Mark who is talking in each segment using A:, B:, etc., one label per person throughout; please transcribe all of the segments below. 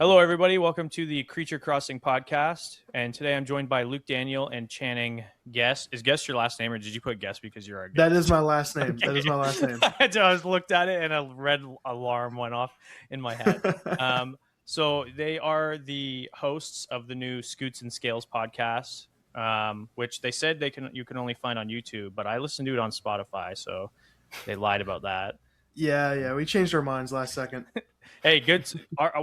A: Hello, everybody. Welcome to the Creature Crossing podcast. And today I'm joined by Luke Daniel and Channing Guest. Is Guest your last name, or did you put Guest because you're our guest?
B: That is my last name.
A: Okay.
B: That is my last name.
A: I just looked at it and a red alarm went off in my head. So they are the hosts of the new Scutes and Scales podcast, which they said you can only find on YouTube, but I listened to it on Spotify, so they lied about that.
B: Yeah. We changed our minds last second.
A: Hey, good.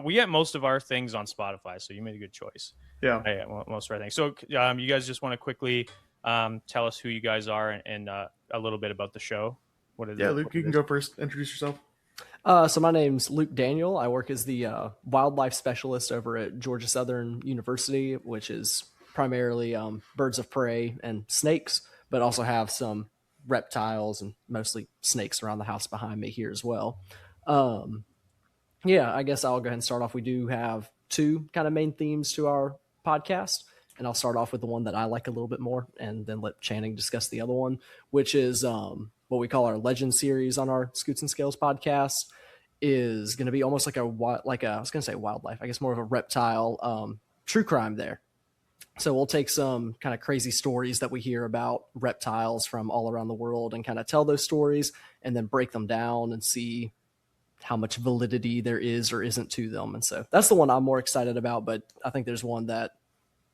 A: We get most of our things on Spotify, so you made a good choice.
B: Yeah.
A: Most of our things. So, you guys just want to quickly tell us who you guys are and a little bit about the show.
B: Luke, you can go first. Introduce yourself.
C: So my name's Luke Daniel. I work as the wildlife specialist over at Georgia Southern University, which is primarily birds of prey and snakes, but also have some reptiles and mostly snakes around the house behind me here as well. I guess I'll go ahead and start off. We do have two kind of main themes to our podcast, and I'll start off with the one that I like a little bit more, and then let Channing discuss the other one, which is what we call our Legend series on our Scutes and Scales podcast. Is going to be almost like I was going to say wildlife, I guess more of a reptile true crime there. So we'll take some kind of crazy stories that we hear about reptiles from all around the world and kind of tell those stories and then break them down and see how much validity there is or isn't to them. And so that's the one I'm more excited about, but I think there's one that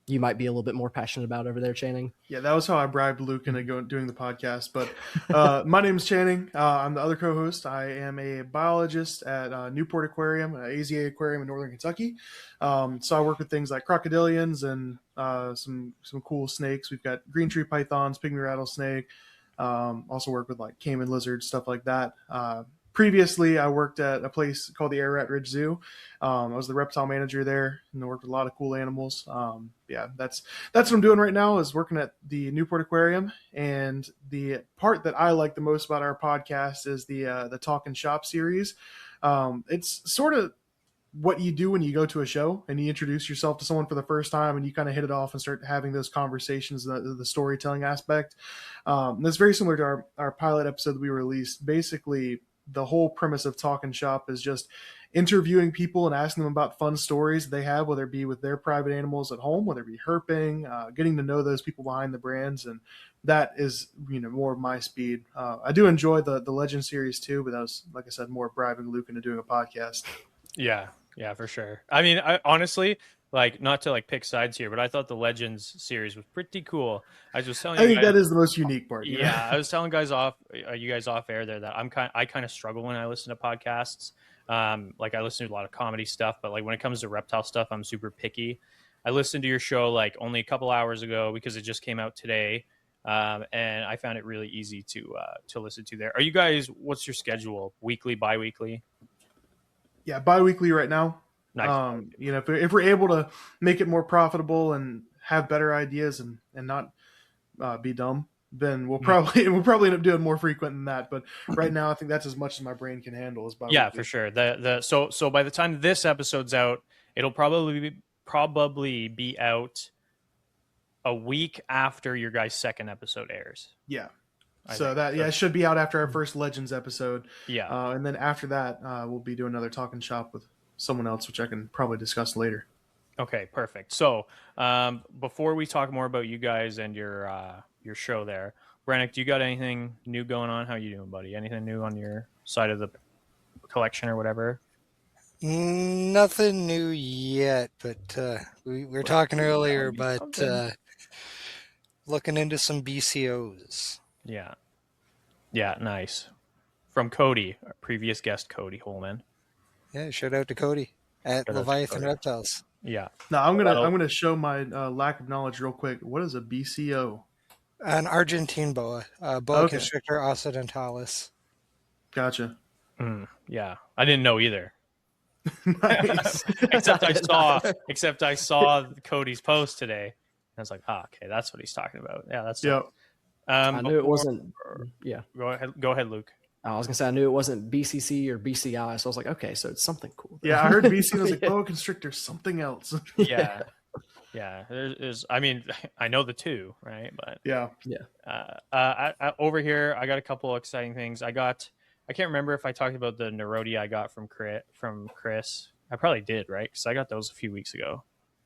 C: you might be a little bit more passionate about over there, Channing.
B: Yeah, that was how I bribed Luke into doing the podcast. But my name is Channing. I'm the other co-host. I am a biologist at Newport Aquarium, AZA Aquarium in Northern Kentucky. So I work with things like crocodilians and some cool snakes. We've got green tree pythons, pygmy rattlesnake. Also work with like caiman lizards, stuff like that. Previously, I worked at a place called the Ararat Ridge Zoo. I was the reptile manager there, and I worked with a lot of cool animals. That's what I'm doing right now, is working at the Newport Aquarium. And the part that I like the most about our podcast is the Talk and Shop series. It's sort of what you do when you go to a show and you introduce yourself to someone for the first time, and you kind of hit it off and start having those conversations, the storytelling aspect. That's very similar to our pilot episode that we released. Basically, the whole premise of Talk and Shop is just interviewing people and asking them about fun stories they have, whether it be with their private animals at home, whether it be herping, getting to know those people behind the brands. And that is, more of my speed. I do enjoy the Legend series too, but that was, like I said, more bribing Luke into doing a podcast.
A: Yeah, for sure. I mean, I honestly, not to pick sides here, but I thought the Legends series was pretty cool. I was telling you,
B: I think that is the most unique part.
A: Yeah, I was telling you guys off air there that I kind of struggle when I listen to podcasts. I listen to a lot of comedy stuff, but when it comes to reptile stuff, I'm super picky. I listened to your show only a couple hours ago because it just came out today, and I found it really easy to listen to there. Are you guys? What's your schedule? Weekly, bi-weekly?
B: Yeah, bi-weekly right now.
A: Nice.
B: If we're able to make it more profitable and have better ideas and not be dumb, then we'll probably end up doing more frequent than that. But right now, I think that's as much as my brain can handle.
A: Yeah, for sure. So by the time this episode's out, it'll probably be out a week after your guys' second episode airs.
B: Yeah. It should be out after our first Legends episode.
A: Yeah.
B: And then after that, we'll be doing another Talk and Shop with someone else, which I can probably discuss later.
A: Okay, perfect. So before we talk more about you guys and your show there, Brannick, do you got anything new going on? How you doing, buddy? Anything new on your side of the collection or whatever?
D: Nothing new yet, but we were talking earlier about looking into some BCOs.
A: Yeah, nice. From Cody, our previous guest, Cody Holman.
D: Yeah, shout out to Cody at Leviathan Reptiles.
A: Yeah.
B: Now I'm gonna show my lack of knowledge real quick. What is a BCO?
D: An Argentine boa, boa constrictor occidentalis.
B: Gotcha.
A: Yeah, I didn't know either.
B: Nice.
A: except I saw Cody's post today. I was like, okay, that's what he's talking about. Yeah, that's
C: I knew it wasn't. Yeah.
A: Go ahead, Luke.
C: I was gonna say I knew it wasn't BCC or BCI, so I was like, okay, so it's something cool.
B: Yeah, I heard BC and I was like, boa constrictor, something else.
A: Yeah. There's. I mean, I know the two, right? But
B: yeah.
A: Over here, I got a couple exciting things. I can't remember if I talked about the Nerodia I got from Chris. I probably did, right? Because I got those a few weeks ago.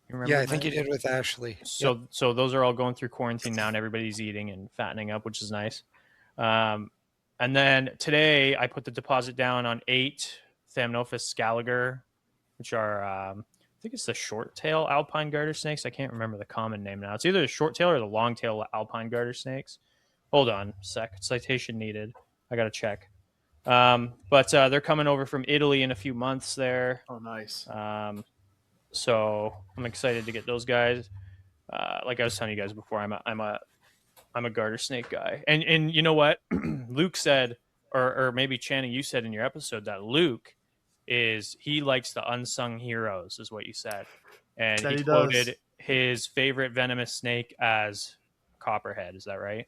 A: You remember?
D: Yeah, I think
A: Mike?
D: you did with Ashley.
A: So those are all going through quarantine now, and everybody's eating and fattening up, which is nice. And then today I put the deposit down on 8 Thamnophis scaliger, which are I think it's the short tail alpine garter snakes. I can't remember the common name now. It's either the short tail or the long tail alpine garter snakes. Hold on a sec. Citation needed. I gotta check. But they're coming over from Italy in a few months there.
B: Oh, nice.
A: So I'm excited to get those guys. Like I was telling you guys before, I'm a garter snake guy. And you know what? Luke said, or maybe Channing, you said in your episode that Luke he likes the unsung heroes, is what you said. And
B: That
A: he
B: he
A: quoted
B: does.
A: his favorite venomous snake as copperhead. Is that right?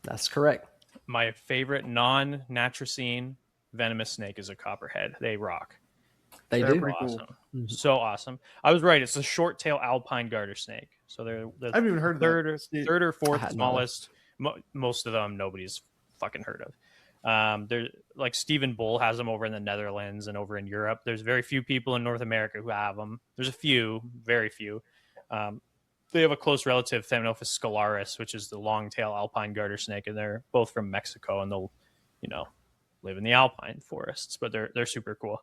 C: That's correct.
A: My favorite non-natricine venomous snake is a copperhead. They rock.
C: They
B: They're
C: do.
B: pretty cool.
A: Awesome.
C: Mhm.
A: So awesome. I was right. It's a short tail alpine garter snake. So they're
B: I haven't even heard of that.
A: third or
C: I
A: fourth
C: hadn't
A: smallest. Most of them nobody's fucking heard of. They're like Stephen Bull has them over in the Netherlands and over in Europe. There's very few people in North America who have them. There's a few, very few. They have a close relative, Thamnophis scalaris, which is the long tail alpine garter snake, and they're both from Mexico, and they'll, live in the alpine forests. But they're super cool.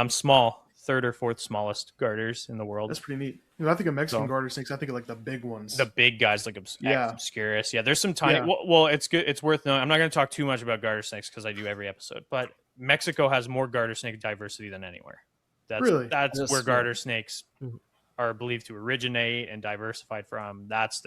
A: Small, third or fourth smallest garters in the world.
B: That's pretty neat. When I think of Mexican
A: So-
B: garter snakes, I think of like the big ones.
A: The big guys like
B: Yeah.
A: Obscurus. Yeah, there's some tiny.
B: Yeah.
A: Well, it's good. It's worth knowing. I'm not going to talk too much about garter snakes because I do every episode. But Mexico has more garter snake diversity than anywhere.
B: Really?
A: That's
C: Yes,
A: where
C: yeah.
A: garter snakes
C: Mhm.
A: are believed to originate and diversified from. That's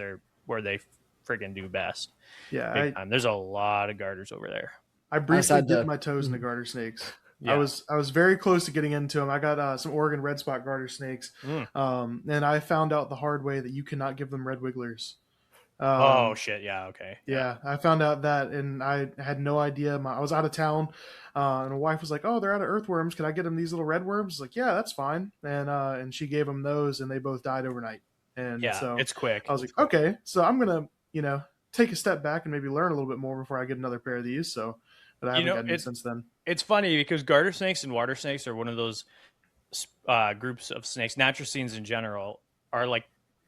A: where they friggin' do best.
B: Yeah,
A: Big time. There's a lot of garters over there.
B: I briefly
C: had
B: dipped
C: to-
B: my toes into garter snakes.
A: Yeah.
B: I was very close to getting into them. I got some Oregon red spot garter snakes, and I found out the hard way that you cannot give them red wigglers.
A: Oh shit! Yeah. Okay.
B: Yeah, I found out that, and I had no idea. I was out of town, and my wife was like, "Oh, they're out of earthworms. Can I get them these little red worms?" I was like, "Yeah, that's fine." And she gave them those, and they both died overnight. And
A: Yeah.
B: so
A: It's quick.
B: I was like, "Okay, so I'm gonna, take a step back and maybe learn a little bit more before I get another pair of these." So, but I haven't gotten it since then.
A: It's funny because garter snakes and water snakes are one of those groups of snakes. Natricines in general are like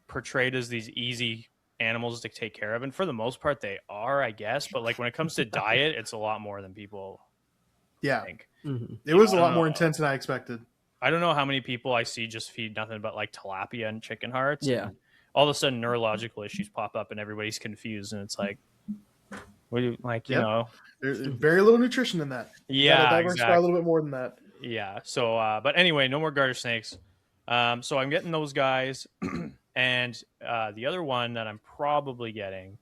A: portrayed as these easy animals to take care of, and for the most part they are, I guess. But like when it comes to diet, it's a lot more than people
B: Yeah,
A: think.
C: Mhm.
B: it was a
A: I
B: lot
A: don't
B: more
A: know.
B: intense than I expected.
A: I don't know how many people I see just feed nothing but like tilapia and chicken hearts.
C: Yeah.
A: And all of a sudden neurological issues pop up and everybody's confused, and it's like, what do you like?
B: Yep.
A: You know,
B: There's very little nutrition in that. You gotta
A: yeah,
B: diversify
A: exactly.
B: a little bit more than that.
A: Yeah. So, but anyway, no more garter snakes. So I'm getting those guys, and the other one that I'm probably getting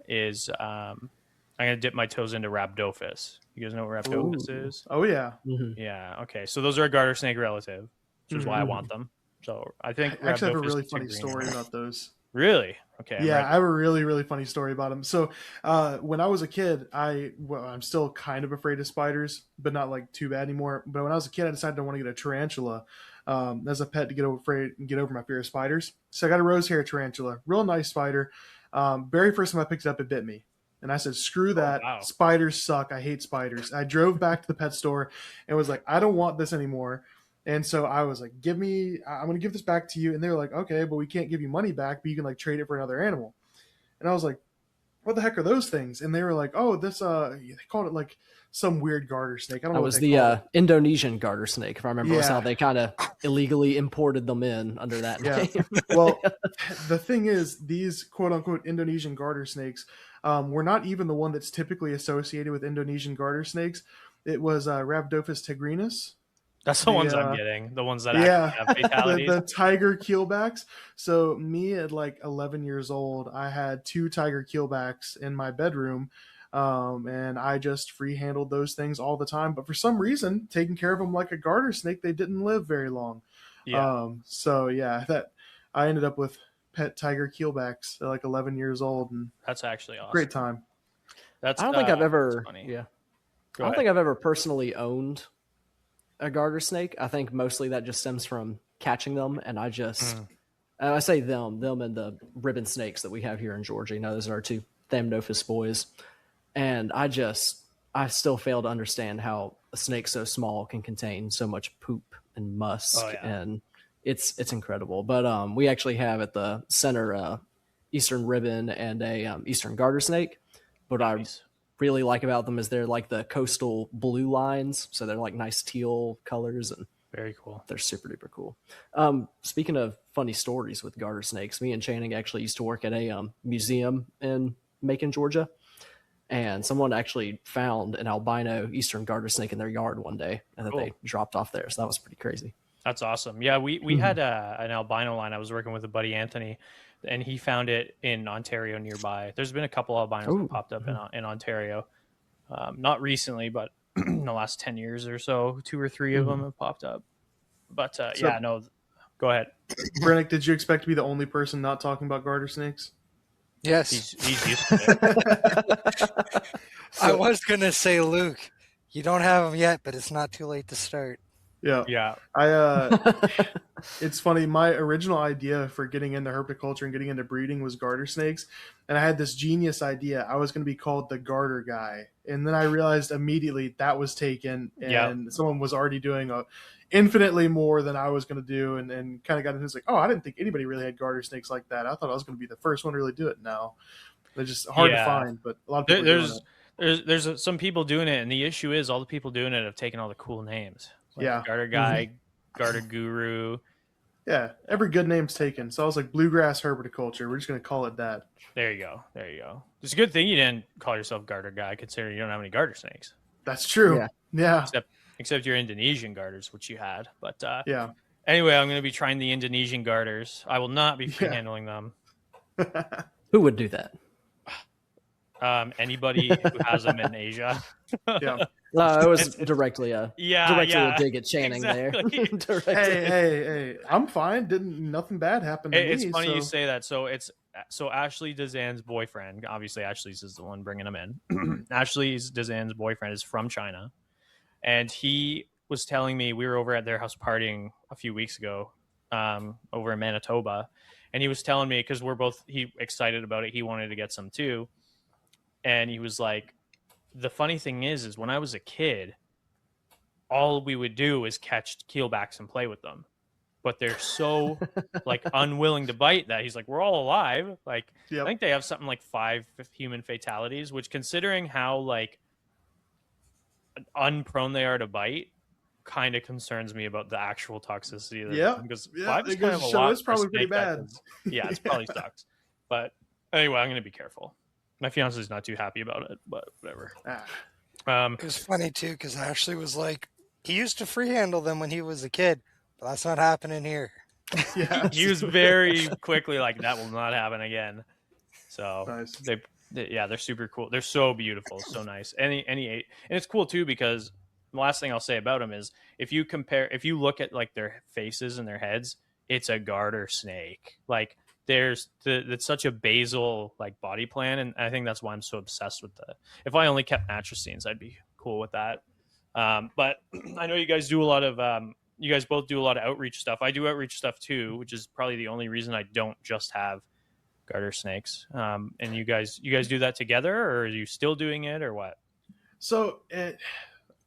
A: is I'm gonna dip my toes into Rhabdophis. You guys know what Rhabdophis
C: Ooh.
A: is?
B: Oh yeah,
C: Mhm.
A: Yeah. Okay. So those are a garter snake relative, which is why I
B: Mhm.
A: want them. So I think
B: I actually have a
A: Rhabdophis
B: really
A: is
B: funny
A: green.
B: story about those.
A: Really? Okay. I'm
B: Yeah,
A: ready.
B: I have a really, really funny story about them. So, when I was a kid, I'm still kind of afraid of spiders, but not like too bad anymore. But when I was a kid, I decided I want to get a tarantula as a pet to get over my fear of spiders. So I got a rose hair tarantula, real nice spider. Very first time I picked it up, it bit me, and I said, "Screw that!
A: wow.
B: Spiders suck. I hate spiders." I drove back to the pet store and was like, "I don't want this anymore." And so I was like, I'm going to give this back to you. And they were like, "Okay, but we can't give you money back, but you can like trade it for another animal." And I was like, "What the heck are those things?" And they were like, "Oh, they called it like some weird garter snake. I don't know
C: That
B: what
C: was
B: they
C: the
B: call it."
C: Indonesian garter snake, if I remember. Was
B: Yeah.
C: how they kind of illegally imported them in under that
B: Yeah.
C: name.
B: Well, the thing is, these quote unquote Indonesian garter snakes were not even the one that's typically associated with Indonesian garter snakes. It was Rhabdophis tigrinus.
A: That's the ones I'm
B: the,
A: getting. The ones that
B: yeah,
A: actually have fatalities.
B: the tiger keelbacks. So me at like 11 years old, I had 2 tiger keelbacks in my bedroom, and I just free handled those things all the time. But for some reason, taking care of them like a garter snake, they didn't live very long.
A: Yeah.
B: So yeah, that I ended up with pet tiger keelbacks at like 11 years old, and
A: That's actually awesome.
B: great time.
A: That's
C: I don't think I've ever.
A: that's funny.
C: Yeah.
A: Go
C: I don't
A: ahead.
C: think I've ever personally owned a garter snake. I think mostly that just stems from catching them, and I just and I say them and the ribbon snakes that we have here in Georgia. You know, those are our 2 Thamnophis boys, and I just I still fail to understand how a snake so small can contain so much poop and musk,
A: Oh, yeah.
C: and it's incredible. But we actually have at the center eastern ribbon and a eastern garter snake. What I
A: Nice.
C: really like about them is they're like the coastal blue lines, so they're like nice teal colors, and
A: Very cool.
C: they're super duper cool. Speaking of funny stories with garter snakes, me and Channing actually used to work at a museum in Macon, Georgia. And someone actually found an albino eastern garter snake in their yard one day, and that
A: Cool.
C: they dropped off there. So that was pretty crazy.
A: That's awesome. Yeah, we had an albino line. I was working with a buddy, Anthony, and he found it in Ontario nearby. There's been a couple albinos that popped up in Ontario. Not recently, but in the last 10 years or so, 2 or 3 of them have popped up. But yeah, no, go ahead.
B: Brennick, did you expect to be the only person not talking about garter snakes?
D: Yes.
A: He's used to it.
D: I was going to say, Luke, you don't have them yet, but it's not too late to start.
B: Yeah.
A: Yeah.
B: It's funny. My original idea for getting into herpetoculture and getting into breeding was garter snakes. And I had this genius idea. I was going to be called the garter guy. And then I realized immediately that was taken, and someone was already doing infinitely more than I was going to do, and kind of got into this like, oh, I didn't think anybody really had garter snakes like that. I thought I was going to be the first one to really do it. No, they're just hard to find, but a lot of people are doing it.
A: There's some people doing it, and the issue is all the people doing it have taken all the cool names. Like Garter Guy, Garter Guru.
B: Yeah, every good name's taken. So I was like, bluegrass herpetoculture. We're just going to call it that.
A: There you go. It's a good thing you didn't call yourself Garter Guy, considering you don't have any garter snakes.
B: That's true. Yeah.
A: Except your Indonesian garters, which you had. But
B: yeah.
A: Anyway, I'm going to be trying the Indonesian garters. I will not be free handling them.
C: Who would do that?
A: Anybody who has them in Asia.
B: Yeah.
C: It was directly a dig at Channing there.
B: Hey, I'm fine. Nothing bad happened to me.
A: It's funny you say that. So Ashley Dazan's boyfriend, obviously Ashley's is the one bringing him in. Ashley's Dazan's boyfriend is from China, and he was telling me, we were over at their house partying a few weeks ago, over in Manitoba, and he was telling me, because he excited about it, he wanted to get some too, and he was like, the funny thing is when I was a kid, all we would do is catch keelbacks and play with them. But they're so like unwilling to bite that he's like, we're all alive. Like, I think they have something like 5 human fatalities, which, considering how like unprone they are to bite, kind of concerns me about the actual toxicity of them. Because 5 is kind of a lot.
B: It's probably pretty bad.
A: It's probably sucks. But anyway, I'm going to be careful. My fiance is not too happy about it, but whatever.
D: It was funny too, because Ashley was like, he used to free handle them when he was a kid, but that's not happening here.
B: Yeah,
A: he was very quickly like, that will not happen again. So
B: nice.
A: They're super cool. They're so beautiful, so nice. And it's cool too, because the last thing I'll say about them is, if you look at like their faces and their heads, it's a garter snake. Like, it's such a basal like body plan, and I think that's why I'm so obsessed with if I only kept matricines, I'd be cool with that. But I know you guys do a lot of you guys both do a lot of outreach stuff. I do outreach stuff too, which is probably the only reason I don't just have garter snakes. And you guys do that together, or are you still doing it, or what?
B: So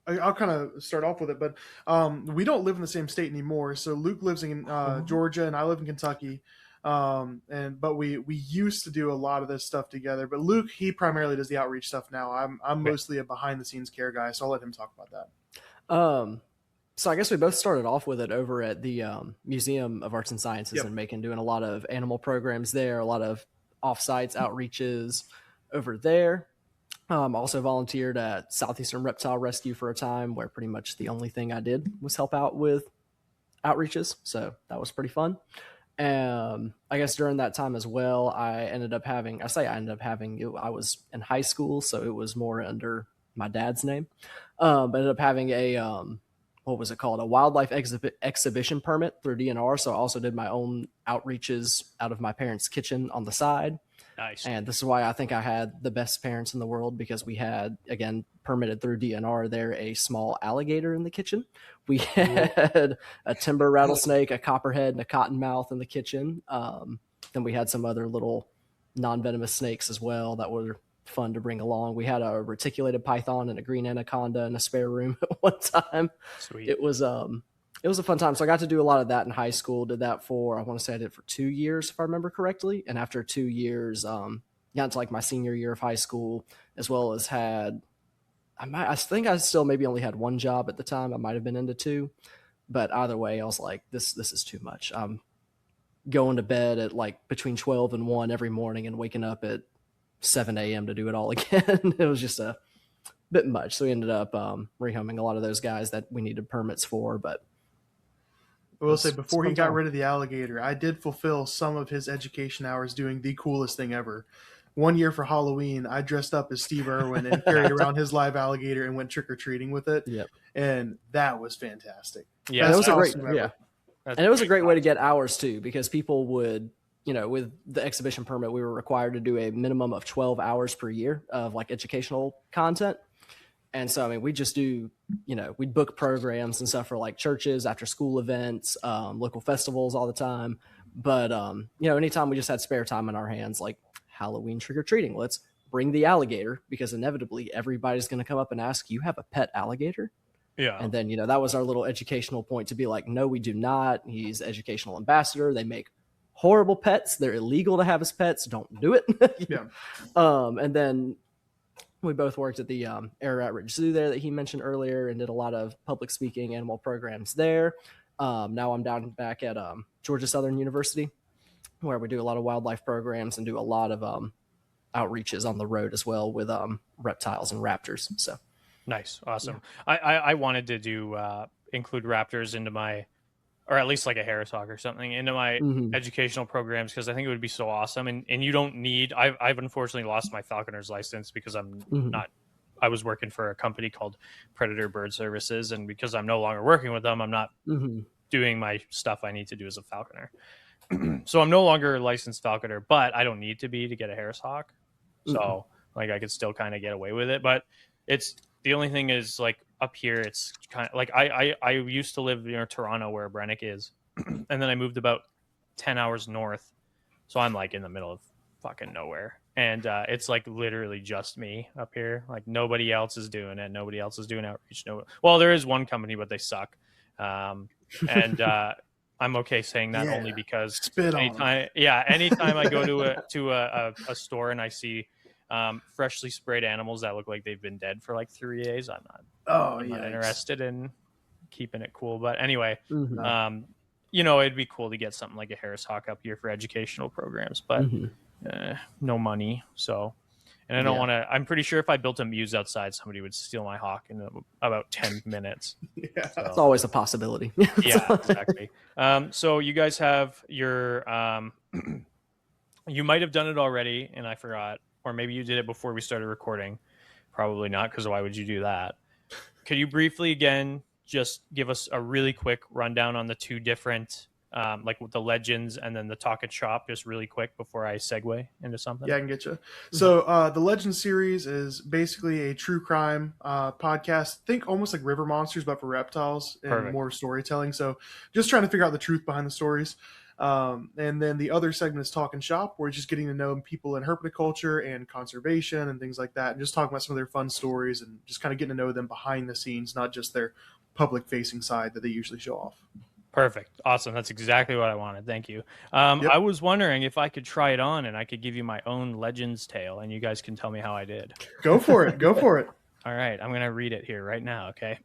B: I'll kind of start off with it, but we don't live in the same state anymore. So Luke lives in Georgia, and I live in Kentucky. But we used to do a lot of this stuff together, but Luke, he primarily does the outreach stuff now. I'm mostly a behind the scenes care guy, so I'll let him talk about that.
C: So I guess we both started off with it over at the Museum of Arts and Sciences in Macon, doing a lot of animal programs there, a lot of off-sites outreaches over there. Also volunteered at Southeastern Reptile Rescue for a time, where pretty much the only thing I did was help out with outreaches. So that was pretty fun. I guess during that time as well, I was in high school, so it was more under my dad's name. But ended up having a, what was it called? A wildlife exhibition permit through DNR. So I also did my own outreaches out of my parents' kitchen on the side.
A: Nice.
C: And this is why I think I had the best parents in the world, because we had, again, permitted through DNR there, a small alligator in the kitchen. We had a timber rattlesnake, a copperhead, and a cottonmouth in the kitchen. Then we had some other little non-venomous snakes as well that were fun to bring along. We had a reticulated python and a green anaconda in a spare room at one time.
A: Sweet.
C: It was a fun time. So I got to do a lot of that in high school. Did that for, I want to say I did it for 2 years, if I remember correctly. And after 2 years, got into like my senior year of high school, as well as I think I still maybe only had one job at the time. I might have been into two, but either way, I was like, this is too much. I'm going to bed at like between 12 and 1 every morning and waking up at 7 a.m. to do it all again. It was just a bit much. So we ended up rehoming a lot of those guys that we needed permits for. But
B: I will say, before he got rid of the alligator, I did fulfill some of his education hours doing the coolest thing ever. One year for Halloween, I dressed up as Steve Irwin and carried around his live alligator and went trick-or-treating with it.
C: Yep.
B: And that was fantastic.
A: Yeah,
C: it was a great,
B: ever.
C: yeah. And it was a great way to get hours too, because people would, with the exhibition permit, we were required to do a minimum of 12 hours per year of like educational content. And so, I mean, we just do, we'd book programs and stuff for like churches, after school events, local festivals all the time. But, anytime we just had spare time in our hands, like Halloween trick-or-treating, let's bring the alligator, because inevitably everybody's going to come up and ask, you have a pet alligator?
A: Yeah.
C: And then, that was our little educational point to be like, no, we do not. He's educational ambassador. They make horrible pets. They're illegal to have as pets. Don't do it.
B: Yeah.
C: And then we both worked at the Ararat Ridge Zoo there that he mentioned earlier, and did a lot of public speaking animal programs there. Now I'm down back at Georgia Southern University, where we do a lot of wildlife programs and do a lot of outreaches on the road as well with reptiles and raptors. So
A: nice. Awesome. Yeah. I wanted to do include raptors into my, or at least like a Harris hawk or something, into my educational programs, because I think it would be so awesome. And you don't need, I've unfortunately lost my falconer's license because I'm not, I was working for a company called Predator Bird Services, and because I'm no longer working with them, I'm not doing my stuff I need to do as a falconer. So I'm no longer a licensed falconer, but I don't need to be to get a Harris hawk. So like I could still kind of get away with it. But it's, the only thing is like up here, it's kind of like I used to live near Toronto where Brennick is. And then I moved about 10 hours north. So I'm like in the middle of fucking nowhere. And it's like literally just me up here. Like nobody else is doing it. Nobody else is doing outreach. Well, there is one company, but they suck. And I'm okay saying that only because anytime I go to a store and I see freshly sprayed animals that look like they've been dead for like 3 days, I'm not interested in keeping it cool. But anyway, it'd be cool to get something like a Harris hawk up here for educational programs, but no money. So, and I don't want to, I'm pretty sure if I built a muse outside, somebody would steal my hawk in about 10 minutes.
B: Yeah.
C: So. It's always a possibility.
A: Yeah, exactly. So you guys have your, you might have done it already and I forgot, or maybe you did it before we started recording. Probably not, because why would you do that? Could you briefly again just give us a really quick rundown on the two different, like with the Legends and then the Talk and Shop, just really quick before I segue into something?
B: Yeah, I can get you. So the Legends series is basically a true crime podcast. Think almost like River Monsters, but for reptiles and more storytelling. So just trying to figure out the truth behind the stories. And then the other segment is Talk and Shop, where we're just getting to know people in herpetoculture and conservation and things like that, and just talking about some of their fun stories and just kind of getting to know them behind the scenes, not just their public facing side that they usually show off.
A: Perfect. Awesome. That's exactly what I wanted. Thank you. I was wondering if I could try it on and I could give you my own Legends tale and you guys can tell me how I did.
B: Go for it. Go for it.
A: All right. I'm going to read it here right now. Okay.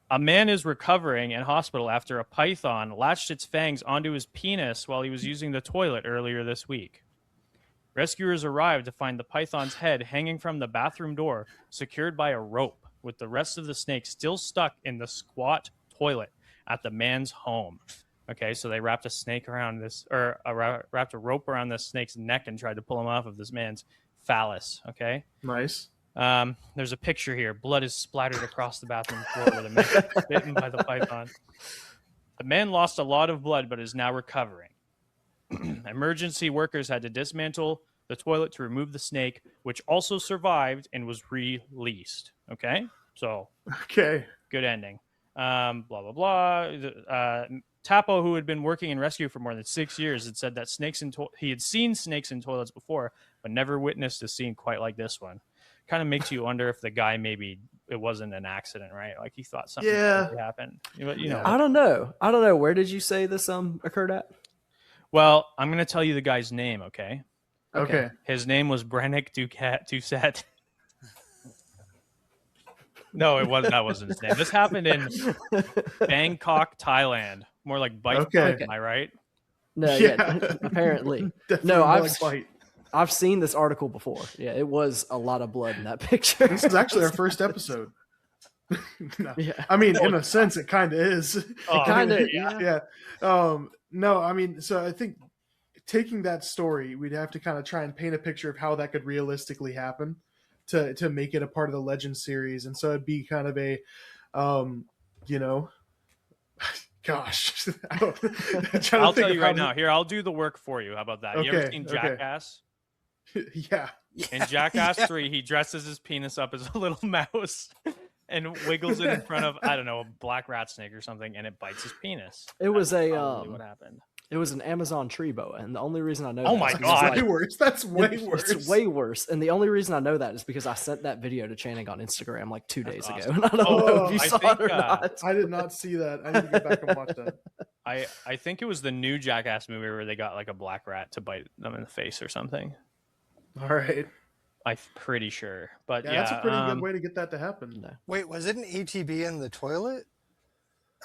A: A man is recovering in hospital after a python latched its fangs onto his penis while he was using the toilet earlier this week. Rescuers arrived to find the python's head hanging from the bathroom door, secured by a rope, with the rest of the snake still stuck in the squat toilet at the man's home. Okay, so they wrapped a snake around this, or wrapped a rope around this snake's neck and tried to pull him off of this man's phallus. Okay.
B: Nice.
A: There's a picture here. Blood is splattered across the bathroom floor where the man was bitten by the python. The man lost a lot of blood, but is now recovering. Emergency workers had to dismantle the toilet to remove the snake, which also survived and was released. Okay, so
B: good ending.
A: Blah blah blah. Tapo, who had been working in rescue for more than 6 years, had said that he had seen snakes in toilets before, but never witnessed a scene quite like this one. Kind of makes you wonder if the guy maybe it wasn't an accident, right? Like he thought something really happened. You know.
C: I don't know. Where did you say this occurred at?
A: Well, I'm going to tell you the guy's name, okay?
B: Okay.
A: His name was Brennick Doucette. No, that wasn't his name. This happened in Bangkok, Thailand. More like bite.
B: Okay.
A: Am I right?
C: No, yeah, apparently. No, I've seen this article before. Yeah, it was a lot of blood in that picture.
B: This is actually our first episode. No.
C: Yeah.
B: I mean, in a sense, it kind of is.
A: Oh,
C: Kind of,
B: Yeah. No, I mean, so I think taking that story, we'd have to kind of try and paint a picture of how that could realistically happen to make it a part of the Legend series. And so it'd be kind of a, you know, gosh,
A: I'll tell you right now. Here, I'll do the work for you. How about that? You ever seen Jackass?
B: Yeah.
A: In Jackass 3, he dresses his penis up as a little mouse and wiggles it in front of, I don't know, a black rat snake or something, and it bites his penis.
C: It was
A: what happened.
C: It was an Amazon tree boa, and the only reason I know
A: Oh my God.
B: Way worse. That's way worse.
C: It's way worse. And the only reason I know that is because I sent that video to Channing on Instagram like 2 days ago, and I don't know if you saw it or not.
B: I did not see that. I need to go back and watch that.
A: I think it was the new Jackass movie where they got like a black rat to bite them in the face or something.
B: All right.
A: I'm pretty sure. But yeah,
B: that's a pretty good way to get that to happen.
C: No.
D: Wait, was it an ATB in the toilet?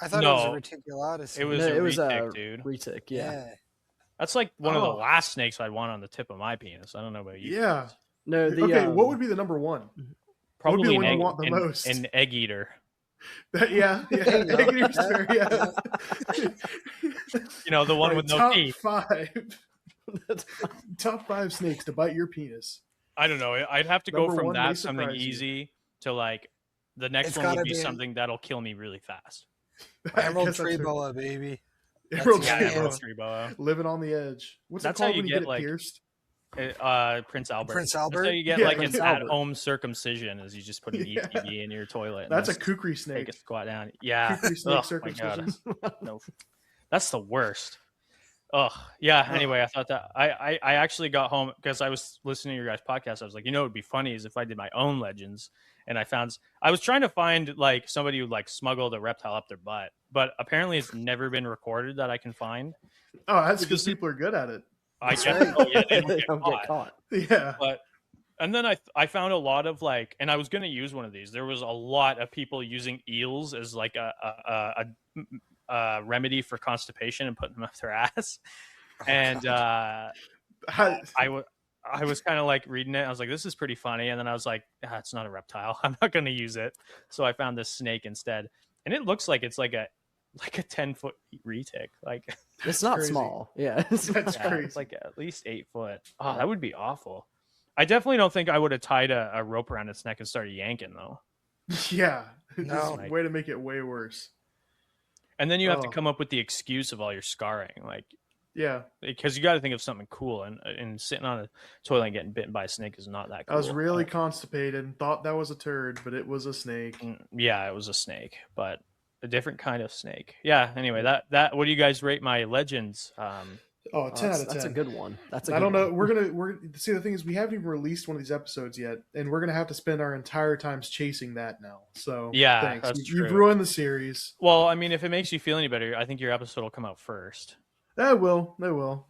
D: I thought it was a reticulatus.
A: It was
C: No,
A: a retic, dude.
C: Retic, yeah.
A: That's like one of the last snakes I'd want on the tip of my penis. I don't know about you.
B: Yeah.
A: Guys.
C: No,
B: Okay, what would be the number one?
A: Probably
B: what would be the one you want the most?
A: An egg eater.
B: Yeah. Egg eater's fair, yeah.
A: You know, the one with no teeth.
B: Top 5 snakes to bite your penis.
A: I don't know. I'd have to go
B: Number
A: from
B: one may
A: that something
B: surprise you.
A: easy to like the next one would be something that'll kill me really fast.
D: Emerald tree boa, baby.
B: Emerald
A: tree boa.
B: Living on the edge. What's
A: That's
B: it called
A: how you
B: when you
A: get,
B: get it
A: like,
B: pierced?
A: Prince Albert.
D: Prince Albert?
A: That's how you get
B: Yeah,
A: like
B: Prince
A: an
B: Albert.
A: at-home circumcision is you just put an ETB in your toilet. And
B: That's a kukri snake.
A: take a squat down. Yeah.
B: Kukri snake
A: Ugh,
B: circumcision.
A: No. That's the worst. Ugh. Yeah. Anyway, I thought that I actually got home because I was listening to your guys' podcast. I was like, you know, it'd be funny is if I did my own legends. And I was trying to find like somebody who like smuggled a reptile up their butt, but apparently it's never been recorded that I can find.
B: Oh, that's because people are good at it.
A: I guess. Yeah, they don't get caught.
B: Yeah.
A: And then I found a lot of like, and I was going to use one of these. There was a lot of people using eels as like a remedy for constipation and putting them up their ass. And I was kind of like reading it. I was like, this is pretty funny. And then I was like, it's not a reptile. I'm not going to use it. So I found this snake instead. And it looks like it's like a 10-foot retic. Like
C: it's not
B: crazy.
C: Small. Yeah.
B: That's crazy.
A: It's like at least 8 foot. Oh, that would be awful. I definitely don't think I would have tied a rope around its neck and started yanking though.
B: Yeah.
D: No.
B: This is a way to make it way worse.
A: And then you have to come up with the excuse of all your scarring. Like,
B: yeah,
A: because you got to think of something cool, and sitting on a toilet and getting bitten by a snake is not that cool.
B: I was really constipated and thought that was a turd, but it was a snake.
A: Yeah, it was a snake, but a different kind of snake. Yeah. Anyway, that what do you guys rate my legends?
B: 10 out of 10.
C: That's a good one.
B: I don't know. We're see, the thing is we haven't even released one of these episodes yet, and we're gonna have to spend our entire times chasing that now. So
A: yeah,
B: thanks.
A: that's
B: You've
A: true.
B: ruined the series.
A: Well, I mean, if it makes you feel any better, I think your episode will come out first.
B: They will.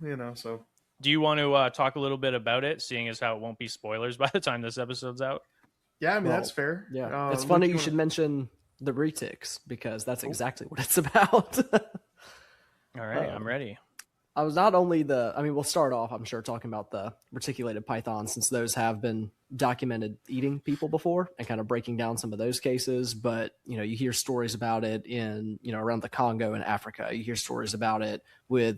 B: You know. So
A: do you want to talk a little bit about it, seeing as how it won't be spoilers by the time this episode's out?
B: Yeah, I mean that's fair.
C: Yeah, it's funny you should mention the retics because that's exactly what it's about.
A: All right, I'm ready.
C: I was not only we'll start off, I'm sure, talking about the reticulated pythons, since those have been documented eating people before and kind of breaking down some of those cases. But, you know, you hear stories about it in, you know, around the Congo and Africa. You hear stories about it with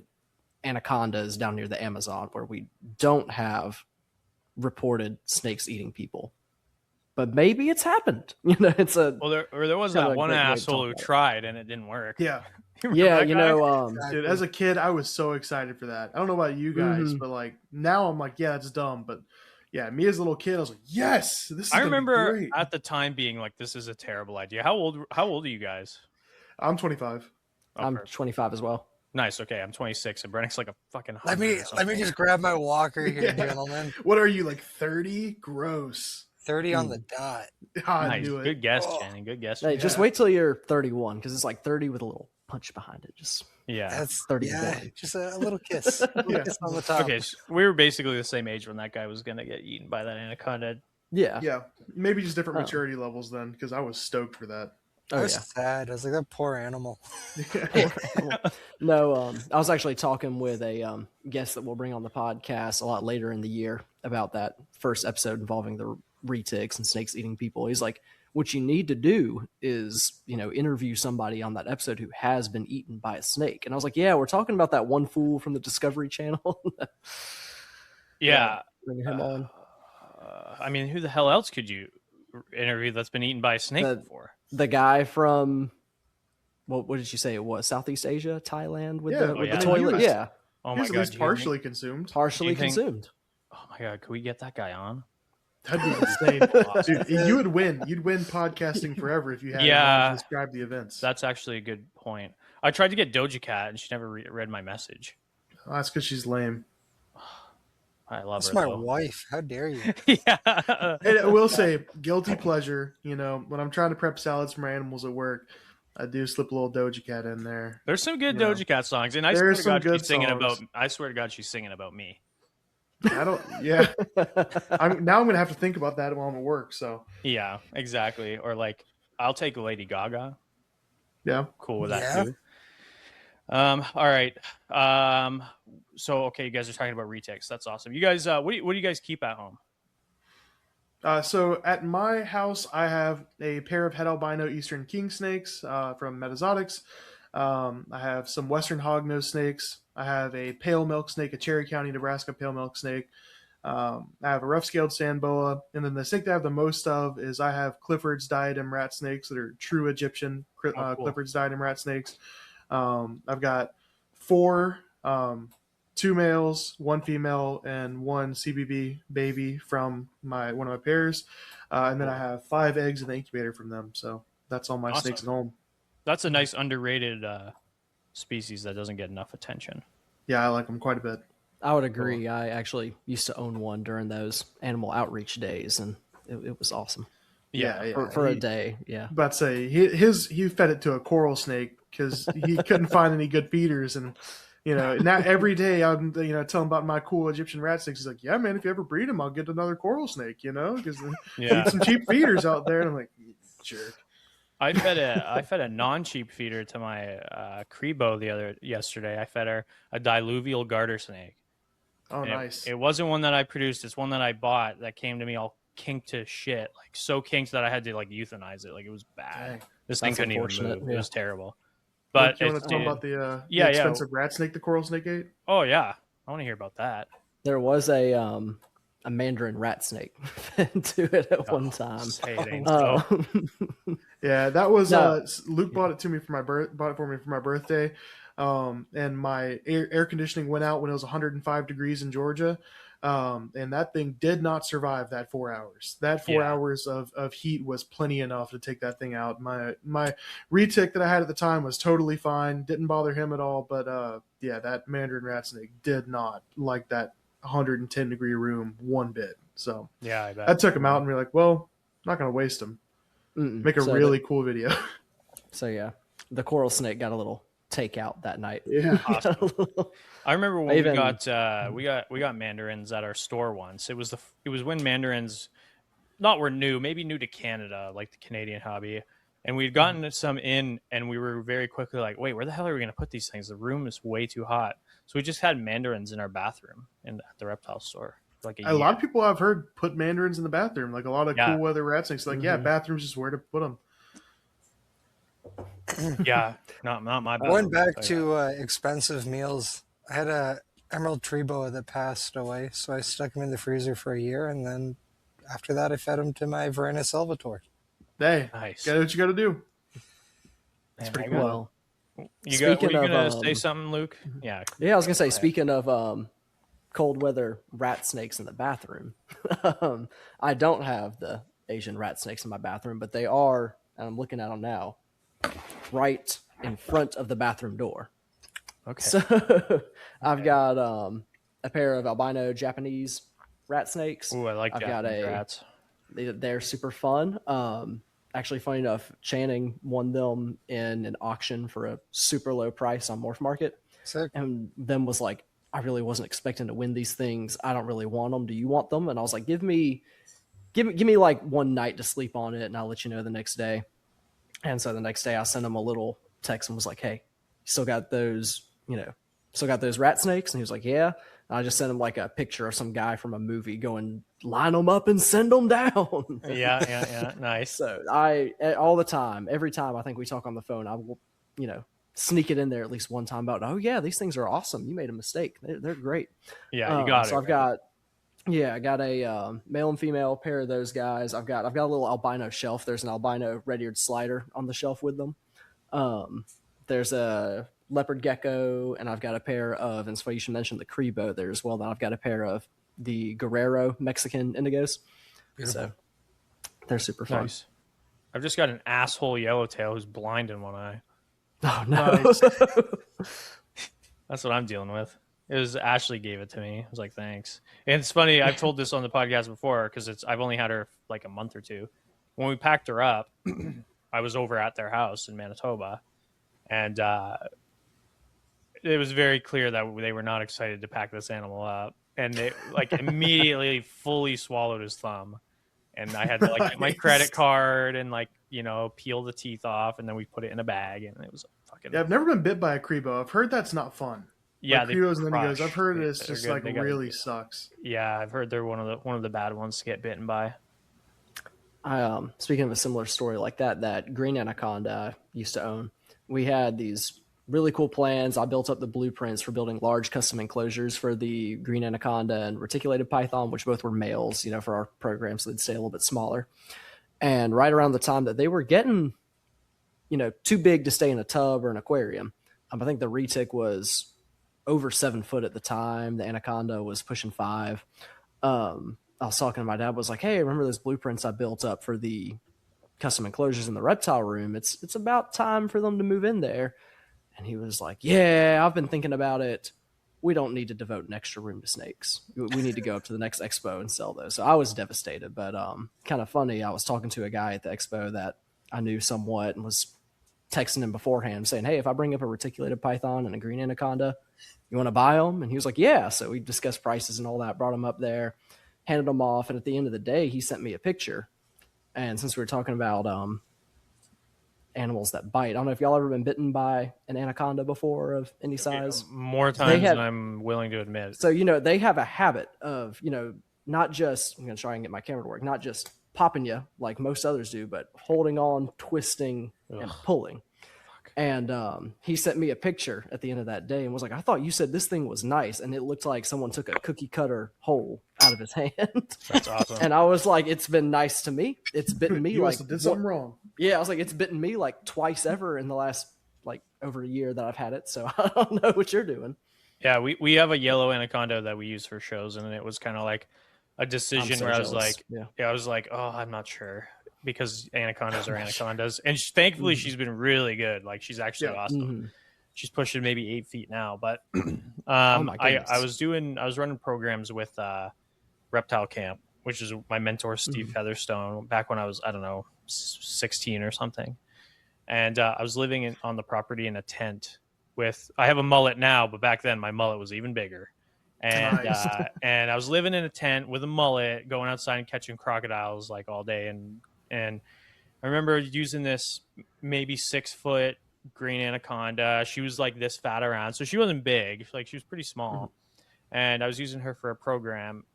C: anacondas down near the Amazon, where we don't have reported snakes eating people. But maybe it's happened. You know, it's a
A: there was that one asshole who tried and it didn't work.
B: Yeah.
C: Yeah, you know,
B: dude, as a kid, I was so excited for that. I don't know about you guys, but like now I'm like, yeah, that's dumb. But yeah, me as a little kid, I was like, yes, this is.
A: I remember
B: great.
A: at the time being like, this is a terrible idea. How old are you guys?
B: I'm 25.
A: Oh,
C: I'm
A: perfect.
C: 25 as well.
A: Nice. Okay, I'm 26, and Brennick's like a fucking.
D: Let me just grab my walker here,
B: Yeah.
D: gentlemen.
B: What are you, like 30? Gross.
D: 30 on the dot.
B: I
A: Nice.
B: knew it.
A: Good guess,
D: Oh.
A: Channing. Good guess.
C: Hey,
A: Channing.
C: just wait till you're 31 because it's like 30 with a little punch behind it. Just
A: Yeah.
D: That's
C: 31.
D: just a little kiss. A little
B: Yeah.
D: kiss on the top.
A: Okay, so we were basically the same age when that guy was gonna get eaten by that anaconda.
C: Yeah.
B: Yeah. Maybe just different
C: Oh.
B: maturity levels then, because I was stoked for that.
D: I
C: Oh
D: was
C: yeah.
D: sad. I was like, that poor animal.
C: No, I was actually talking with a guest that we'll bring on the podcast a lot later in the year about that first episode involving the retics and snakes eating people. He's like, what you need to do is, interview somebody on that episode who has been eaten by a snake. And I was like, yeah, we're talking about that one fool from the Discovery Channel.
A: Yeah.
C: Bring him on.
A: I mean, who the hell else could you interview that's been eaten by a snake before?
C: The guy from, what did you say it was? Southeast Asia, Thailand with
B: Yeah.
C: the,
B: Oh,
C: with
A: yeah.
C: the toilet?
B: was-
C: Yeah,
A: Oh
B: He
A: my
B: was at
A: god,
B: least
A: do you hear me?
B: partially consumed.
C: partially
A: Do you think-
C: consumed.
A: Oh my god, could we get that guy on?
B: That'd be insane. Dude, you would win. You'd win podcasting forever if you had
A: Yeah.
B: to describe the events.
A: That's actually a good point. I tried to get Doja Cat, and she never read my message.
B: Oh, that's because she's lame.
A: I love
D: That's
A: her.
D: my
A: though.
D: wife. How dare you?
A: Yeah.
B: And I will say, guilty pleasure, when I'm trying to prep salads for my animals at work, I do slip a little Doja Cat in there.
A: There's some good
B: Yeah.
A: Doja Cat songs, and I swear
B: There's
A: to
B: some
A: God,
B: good
A: she's singing
B: songs.
A: about. I swear to God, she's singing about me.
B: I don't, yeah. I'm going to have to think about that while I'm at work. So,
A: Yeah, exactly. Or like, I'll take Lady Gaga.
B: yeah.
A: Cool with
D: Yeah.
A: that too. All right. So okay, you guys are talking about retics. That's awesome. You guys, what do you guys keep at home?
B: So at my house, I have a pair of het albino eastern king snakes from Metazotics. I have some western hognose snakes. I have a pale milk snake, a Cherry County, Nebraska pale milk snake. I have a rough-scaled sand boa, and then the snake that I have the most of is I have Clifford's diadem rat snakes that are true Egyptian
A: cool.
B: Clifford's diadem rat snakes. I've got 4, 2 males, 1 female, and 1 CBB baby from one of my pairs, and then I have 5 eggs in the incubator from them. So that's all my
A: Awesome.
B: snakes at home.
A: That's a nice underrated species that doesn't get enough attention.
B: Yeah, I like them quite a bit.
C: I would agree. I actually used to own one during those animal outreach days, and it was awesome
B: Yeah.
C: for a
B: He-
C: day. Yeah.
B: About to say he fed it to a coral snake because he couldn't find any good feeders, and now every day I'm tell him about my cool Egyptian rat snakes. He's like, yeah, man, if you ever breed them, I'll get another coral snake, because
A: Yeah.
B: need some cheap feeders out there. And I'm like, you jerk.
A: I fed a non-cheap feeder to my Crebo yesterday. I fed her a diluvial garter snake.
B: Oh,
A: And
B: nice.
A: It wasn't one that I produced. It's one that I bought that came to me all kinked to shit, like so kinked that I had to like euthanize it. Like it was bad.
B: Dang.
A: This thing
C: That's
A: couldn't even
C: unfortunate,
A: move.
C: yeah.
A: It was terrible. But
B: you want
A: it's,
B: to talk about the
A: yeah.
B: expensive rat snake the coral snake ate?
A: Oh yeah, I want to hear about that.
C: There was a mandarin rat snake to it at one time.
A: Hey, it ain't
C: Uh,
A: so.
B: Yeah, that was
C: No.
B: Luke bought it for me for my birthday. And my air conditioning went out when it was 105 degrees in Georgia. And that thing did not survive that 4 hours. That 4
A: Yeah.
B: hours of heat was plenty enough to take that thing out. My retic that I had at the time was totally fine. Didn't bother him at all. But yeah, that mandarin rat snake did not like that 110 degree room one bit. So
A: Yeah, I bet.
B: I took him out and we were like, well, I'm not going to waste him.
C: mm-mm.
B: Make a
C: So
B: really cool video.
C: So yeah, the coral snake got a little takeout that night.
B: Yeah.
A: I remember when
C: Even-
A: we got mandarins at our store once. It was when mandarins were new, maybe new to Canada, like the Canadian hobby. And we'd gotten some in, and we were very quickly like, wait, where the hell are we going to put these things? The room is way too hot. So we just had mandarins in our bathroom at the reptile store. Like
B: A lot of people I've heard put mandarins in the bathroom. Like a lot of
A: Yeah.
B: cool weather rat snakes. Like, yeah,
C: Mhm.
B: bathrooms is where to put them.
A: Yeah, not my bad.
D: Going back to expensive meals, I had a emerald tree boa that passed away, so I stuck him in the freezer for a year, and then after that, I fed him to my Verena Salvatore.
B: Hey,
A: Nice.
B: gotta do what you gotta do.
A: That's
B: pretty
A: cool.
C: Well,
A: Were
C: speaking
A: you
C: of,
A: gonna say
C: um,
A: something, Luke? Yeah.
C: yeah, I was gonna say,
A: ahead.
C: speaking of cold weather rat snakes in the bathroom, I don't have the Asian rat snakes in my bathroom, but they are, and I'm looking at them now, right in front of the bathroom door.
A: Okay.
C: So I've got a pair of albino Japanese rat snakes.
A: Ooh, I like
C: I've
A: Japanese
C: got
A: rats.
C: They're super fun. Actually, funny enough, Channing won them in an auction for a super low price on Morph Market.
D: Sick.
C: And then was like, I really wasn't expecting to win these things. I don't really want them. Do you want them? And I was like, give me like one night to sleep on it, and I'll let you know the next day. And so the next day I sent him a little text and was like, hey, still got those, still got those rat snakes? And he was like, yeah. And I just sent him like a picture of some guy from a movie going, line them up and send them down.
A: Yeah. Nice.
C: So all the time, every time I think we talk on the phone, I will, sneak it in there at least one time about, oh yeah, these things are awesome. You made a mistake. They're great.
A: Yeah, you got it.
C: So I've got I got a male and female pair of those guys. I've got a little albino shelf. There's an albino red-eared slider on the shelf with them. There's a leopard gecko, and I've got a pair of, and so you should mention the Crebo there as well. Then I've got a pair of the Guerrero Mexican indigos.
D: Beautiful.
C: So they're super fun.
A: Nice. I've just got an asshole yellowtail who's blind in one eye.
C: Oh no.
B: Nice.
A: That's what I'm dealing with. It was Ashley gave it to me. I was like, thanks. And it's funny. I've told this on the podcast before because I've only had her like a month or two. When we packed her up, I was over at their house in Manitoba, and it was very clear that they were not excited to pack this animal up, and they like immediately fully swallowed his thumb, and I had to like get my credit card and like peel the teeth off, and then we put it in a bag, and it was fucking.
B: Yeah, I've never been bit by a Crebo. I've heard that's not fun.
A: Yeah,
B: like Crebos and
A: crush.
B: Indigos. I've heard it's
A: They're
B: just
A: good.
B: like really sucks.
A: Yeah, I've heard they're one of the bad ones to get bitten by.
C: I speaking of a similar story like that green anaconda I used to own, we had these really cool plans. I built up the blueprints for building large custom enclosures for the green anaconda and reticulated python, which both were males, for our program, so they'd stay a little bit smaller. And right around the time that they were getting, too big to stay in a tub or an aquarium, I think the retic was over 7 foot at the time. The anaconda was pushing 5. I was talking to my dad, was like, hey, remember those blueprints I built up for the custom enclosures in the reptile room? It's about time for them to move in there. And he was like, yeah, I've been thinking about it. We don't need to devote an extra room to snakes. We need to go up to the next expo and sell those. So I was devastated, but kind of funny. I was talking to a guy at the expo that I knew somewhat and was texting him beforehand saying, hey, if I bring up a reticulated python and a green anaconda, you want to buy them? And he was like, yeah. So we discussed prices and all that, brought them up there, handed them off. And at the end of the day, he sent me a picture. And since we were talking about animals that bite, I don't know if y'all ever been bitten by an anaconda before of any size.
A: More times than I'm willing to admit.
C: So, they have a habit of, not just, I'm going to try and get my camera to work, not just popping you like most others do, but holding on, twisting, and pulling. And he sent me a picture at the end of that day and was like, I thought you said this thing was nice. And it looked like someone took a cookie cutter hole out of his hand.
A: That's awesome.
C: And I was like, it's been nice to me. It's bitten me
B: You
C: like
B: must have did something wrong.
C: Yeah, I was like, it's bitten me like twice ever in the last like over a year that I've had it. So I don't know what you're doing.
A: Yeah, we have a yellow anaconda that we use for shows, and it was kind of like a decision where
C: jealous.
A: I was like, I was like, oh, I'm not sure, because anacondas are anacondas, and thankfully she's been really good. Like, she's actually awesome.
C: Mm-hmm.
A: She's pushing maybe 8 feet now, but
C: I
A: was running programs with Reptile Camp, which is my mentor Steve Featherstone, back when I was, I don't know, 16 or something, and I was living on the property in a tent with, I have a mullet now, but back then my mullet was even bigger. And
B: Nice.
A: And I was living in a tent with a mullet, going outside and catching crocodiles like all day. And I remember using this maybe 6 foot green anaconda. She was like this fat around, so she wasn't big. Like, she was pretty small. And I was using her for a program.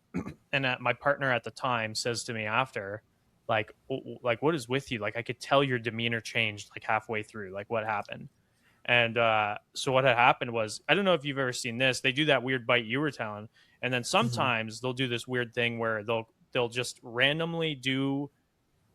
A: And my partner at the time says to me after, like, what is with you? Like, I could tell your demeanor changed like halfway through. Like, what happened? And so what had happened was, I don't know if you've ever seen this. They do that weird bite you were telling, and then sometimes they'll do this weird thing where they'll just randomly do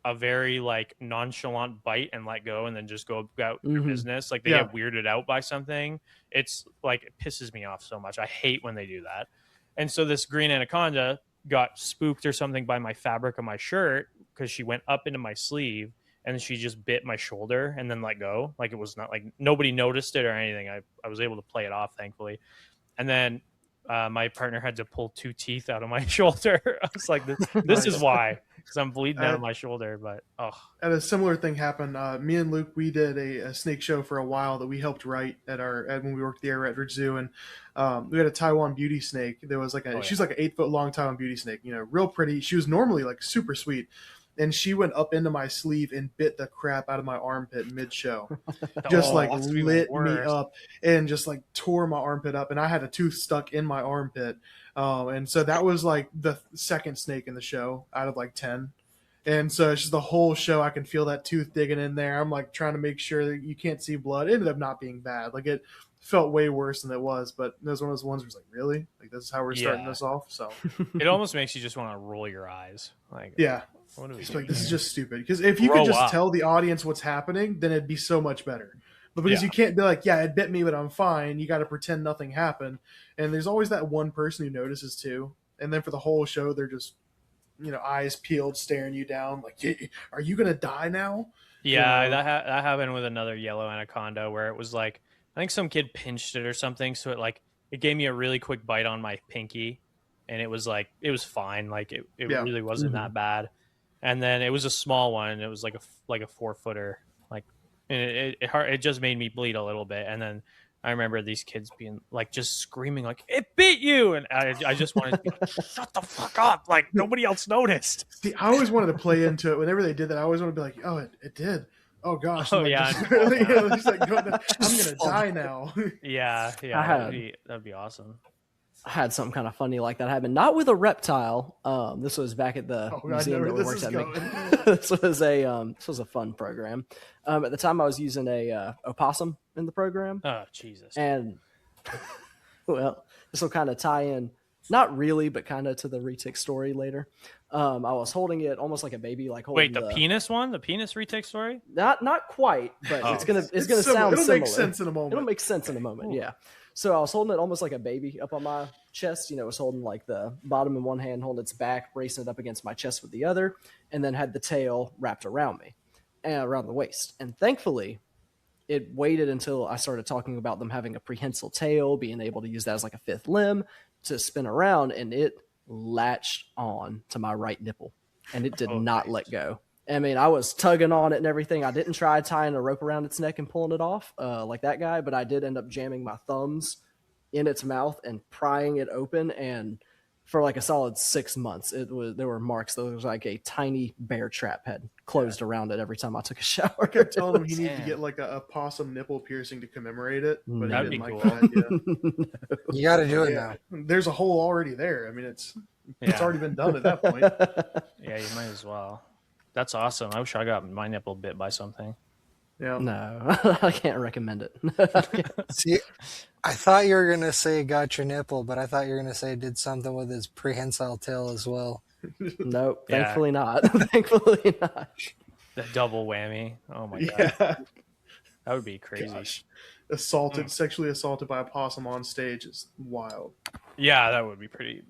A: a very like nonchalant bite and let go, and then just go about their business. Like, they get weirded out by something. It's like, it pisses me off so much. I hate when they do that. And so this green anaconda got spooked or something by my fabric of my shirt, because she went up into my sleeve and she just bit my shoulder and then let go. Like it was not like nobody noticed it or anything. I was able to play it off, thankfully. And then my partner had to pull 2 teeth out of my shoulder. I was like, this is
B: Nice.
A: why, because I'm bleeding out of my shoulder. But
B: And a similar thing happened. Me and Luke, we did a snake show for a while that we helped write when we worked at the Air Redridge Zoo, and we had a Taiwan beauty snake. There was like she's like an 8-foot long Taiwan beauty snake. Real pretty. She was normally like super sweet, and she went up into my sleeve and bit the crap out of my armpit mid-show. Just like lit me up and just like tore my armpit up, and I had a tooth stuck in my armpit. And so that was like the second snake in the show out of like 10. And so it's just the whole show. I can feel that tooth digging in there. I'm like trying to make sure that you can't see blood. It ended up not being bad. Like it felt way worse than it was, but it was one of those ones where it's like, really? Like this is how we're starting this off? So
A: it almost makes you just want to roll your eyes. Like,
B: yeah.
A: What are we
B: doing? Like, this is just stupid. Because if you could just tell the audience what's happening, then it'd be so much better. But because you can't be like, yeah, it bit me, but I'm fine. You got to pretend nothing happened. And there's always that one person who notices too. And then for the whole show, they're just, eyes peeled, staring you down. Like, are you going to die now?
A: Yeah, that happened with another yellow anaconda where it was like, I think some kid pinched it or something. So it gave me a really quick bite on my pinky. And it was fine. Like it really wasn't that bad. And then it was a small one. And it was like a 4-footer. Like, and it just made me bleed a little bit. And then I remember these kids being like, just screaming like, "It bit you!" And I just wanted to be like, "Shut the fuck up!" Like nobody else noticed.
B: See, I always wanted to play into it. Whenever they did that, I always wanted to be like, "Oh, it did." Oh gosh!
A: Oh yeah,
B: just like, I'm gonna die now.
A: Yeah, that'd be awesome.
C: I had something kind of funny like that happen. Not with a reptile. This was back at the museum that we worked at. This was a fun program. At the time, I was using a opossum in the program.
A: Oh Jesus!
C: And well, this will kind of tie in, not really, but kind of to the retic story later. I was holding it almost like a baby, like holding.
A: Wait, the penis one, the penis retic story?
C: Not quite, but it's gonna sound similar.
B: It'll make sense in a moment.
C: It'll make sense in a moment. Yeah. So I was holding it almost like a baby up on my chest. It was holding like the bottom in one hand, holding its back, bracing it up against my chest with the other, and then had the tail wrapped around me and around the waist. And thankfully, it waited until I started talking about them having a prehensile tail, being able to use that as like a fifth limb to spin around, and it latched on to my right nipple, and it did not let go. I mean, I was tugging on it and everything. I didn't try tying a rope around its neck and pulling it off like that guy, but I did end up jamming my thumbs in its mouth and prying it open. And for like a solid 6 months, there were marks. There was like a tiny bear trap had closed around it every time I took a shower.
B: I kept telling him he needed to get like a possum nipple piercing to commemorate it, but
A: That'd
B: he didn't
A: be
B: like
A: cool.
B: that idea.
D: You got to do it now.
B: There's a hole already there. I mean, it's already been done at that point.
A: Yeah, you might as well. That's awesome. I wish I got my nipple bit by something.
B: Yeah.
C: No, I can't recommend it.
D: See, I thought you were going to say got your nipple, but I thought you were going to say did something with his prehensile tail as well.
C: Nope, thankfully not. Thankfully not.
A: The double whammy. Oh my god.
B: Yeah.
A: That would be crazy.
B: Gosh. Sexually assaulted by a possum on stage is wild.
A: Yeah, that would be pretty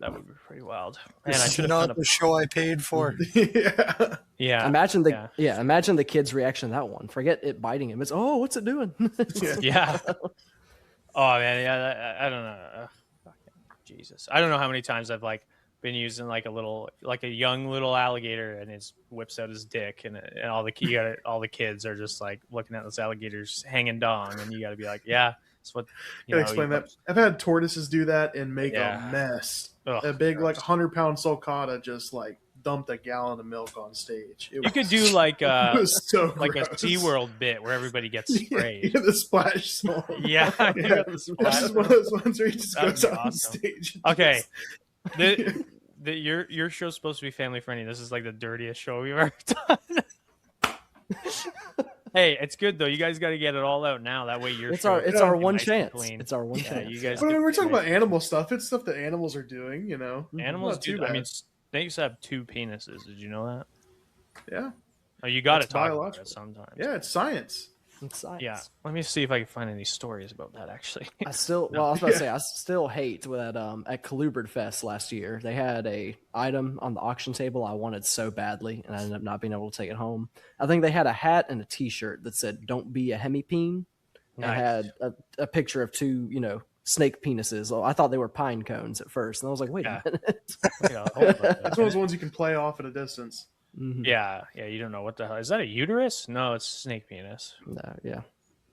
A: wild. And I should
D: not the show I paid for.
B: Yeah.
A: Yeah.
C: Imagine the kid's reaction to that one. Forget it biting him. It's what's it doing?
A: Yeah. Oh man, yeah. I don't know. Jesus, I don't know how many times I've like been using like a young little alligator, and it whips out his dick, and all the kids are just like looking at this alligator's hanging dong, and you got to be like, yeah, that's what.
B: Explain that. I've had tortoises do that and make a mess.
A: Ugh,
B: a big like 100-pound sulcata just like dumped a gallon of milk on stage.
A: You could do like
B: it was so
A: like
B: gross.
A: a SeaWorld bit where everybody gets sprayed.
B: Yeah, the splash song.
A: Yeah,
B: This is one of those ones where he just goes out on stage.
A: Okay. Your show's supposed to be family friendly. This is like the dirtiest show we've ever done. Hey, it's good though. You guys got to get it all out now. That way
C: it's our one chance. It's our one chance.
A: You guys.
B: But I mean, we're talking about animal stuff. It's stuff that animals are doing.
A: Animals
B: Not too
A: do. I
B: bad.
A: mean, snakes have 2 penises. Did you know that?
B: Yeah.
A: Oh, you got to
B: It's
A: talk about
B: biological.
A: it sometimes.
B: Yeah, it's science.
C: It's science.
A: Yeah, let me see if I can find any stories about that. Actually,
C: I still,
A: No.
C: well, I was about to say, I still hate that at Colubrid Fest last year, they had a item on the auction table I wanted so badly, and I ended up not being able to take it home. I think they had a hat and a T-shirt that said "Don't be a hemipene," and
A: Nice.
C: had a picture of two, snake penises. Well, I thought they were pine cones at first, and I was like, wait
A: Yeah.
C: a minute.
A: Wait, hold on.
B: That's one of those ones you can play off at a distance.
C: Mhm.
A: Yeah, you don't know what the hell is that? A uterus? No, it's snake penis.
C: No, yeah,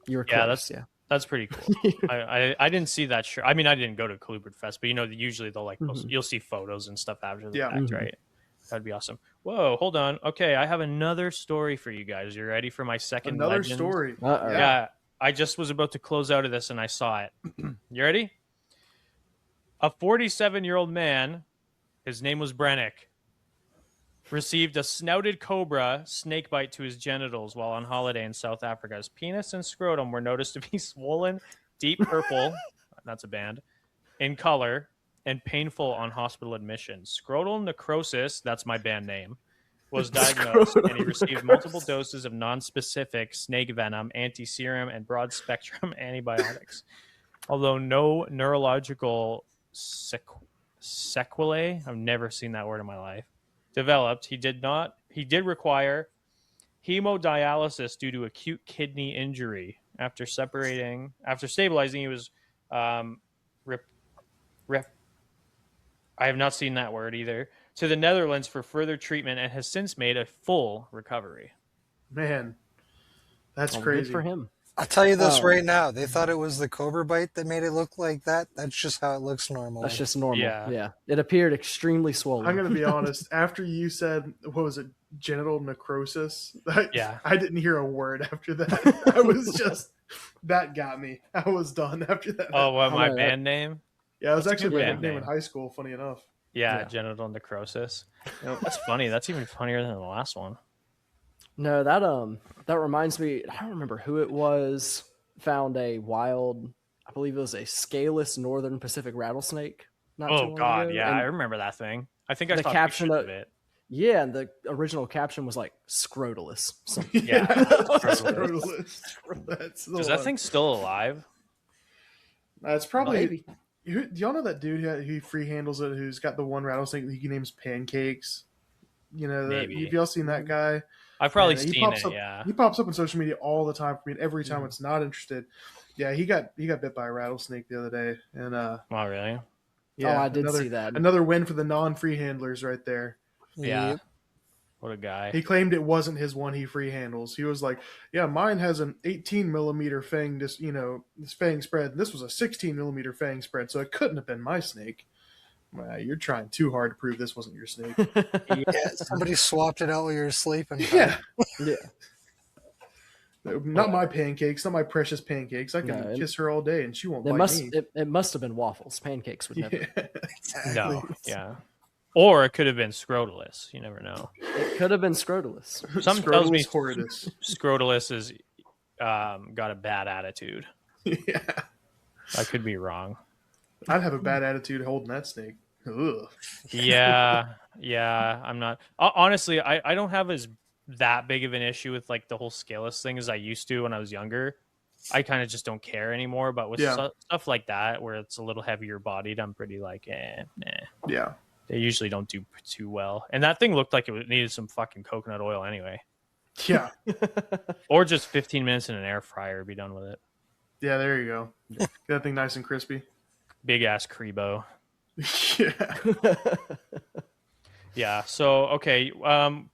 C: you were
A: Yeah,
C: close.
A: that's pretty cool. I didn't see that shirt. I mean, I didn't go to Colubrid Fest, but usually they'll post,
C: Mhm.
A: you'll see photos and stuff after the
B: Yeah.
A: fact,
C: Mhm.
A: right? That'd be awesome. Whoa, hold on. Okay, I have another story for you guys. You ready for my second
B: Another
A: legend?
B: story.
C: Uh-oh.
A: Yeah, I just was about to close out of this and I saw it. You ready? A 47-year-old man, his name was Brennick, received a snouted cobra snake bite to his genitals while on holiday in South Africa. His penis and scrotum were noticed to be swollen, deep purple, that's a band, in color, and painful on hospital admission. Scrotal necrosis, that's my band name, was diagnosed, and he received multiple doses of non-specific snake venom, anti-serum, and broad-spectrum antibiotics. Although no neurological sequelae, I've never seen that word in my life, developed, he did require hemodialysis due to acute kidney injury. After stabilizing, he was I have not seen that word either, to the Netherlands for further treatment and has since made a full recovery.
B: Man, that's
C: Well,
B: crazy.
C: good for him.
D: I'll tell you this
C: Oh.
D: right now. They thought it was the cobra bite that made it look like that. That's just how it looks normally.
C: That's just normal.
A: Yeah.
C: Yeah. It appeared extremely swollen.
B: I'm gonna be honest. After you said, what was it, genital necrosis?
A: Yeah.
B: I didn't hear a word after that. I was just that got me. I was done after that.
A: Oh, what,
C: I
A: my
C: know that-
A: band name?
B: yeah, it was
A: that's a
B: actually
A: good
B: my
A: band
B: nickname in
A: name.
B: high school. Funny enough.
A: Yeah,
C: Yeah.
A: genital necrosis.
B: Yep.
A: That's funny. That's even funnier than the last one.
C: No, that reminds me. I don't remember who it was. Found a wild, I believe it was a scaleless northern Pacific rattlesnake. Not too
A: Oh
C: long
A: God,
C: ago.
A: yeah,
C: And
A: I remember that thing. I think I
C: the
A: saw
C: caption
A: pictures
C: of-
A: of it.
C: yeah, and the original caption was like scrotalus. Something.
A: Yeah,
B: Scrotalus. That's the
A: Is that
B: one.
A: thing still alive?
B: It's probably.
C: Maybe.
B: Do y'all know that dude who free handles it? Who's got the one rattlesnake that he names Pancakes? You know,
A: Maybe.
B: have y'all seen that guy?
A: I've probably
B: Yeah, he
A: seen
B: pops
A: it.
B: up-
A: Yeah.
B: He pops up on social media all the time for me, and every time
C: Mhm.
B: it's not interested. Yeah, he got bit by a rattlesnake the other day, and
A: Oh, really?
B: yeah,
C: I did
B: another,
C: see that.
B: Another win for the non-free handlers right there.
A: Yeah.
D: Yep.
A: What a guy.
B: He claimed it wasn't his one he free handles. He was like, "Yeah, mine has an 18 millimeter fang, this fang spread. And this was a 16 millimeter fang spread, so it couldn't have been my snake." Well, you're trying too hard to prove this wasn't your snake.
D: Yeah, somebody swapped it out while you were sleeping.
B: Yeah,
C: Yeah.
B: not my pancakes, not my precious pancakes. I can
C: No,
B: kiss her all day and she won't
C: It
B: bite
C: must
B: me.
C: it must have been waffles. Pancakes would never.
B: Yeah.
D: Exactly.
A: No. Yeah. Or it could have been scrotalus. You never know.
C: It could have been scrotalus.
A: Something tells me
B: Scrotalus horridus.
A: scrotalus is got a bad attitude.
B: Yeah,
A: I could be wrong.
B: I'd have a bad attitude holding that snake. Ugh.
A: Yeah. I'm not. Honestly, I don't have that big of an issue with like the whole scaleless thing as I used to when I was younger. I kind of just don't care anymore. But with
B: Yeah.
A: stuff like that, where it's a little heavier bodied, I'm pretty like, nah.
B: Yeah.
A: They usually don't do too well. And that thing looked like it needed some fucking coconut oil anyway.
B: Yeah.
A: Or just 15 minutes in an air fryer, be done with it.
B: Yeah, there you go. Get that thing nice and crispy.
A: Big ass Crebo.
B: Yeah.
A: Yeah. So, okay.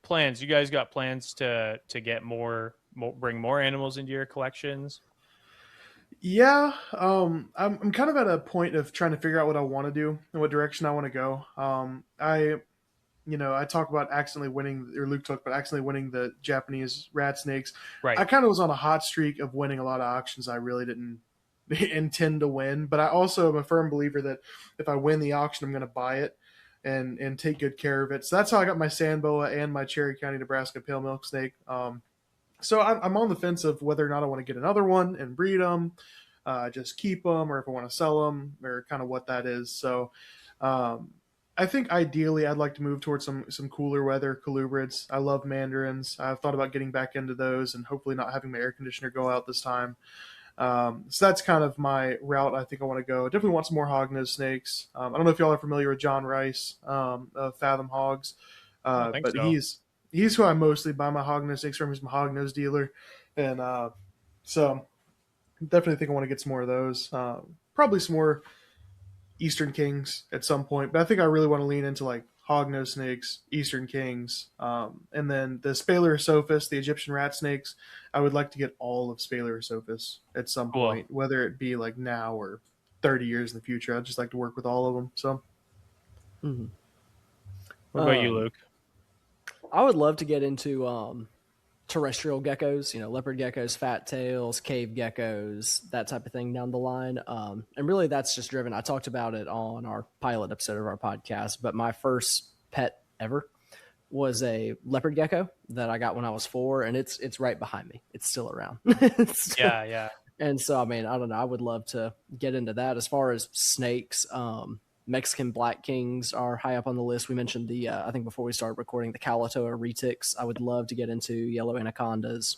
A: Plans. You guys got plans to get bring more animals into your collections?
B: Yeah, I'm kind of at a point of trying to figure out what I want to do and what direction I want to go. I talk about accidentally winning, or Luke talked about accidentally winning the Japanese rat snakes.
A: Right.
B: I kind of was on a hot streak of winning a lot of auctions I really didn't intend to win, but I also am a firm believer that if I win the auction, I'm going to buy it and take good care of it. So that's how I got my sand boa and my Cherry County, Nebraska pale milk snake. So I'm on the fence of whether or not I want to get another one and breed them, just keep them, or if I want to sell them, or kind of what that is. So I think ideally I'd like to move towards some cooler weather colubrids. I love mandarins. I've thought about getting back into those and hopefully not having my air conditioner go out this time. So that's kind of my route. I think I want to go. Definitely want some more hognose snakes. I don't know if y'all are familiar with John Rice of Fathom Hogs,
A: I don't think
B: but
A: so.
B: he's who I mostly buy my hognose snakes from. He's my hognose dealer, and so definitely think I want to get some more of those. Probably some more Eastern Kings at some point, but I think I really want to lean into like hognose snakes, Eastern Kings, and then the Spalerosophis, the Egyptian rat snakes. I would like to get all of Spalerosophis at some
A: Cool.
B: point, whether it be like now or 30 years in the future. I'd just like to work with all of them. So,
C: Mhm.
A: What about you,
C: Um,
A: Luke?
C: I would love to get into terrestrial geckos, leopard geckos, fat tails, cave geckos, that type of thing down the line. And really that's just driven. I talked about it on our pilot episode of our podcast, but my first pet ever was a leopard gecko that I got when I was 4, and it's right behind me. It's still around.
A: Yeah.
C: And so, I mean, I don't know. I would love to get into that. As far as snakes, Mexican black kings are high up on the list. We mentioned I think before we started recording, the Calatoa retics. I would love to get into yellow anacondas,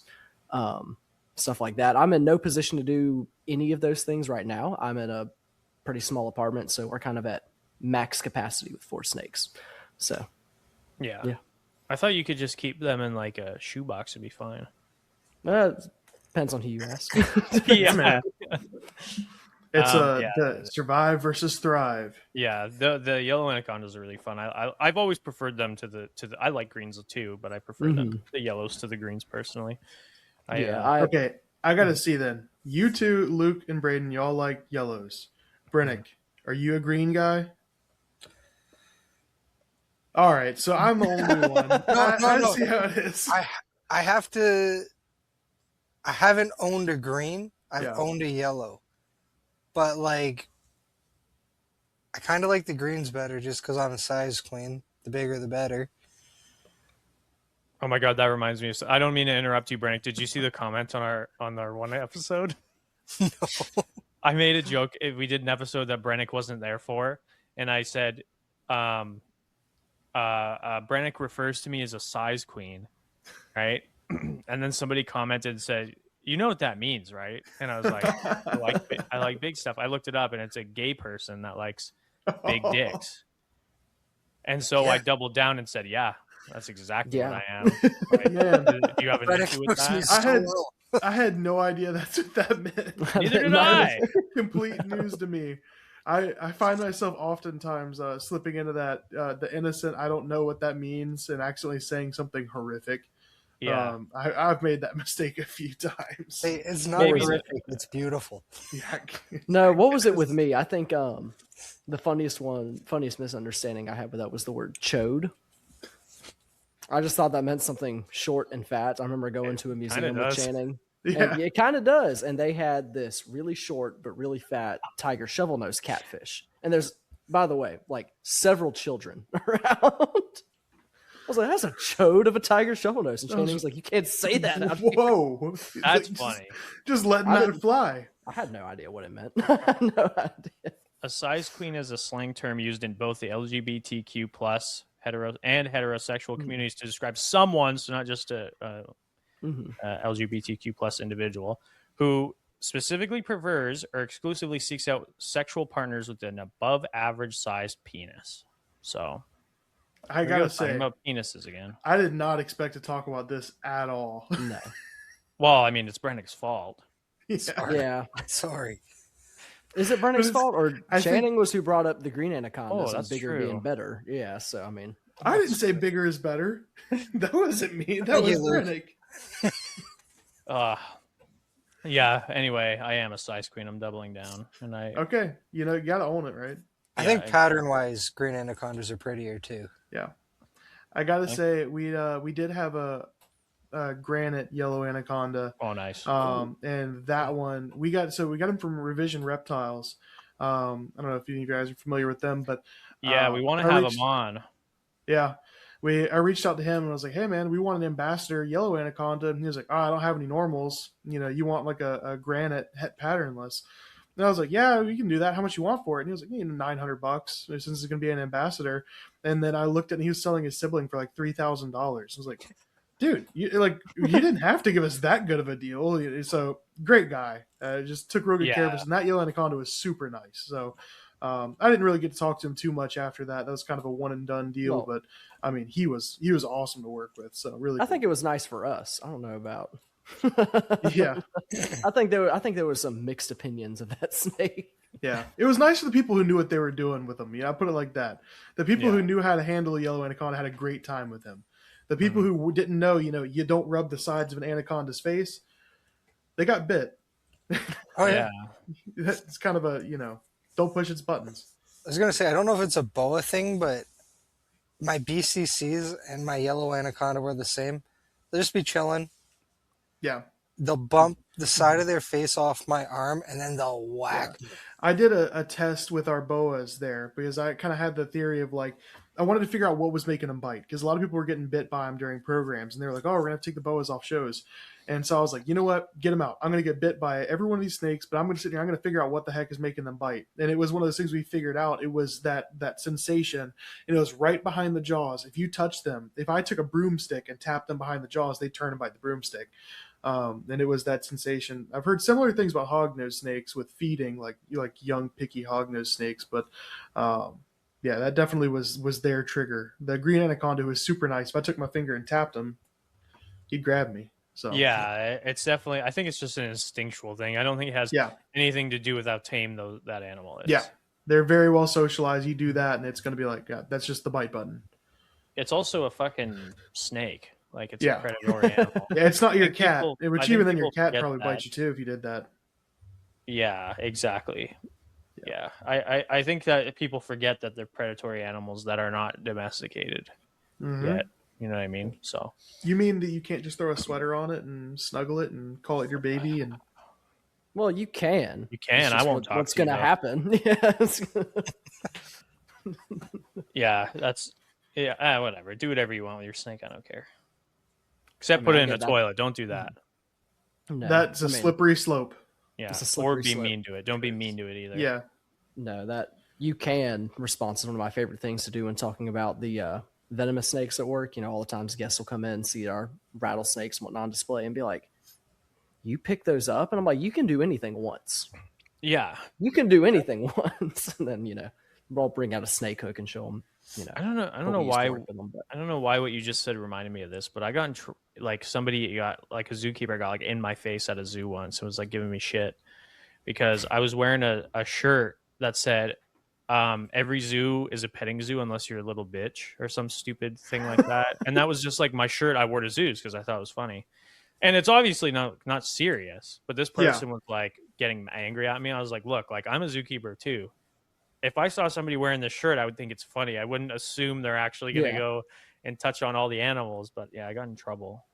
C: stuff like that. I'm in no position to do any of those things right now. I'm in a pretty small apartment, so we're kind of at max capacity with 4 snakes. So,
A: Yeah.
C: Yeah.
A: I thought you could just keep them in like a shoebox and be fine.
C: depends on who you ask.
A: Yeah,
B: man. It's
A: yeah.
B: the survive versus thrive.
A: Yeah, the yellow anacondas are really fun. I've always preferred them to the I like greens too, but I prefer them the yellows to the greens personally.
B: Okay, I gotta see then. You two, Luke and Braden, y'all like yellows. Brennick, are you a green guy? All right, so I'm the only one. I see how it is.
D: I have to. I haven't owned a green. I've
B: Yeah.
D: owned a yellow, but like, I kind of like the greens better just because I'm a size queen. The bigger, the better.
A: Oh my god, that reminds me. I don't mean to interrupt you, Brannick. Did you see the comment on our one episode?
D: No.
A: I made a joke. We did an episode that Brannick wasn't there for, and I said, Brannick refers to me as a size queen, right? And then somebody commented and said, "You know what that means, right?" And I was like, I like big stuff. I looked it up, and it's a gay person that likes big dicks. And so
D: Yeah.
A: I doubled down and said, "Yeah, that's exactly what
C: Yeah.
A: I am." Right?
B: Man.
A: Do you have an
D: That
A: issue with
D: exposed me
A: that?
D: so well.
B: I had no idea that's what that meant.
A: Neither did
C: Not-
A: I.
B: Complete news to me. I find myself oftentimes slipping into that the innocent. I don't know what that means, and accidentally saying something horrific.
A: Yeah.
B: I've made that mistake a few times.
D: Hey, it's not
A: Maybe.
D: horrific. It's beautiful.
B: Yeah.
C: No, what was it with me? I think the funniest misunderstanding I had with that was the word chode. I just thought that meant something short and fat. I remember going to a museum with
A: does.
C: Channing.
B: Yeah.
C: And it kind of does. And they had this really short but really fat tiger shovel nose catfish. And there's, by the way, like several children around. I was like, that's a chode of a tiger shovel nose. And Channing's like, you can't say that out here.
B: Whoa,
A: That's
B: Like,
A: funny.
B: Just letting
C: I
B: that
C: didn't-
B: fly.
C: I had no idea what it meant. I had no idea.
A: A size queen is a slang term used in both the LGBTQ plus heterosexual communities to describe someone, so not just a LGBTQ plus individual, who specifically prefers or exclusively seeks out sexual partners with an above average sized penis. So
B: I
A: here we go,
B: gotta
A: talking
B: say,
A: about penises again.
B: I did not expect to talk about this at all.
C: No.
A: Well, I mean, it's Brennick's fault.
C: Yeah.
D: Sorry.
C: Is it Brennick's fault or
B: I think-
C: Channing was who brought up the green anacondas
A: Oh,
C: and
A: that's
C: bigger
A: true.
C: being better? Yeah, so I mean,
B: I didn't say bigger is better. That wasn't me. That was
D: You, Luke.
B: Brennick.
A: Yeah. Anyway, I am a size queen. I'm doubling down, and
B: Okay, you gotta own it, right?
D: I
A: Yeah,
D: think pattern-wise, green anacondas are prettier too.
B: Yeah. I gotta say, we did have a granite yellow anaconda.
A: Oh, nice.
B: And that one we got him from Revision Reptiles. I don't know if any of you guys are familiar with them, but
A: Yeah, we want to
B: I
A: have
B: reached-
A: them on.
B: yeah, I reached out to him and I was like, hey man, we want an ambassador yellow anaconda, and he was like, oh, I don't have any normals. You want like a granite het patternless. And I was like, yeah, we can do that. How much you want for it? And he was like, $900 since he's going to be an ambassador. And then I looked at, and he was selling his sibling for like $3,000. I was like, dude, you didn't have to give us that good of a deal. So great guy. Just took real good care of us. And that yellow anaconda was super nice. So I didn't really get to talk to him too much after that. That was kind of a one and done deal. But I mean, he was awesome to work with. So really,
C: I think it was nice for us. I don't know about.
B: Yeah,
C: I think there were some mixed opinions of that snake.
B: Yeah, it was nice for the people who knew what they were doing with him. I put it like that. The people who knew how to handle a yellow anaconda had a great time with him. The people who didn't know, you don't rub the sides of an anaconda's face, they got bit.
D: Oh yeah.
B: It's kind of a don't push its buttons.
D: I was gonna say I don't know if it's a boa thing, but my BCCs and my yellow anaconda were the same. They'll just be chilling.
B: Yeah.
D: They'll bump the side of their face off my arm, and then they'll whack.
B: Yeah. I did a test with our boas there because I kind of had the theory of like, I wanted to figure out what was making them bite because a lot of people were getting bit by them during programs and they were like, oh, we're going to have to take the boas off shows. And so I was like, you know what? Get them out. I'm going to get bit by every one of these snakes, but I'm going to sit here. I'm going to figure out what the heck is making them bite. And it was one of those things we figured out. It was that sensation. And it was right behind the jaws. If you touch them, if I took a broomstick and tapped them behind the jaws, they turn and bite the broomstick. And it was that sensation. I've heard similar things about hognose snakes with feeding, like young picky hognose snakes. But yeah, that definitely was their trigger. The green anaconda was super nice. If I took my finger and tapped him, he'd grab me. So
A: yeah, it's definitely. I think it's just an instinctual thing. I don't think it has anything to do with how tame that animal is.
B: Yeah, they're very well socialized. You do that, and it's going to be like, that's just the bite button.
A: It's also a fucking snake. Like it's a predatory animal.
B: Yeah, it's not your cat. Which even then, your cat probably
A: that.
B: bites you too if you did that.
A: Yeah, exactly. Yeah. I think that people forget that they're predatory animals that are not domesticated yet. You know what I mean? So
B: you mean that you can't just throw a sweater on it and snuggle it and call it your baby? And
C: well, you can.
A: You can. I won't talk.
C: What's going to happen? Yes.
A: Yeah, that's whatever. Do whatever you want with your snake. I don't care. Except put it in the toilet. Don't do that.
B: No, that's a slippery slope.
A: Yeah, or be mean to it. Don't be mean to it either.
B: Yeah.
C: No, that you can respond to one of my favorite things to do when talking about the venomous snakes at work. All the times guests will come in and see our rattlesnakes and whatnot on display and be like, you pick those up? And I'm like, you can do anything once.
A: Yeah.
C: You can do anything once. And then, we'll bring out a snake hook and show them.
A: I don't know why. I don't know why what you just said reminded me of this, but I got somebody got a zookeeper got in my face at a zoo once and was giving me shit because I was wearing a shirt that said every zoo is a petting zoo unless you're a little bitch or some stupid thing like that. And that was just my shirt I wore to zoos because I thought it was funny. And it's obviously not serious, but this person was getting angry at me. I was like, look, I'm a zookeeper too. If I saw somebody wearing this shirt, I would think it's funny. I wouldn't assume they're actually going to go and touch on all the animals. But yeah, I got in trouble.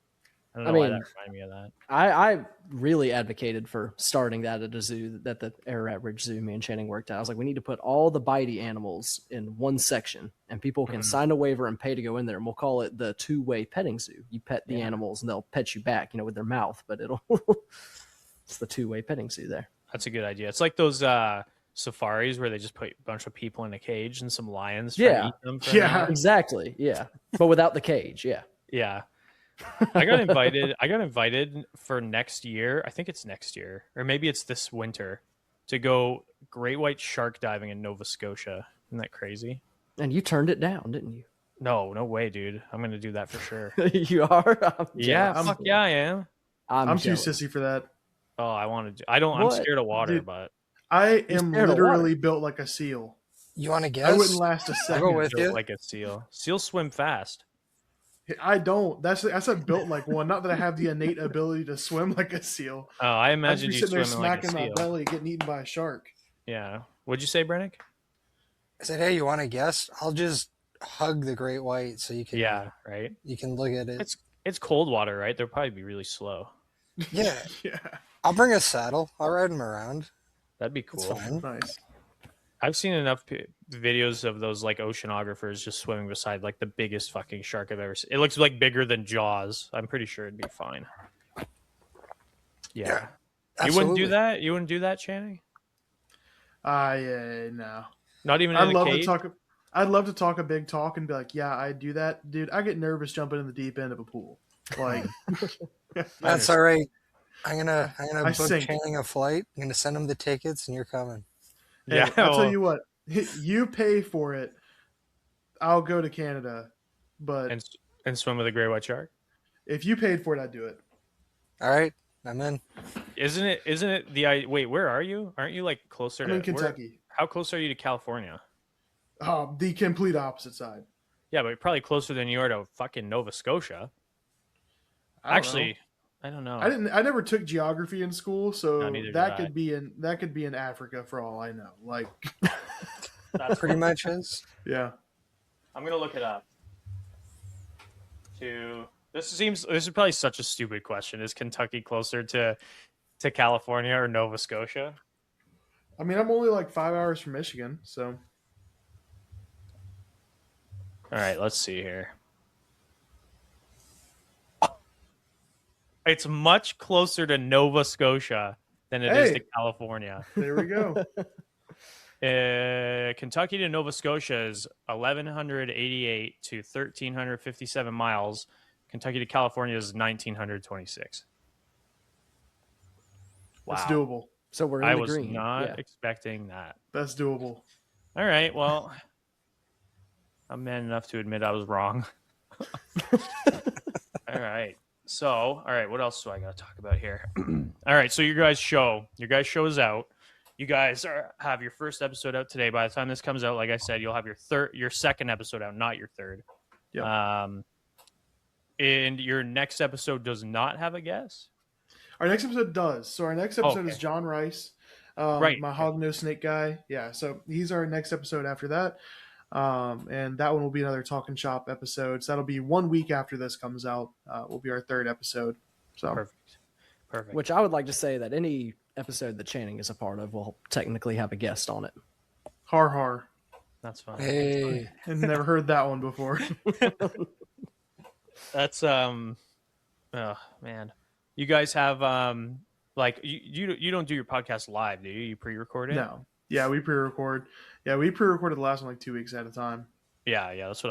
A: I don't know why that reminded me of that.
C: I really advocated for starting that at a zoo that the Ararat Ridge Zoo me and Channing worked at. I was like, we need to put all the bitey animals in one section and people can sign a waiver and pay to go in there. And we'll call it the two-way petting zoo. You pet the animals and they'll pet you back, with their mouth, but it's the two-way petting zoo there.
A: That's a good idea. It's like those safaris where they just put a bunch of people in a cage and some lions try to eat them.
C: Exactly. Yeah. But without the cage. Yeah.
A: Yeah. I got invited for next year. I think it's next year or maybe it's this winter to go great white shark diving in Nova Scotia. Isn't that crazy?
C: And you turned it down, didn't you?
A: No way, dude. I'm going to do that for sure.
C: You are?
A: I am.
B: I'm too sissy for that.
A: Oh, I want to I'm scared of water, dude. But
B: I am literally built like a seal.
D: You want to guess?
B: I wouldn't last a second.
D: I'll go with you.
A: Like a seal. Seals swim fast.
B: I don't. I said built like one. Not that I have the innate ability to swim like a seal.
A: Oh, I imagine you
B: sitting there
A: swimming like a
B: smacking
A: seal.
B: my belly, getting eaten by a shark.
A: Yeah. What'd you say, Brennick?
D: I said, hey, you want to guess? I'll just hug the great white so you can.
A: Yeah, right.
D: You can look at it.
A: It's cold water, right? They'll probably be really slow.
D: Yeah.
B: Yeah.
D: I'll bring a saddle. I'll ride him around.
A: That'd be cool.
D: It's fine.
B: Nice.
A: I've seen enough videos of those oceanographers just swimming beside the biggest fucking shark I've ever seen. It looks bigger than Jaws. I'm pretty sure it'd be fine. Yeah. You wouldn't do that? You wouldn't do that, Channing?
B: No.
A: Not even
B: I'd
A: in a
B: love to
A: cage?
B: talk. I'd love to talk a big talk and be like, yeah, I do that, dude. I get nervous jumping in the deep end of a pool. Like,
A: I
D: That's all
A: understand.
D: right. I'm gonna
B: I
D: book
B: sink.
D: Channing a flight. I'm gonna send him the tickets, and you're coming.
A: Yeah,
B: Hey, I'll tell
A: well,
B: you what. You pay for it. I'll go to Canada, but
A: and and swim with a great white shark.
B: if you paid for it, I'd do it.
D: All right, I'm in.
A: Isn't it the wait, where are you? Aren't you like closer
B: I'm in
A: to where
B: Kentucky.
A: how close are you to California?
B: The complete opposite side.
A: Yeah, but probably closer than you are to fucking Nova Scotia.
B: I don't know.
A: Actually, I don't
B: I
A: know.
B: didn't. I never took geography in school,
A: No,
B: so
A: neither did
B: that
A: I.
B: could be in Africa for all I know. Like,
A: That's
D: Pretty
A: fine.
D: much is.
B: yeah.
A: I'm gonna look it up. This is probably such a stupid question. Is Kentucky closer to California or Nova Scotia?
B: I mean, I'm only like 5 hours from Michigan, so
A: All right, let's see here. It's much closer to Nova Scotia than it is to
B: hey,
A: California.
B: there we go.
A: Kentucky to Nova Scotia is 1,188 to 1,357 miles. Kentucky to California is 1,926.
B: That's
A: Wow.
B: doable.
C: So we're in
A: I
C: the
A: was
C: green.
A: not
C: Yeah.
A: expecting that.
B: That's doable.
A: All right. Well, I'm man enough to admit I was wrong. All right. So, all right. What else do I got to talk about here? All right. So your guys' show is out. You guys have your first episode out today. By the time this comes out, like I said, you'll have your second episode out, not your third.
B: Yep.
A: And your next episode does not have a guest.
B: Our next episode does. So our next episode is
A: Okay.
B: John Rice,
A: Right.
B: my hog no snake guy. Yeah. So he's our next episode after that. And that one will be another Talking Shop episode. So that'll be 1 week after this comes out. Will be our third episode. So
A: Perfect.
C: Which I would like to say that any episode that Channing is a part of will technically have a guest on it.
B: har har.
A: That's fine.
D: Hey,
B: And never heard that one before.
A: That's oh man. You guys have like you don't do your podcast live, do you? You pre-record it?
B: No. Yeah, we pre-record. Yeah, we pre-recorded the last one like 2 weeks at a time.
A: Yeah, that's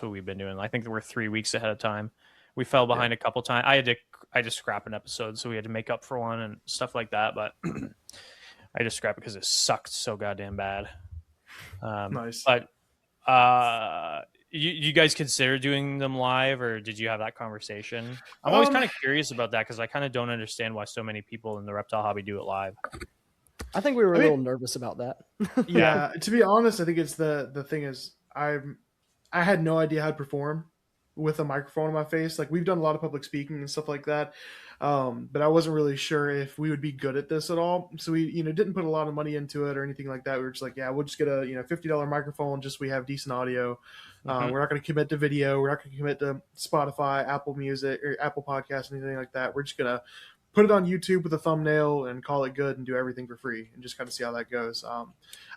A: what we've been doing. I think we're 3 weeks ahead of time. We fell behind a couple times. I had to scrap an episode, so we had to make up for one and stuff like that. But I just scrapped it because it sucked so goddamn bad.
B: Nice.
A: But you guys consider doing them live, or did you have that conversation? I'm always kind of curious about that because I kind of don't understand why so many people in the reptile hobby do it live.
C: I think we were a little nervous about that.
B: Yeah, to be honest, I think it's the thing is I had no idea how to perform with a microphone in my face. Like we've done a lot of public speaking and stuff like that, but I wasn't really sure if we would be good at this at all. So we didn't put a lot of money into it or anything like that. We were just like, yeah, we'll just get a $50 microphone just so we have decent audio. We're not going to commit to video. We're not going to commit to Spotify, Apple Music, or Apple Podcasts, anything like that. We're just going to put it on YouTube with a thumbnail and call it good and do everything for free and just kind of see how that goes. I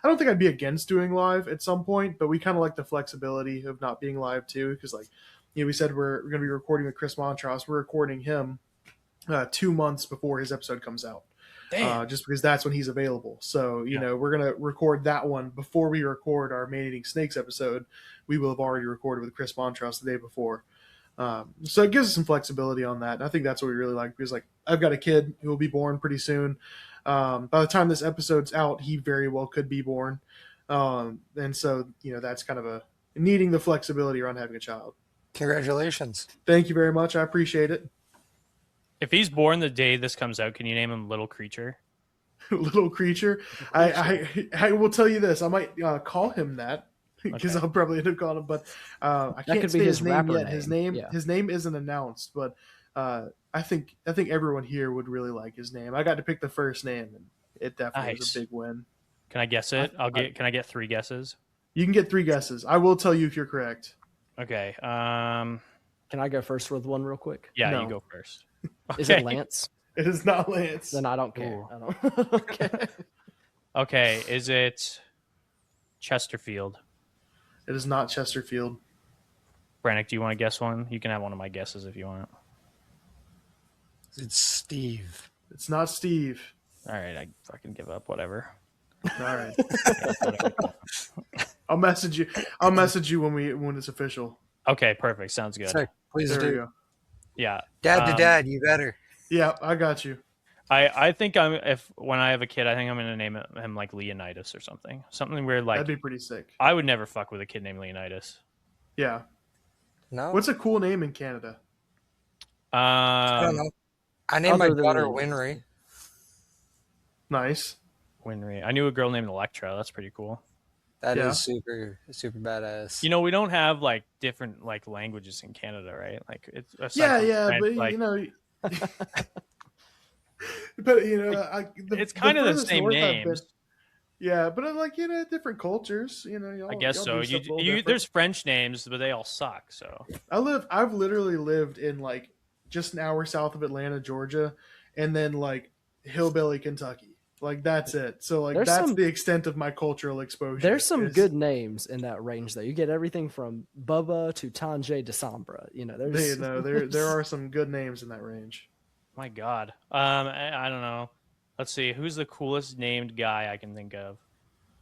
B: don't think I'd be against doing live at some point, but we kind of like the flexibility of not being live too. Cause like, we said we're going to be recording with Chris Montross. We're recording him 2 months before his episode comes out. Just because that's when he's available. So, we're going to record that one before we record our Man Eating Snakes episode. We will have already recorded with Chris Montross the day before. So it gives us some flexibility on that. And I think that's what we really like because, like, I've got a kid who will be born pretty soon. By the time this episode's out, he very well could be born. And so, that's kind of a needing the flexibility around having a child.
D: congratulations.
B: Thank you very much. I appreciate it.
A: If he's born the day this comes out, can you name him Little Creature?
B: Little creature. I will tell you this. I might call him that because
A: Okay.
B: I'll probably end up calling him, but I can't
C: could
B: say
C: be
B: his
C: his
B: name
C: rapper
B: yet. His name,
C: name. Yeah.
B: his name isn't announced, but I think everyone here would really like his name. I got to pick the first name, and it definitely was
A: Nice.
B: a big win.
A: Can I guess it? Can I get 3 guesses?
B: You can get 3 guesses. I will tell you if you're correct.
A: Okay.
C: Can I go first with one real quick?
A: Yeah,
B: No.
A: you go first.
C: Is it Lance?
B: It is not Lance.
C: Then I don't care.
A: Ooh.
C: I don't. Okay.
A: Okay, is it Chesterfield?
B: It is not Chesterfield.
A: Brannick, do you want to guess one? You can have one of my guesses if you want.
D: It's Steve.
B: It's not Steve.
A: All right, I fucking give up. Whatever.
B: All right.
A: That's what I would call him.
B: I'll message you. I'll message you when it's official.
A: Okay, perfect. Sounds good.
D: Sick. Please
B: There we
D: do.
B: go.
A: Yeah.
D: Dad to dad, you better.
B: Yeah, I got you.
A: I think when I have a kid, I think I'm gonna name him like Leonidas or something. Something weird like
B: That'd be pretty sick.
A: I would never fuck with a kid named Leonidas.
B: Yeah.
D: No,
B: What's a cool name in Canada?
D: I don't know. I named my
C: other than
D: daughter
C: the-
D: Winry.
B: Nice.
A: Winry. I knew a girl named Electra. That's pretty cool.
D: That is
B: Yeah.
D: super badass.
A: You know, we don't have like different like languages in Canada, right? Like it's
B: Yeah,
A: aside from French,
B: but
A: like,
B: you know. But you know,
A: it's kind of the
B: furthest
A: same
B: north I've been-
A: names.
B: yeah, but like different cultures. You know,
A: I guess
B: y'all
A: so.
B: do stuff a little
A: You
B: different.
A: there's French names, but they all suck. So
B: I've literally lived in like just an hour south of Atlanta, Georgia, and then like Hillbilly, Kentucky. Like that's it. So like
C: There's
B: that's
C: some-
B: the extent of my cultural exposure.
C: There's some
B: is-
C: good names in that range, though. You get everything from Bubba to Tanjay Decembra. You know, there's
B: there are some good names in that range.
A: my God, I don't know. Let's see, who's the coolest named guy I can think of?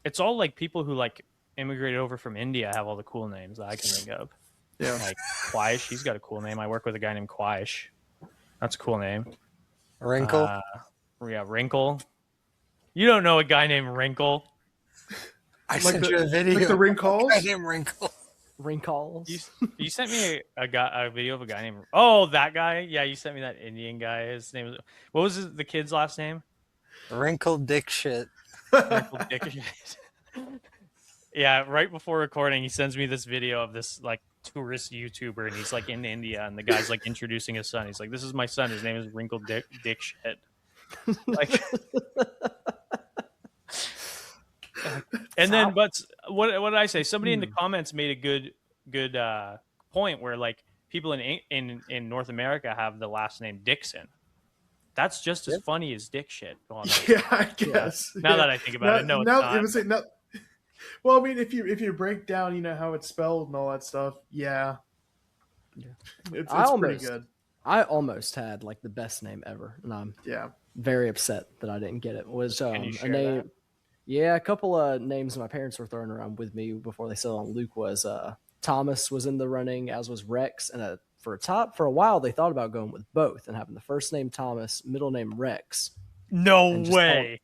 A: It's all like people who like immigrated over from India have all the cool names that I can think of.
B: Yeah.
A: Like Quaish, he's got a cool name. I work with a guy named Quaish. That's a cool name.
D: Wrinkle.
A: Yeah, Wrinkle. You don't know a guy named Wrinkle.
D: I
B: like
D: sent
B: the-
D: you a video.
B: like the wrinkles?
D: I named Wrinkle.
C: Wrinkles.
A: You sent me a video of a guy named that guy. Yeah, you sent me that Indian guy. His name was what was the kid's last name?
D: Wrinkle dick shit.
A: Wrinkle Dick. Yeah, right before recording, he sends me this video of this like tourist YouTuber, and he's like in India, and the guy's like introducing his son. He's like, "This is my son. His name is Wrinkle Dick shit." Like, and then, but what did I say? Somebody in the comments made a good point where like people in North America have the last name Dixon. That's just as funny as dick shit. Going on.
B: Yeah, I guess.
A: Now that I think about it, no, it's not.
B: Well, I mean, if you break down, you know how it's spelled and all that stuff. Yeah, it's pretty good.
C: I almost had like the best name ever, and I'm very upset that I didn't get it. Was
A: Can you
C: a
A: share
C: name?
A: that?
C: Yeah, a couple of names my parents were throwing around with me before they settled on Luke. Was Thomas was in the running, as was Rex, and for a while they thought about going with both and having the first name Thomas, middle name Rex.
A: No
C: And just
A: way.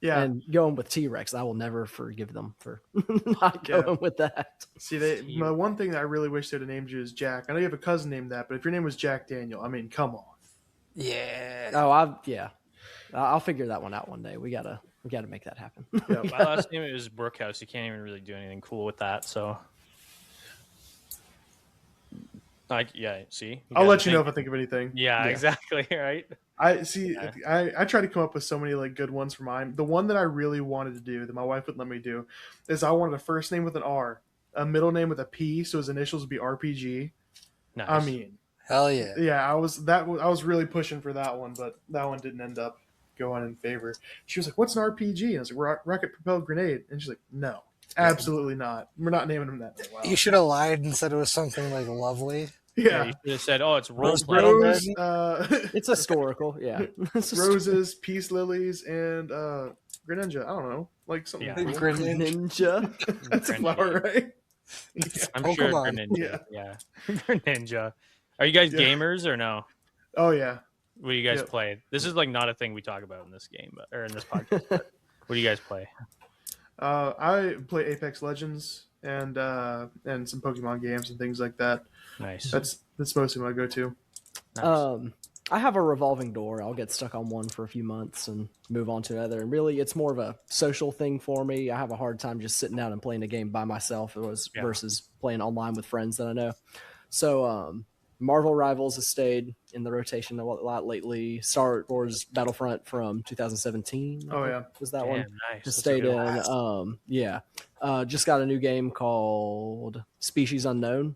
B: Yeah,
C: And going with T-Rex. I will never forgive them for not going with that.
B: see, the one thing that I really wish they'd have named you is Jack. I know you have a cousin named that, but if your name was Jack Daniel, I mean, come on.
D: Yeah.
C: Oh, I'll figure that one out one day. We gotta make that happen.
B: Yeah.
A: My last name is Brookhouse. You can't even really do anything cool with that. So, see.
B: I'll let you know if I think of anything.
A: Yeah, exactly. Right.
B: I see. I try to come up with so many like good ones for mine. The one that I really wanted to do that my wife wouldn't let me do is I wanted a first name with an R, a middle name with a P, so his initials would be RPG.
A: Nice.
B: I mean,
D: Hell yeah.
B: yeah, I was really pushing for that one, but that one didn't end up going in favor. She was like, "What's an RPG?" And I was like, "Rocket propelled grenade." And she's like, "No, absolutely not. We're not naming him that." Wow.
D: You should have lied and said it was something like lovely.
A: Yeah,
B: Yeah,
A: you should have said, "Oh, it's role play."
B: Rose,
C: It's historical, yeah.
B: roses, peace lilies, and Greninja. I don't know, like something.
A: Yeah.
B: Cool.
C: Ninja.
B: That's a flower, right?
A: I'm sure
D: Pokemon.
A: Greninja. Yeah, Greninja. Are you guys
B: Yeah.
A: gamers or no?
B: Oh yeah.
A: What do you guys
B: Yep.
A: play? This is like not a thing we talk about in this game, or in this podcast. But what do you guys play?
B: I play Apex Legends and some Pokemon games and things like that.
A: Nice.
B: That's mostly my go-to.
A: Nice.
C: I have a revolving door. I'll get stuck on one for a few months and move on to another. And really, it's more of a social thing for me. I have a hard time just sitting down and playing a game by myself versus playing online with friends that I know. So Marvel Rivals has stayed in the rotation a lot lately. Star Wars Battlefront from 2017.
B: Oh yeah.
C: Was that
A: Damn,
C: one?
A: nice.
C: Just
A: That's a
C: stayed
A: good
C: in.
A: one.
C: Just got a new game called Species Unknown,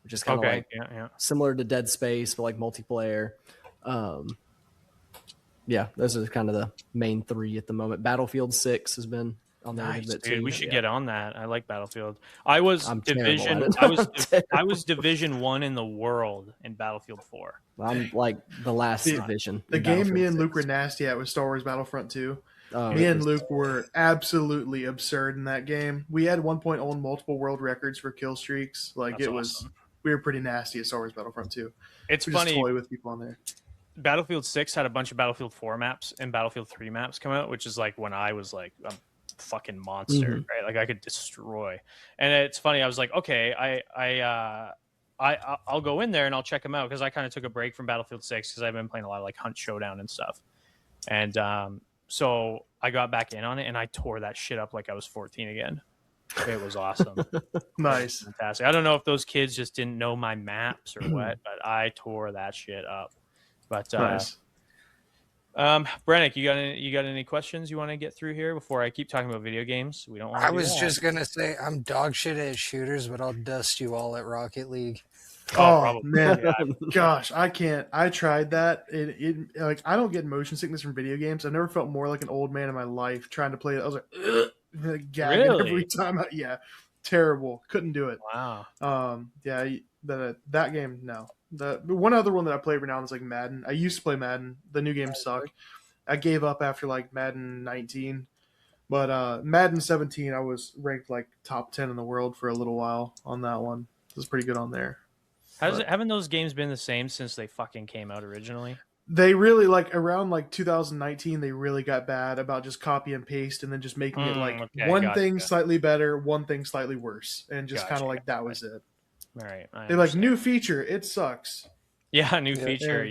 C: which is kind of
A: Okay.
C: like
A: Yeah.
C: similar to Dead Space, but like multiplayer. Those are kind of the main three at the moment. Battlefield 6 has been on there a
A: Nice,
C: bit
A: dude.
C: too.
A: We should
C: Yeah.
A: get on that. I like Battlefield. I was
C: I'm terrible
A: Division.
C: at it.
A: I was
C: I'm
A: I was Division 1 in the world in Battlefield 4.
C: I'm like the last
B: The-
C: division.
B: The
C: in
B: game me
C: Battlefield
B: and Luke
C: 6.
B: were nasty at was Star Wars Battlefront 2.
C: Oh,
B: Me
C: it
B: and
C: was
B: Luke were absolutely absurd in that game. We had 1 point owned multiple world records for kill streaks. Like
A: That's
B: it was,
A: awesome.
B: we were pretty nasty at Star Wars Battlefront 2.
A: It's
B: We just
A: funny.
B: toy with people on there.
A: Battlefield 6 had a bunch of Battlefield 4 maps and Battlefield 3 maps come out, which is like when I was like a fucking monster, right? Like I could destroy. And it's funny. I was like, okay, I'll go in there and I'll check them out because I kind of took a break from Battlefield 6 because I've been playing a lot of like Hunt Showdown and stuff. And so I got back in on it and I tore that shit up like I was 14 again. It was awesome.
B: Nice.
A: Fantastic. I don't know if those kids just didn't know my maps or what, but I tore that shit up. But
B: Nice.
A: Brennick, you got any questions you want to get through here before I keep talking about video games? We don't want to
D: I
A: do
D: was
A: that.
D: just gonna say I'm dog shit at shooters, but I'll dust you all at Rocket League.
B: Oh,
A: probably.
B: man.
A: Yeah.
B: Gosh, I can't. I tried that. It like I don't get motion sickness from video games. I've never felt more like an old man in my life trying to play it. I was like, ugh, gagging
A: Really?
B: every time. Yeah, terrible. Couldn't do it.
A: Wow.
B: Yeah, that game, no. The one other one that I play every now and then is like Madden. I used to play Madden. The new games suck. I gave up after like Madden 19, but Madden 17, I was ranked like top 10 in the world for a little while on that one. It was pretty good on there.
A: Haven't those games been the same since they fucking came out originally?
B: They really like around like 2019, they really got bad about just copy and paste and then just making it like
A: okay,
B: one
A: gotcha.
B: thing slightly better, one thing slightly worse, and just
A: Gotcha.
B: kind of like that was it.
A: All right.
B: They're like new feature, it sucks.
A: Yeah, new feature.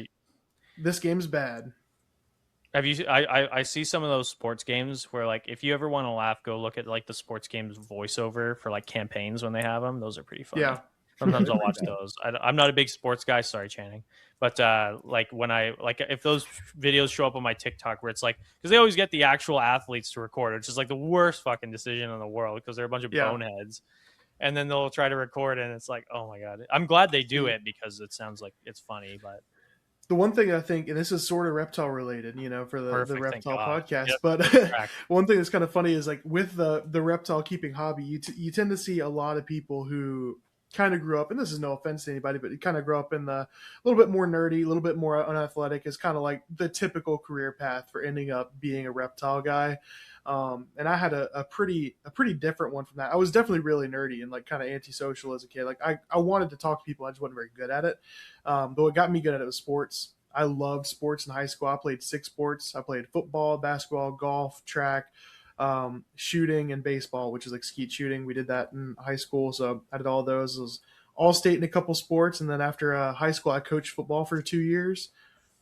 B: This game's bad.
A: Have you? I see some of those sports games where like if you ever want to laugh, go look at like the sports games voiceover for like campaigns when they have them. Those are pretty funny.
B: Yeah.
A: Sometimes I'll watch those. I'm not a big sports guy. Sorry, Channing. But like when if those videos show up on my TikTok where it's like, because they always get the actual athletes to record, which is like the worst fucking decision in the world because they're a bunch of boneheads. And then they'll try to record and it's like, oh my God. I'm glad they do it because it sounds like it's funny. But
B: the one thing I think, and this is sort of reptile related, for the reptile podcast, but one thing that's kind of funny is like with the reptile keeping hobby, you tend to see a lot of people who kind of grew up, and this is no offense to anybody, but you kind of grew up in the a little bit more nerdy, a little bit more unathletic is kind of like the typical career path for ending up being a reptile guy. And I had a pretty different one from that. I was definitely really nerdy and like kind of antisocial as a kid. Like I wanted to talk to people. I just wasn't very good at it. But what got me good at it was sports. I loved sports in high school. I played 6 sports. I played football, basketball, golf, track, shooting, and baseball, which is like skeet shooting. We did that in high school. So I did all those. I was all state in a couple sports. And then after high school, I coached football for 2 years.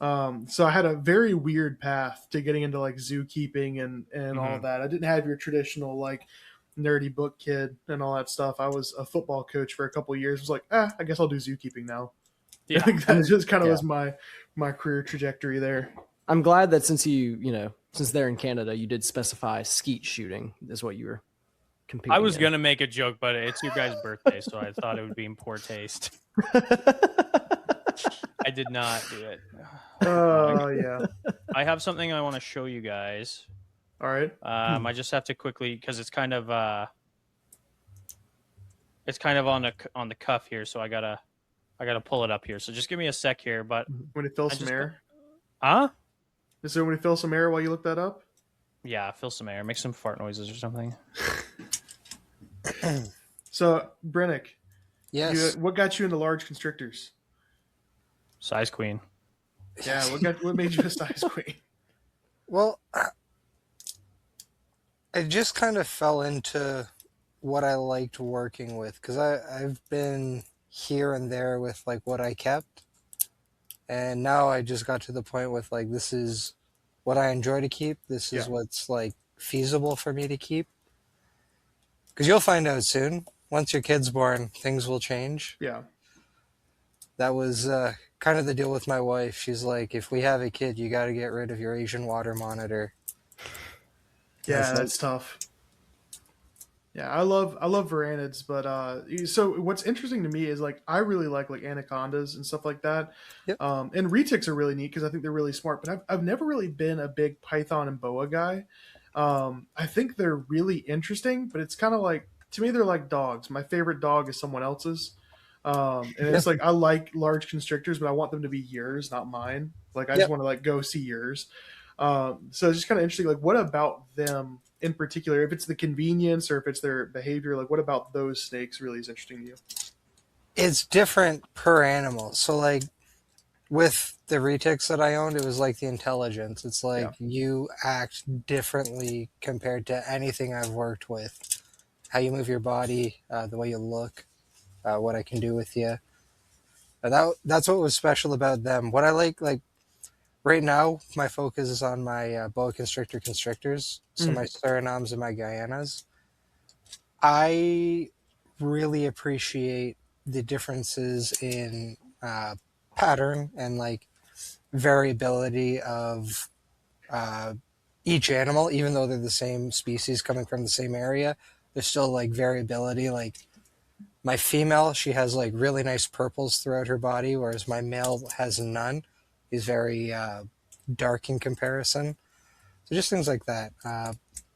B: So I had a very weird path to getting into like zookeeping and all that. I didn't have your traditional like nerdy book kid and all that stuff. I was a football coach for a couple of years. I was like, I guess I'll do zookeeping now. Yeah, I think that just kind of was my career trajectory there.
C: I'm glad that since since they're in Canada, you did specify skeet shooting is what you were competing.
A: I was gonna make a joke, but it's your guys' birthday, so I thought it would be in poor taste. I did not do it.
B: Oh yeah.
A: I have something I want to show you guys.
B: All right.
A: I just have to quickly because it's kind of on the cuff here, so I gotta pull it up here. So just give me a sec here. But
B: when it fills some air.
A: Huh?
B: Is there when it fills some air while you look that up?
A: Yeah, fill some air. Make some fart noises or something.
B: So Brennick.
D: Yes.
B: What got you into large constrictors?
A: Size queen.
B: Yeah, what made you a size queen?
D: Well, I just kind of fell into what I liked working with because I've been here and there with like what I kept, and now I just got to the point with like this is what I enjoy to keep. This is what's like feasible for me to keep. Because you'll find out soon. Once your kid's born, things will change.
B: Yeah.
D: That was kind of the deal with my wife. She's like, if we have a kid, you got to get rid of your Asian water monitor.
B: Yeah, that's tough. Yeah, I love Varanids, but so what's interesting to me is like I really like anacondas and stuff like that.
D: Yep.
B: And retics are really neat because I think they're really smart. But I've never really been a big python and boa guy. I think they're really interesting, but it's kind of like to me they're like dogs. My favorite dog is someone else's. And it's like I like large constrictors, but I want them to be yours, not mine. Like I just want to like go see yours. So it's just kind of interesting. Like, what about them in particular? If it's the convenience or if it's their behavior, like, what about those snakes really is interesting to you?
D: It's different per animal. So like with the retics that I owned, it was like the intelligence. It's like you act differently compared to anything I've worked with. How you move your body, the way you look, what I can do with you. That's what was special about them. What I like right now, my focus is on my boa constrictor constrictors, so my Surinames and my Guyanas. I really appreciate the differences in pattern and like variability of each animal, even though they're the same species coming from the same area. There's still like variability. Like my female, she has like really nice purples throughout her body, whereas my male has none. He's very dark in comparison. So just things like that.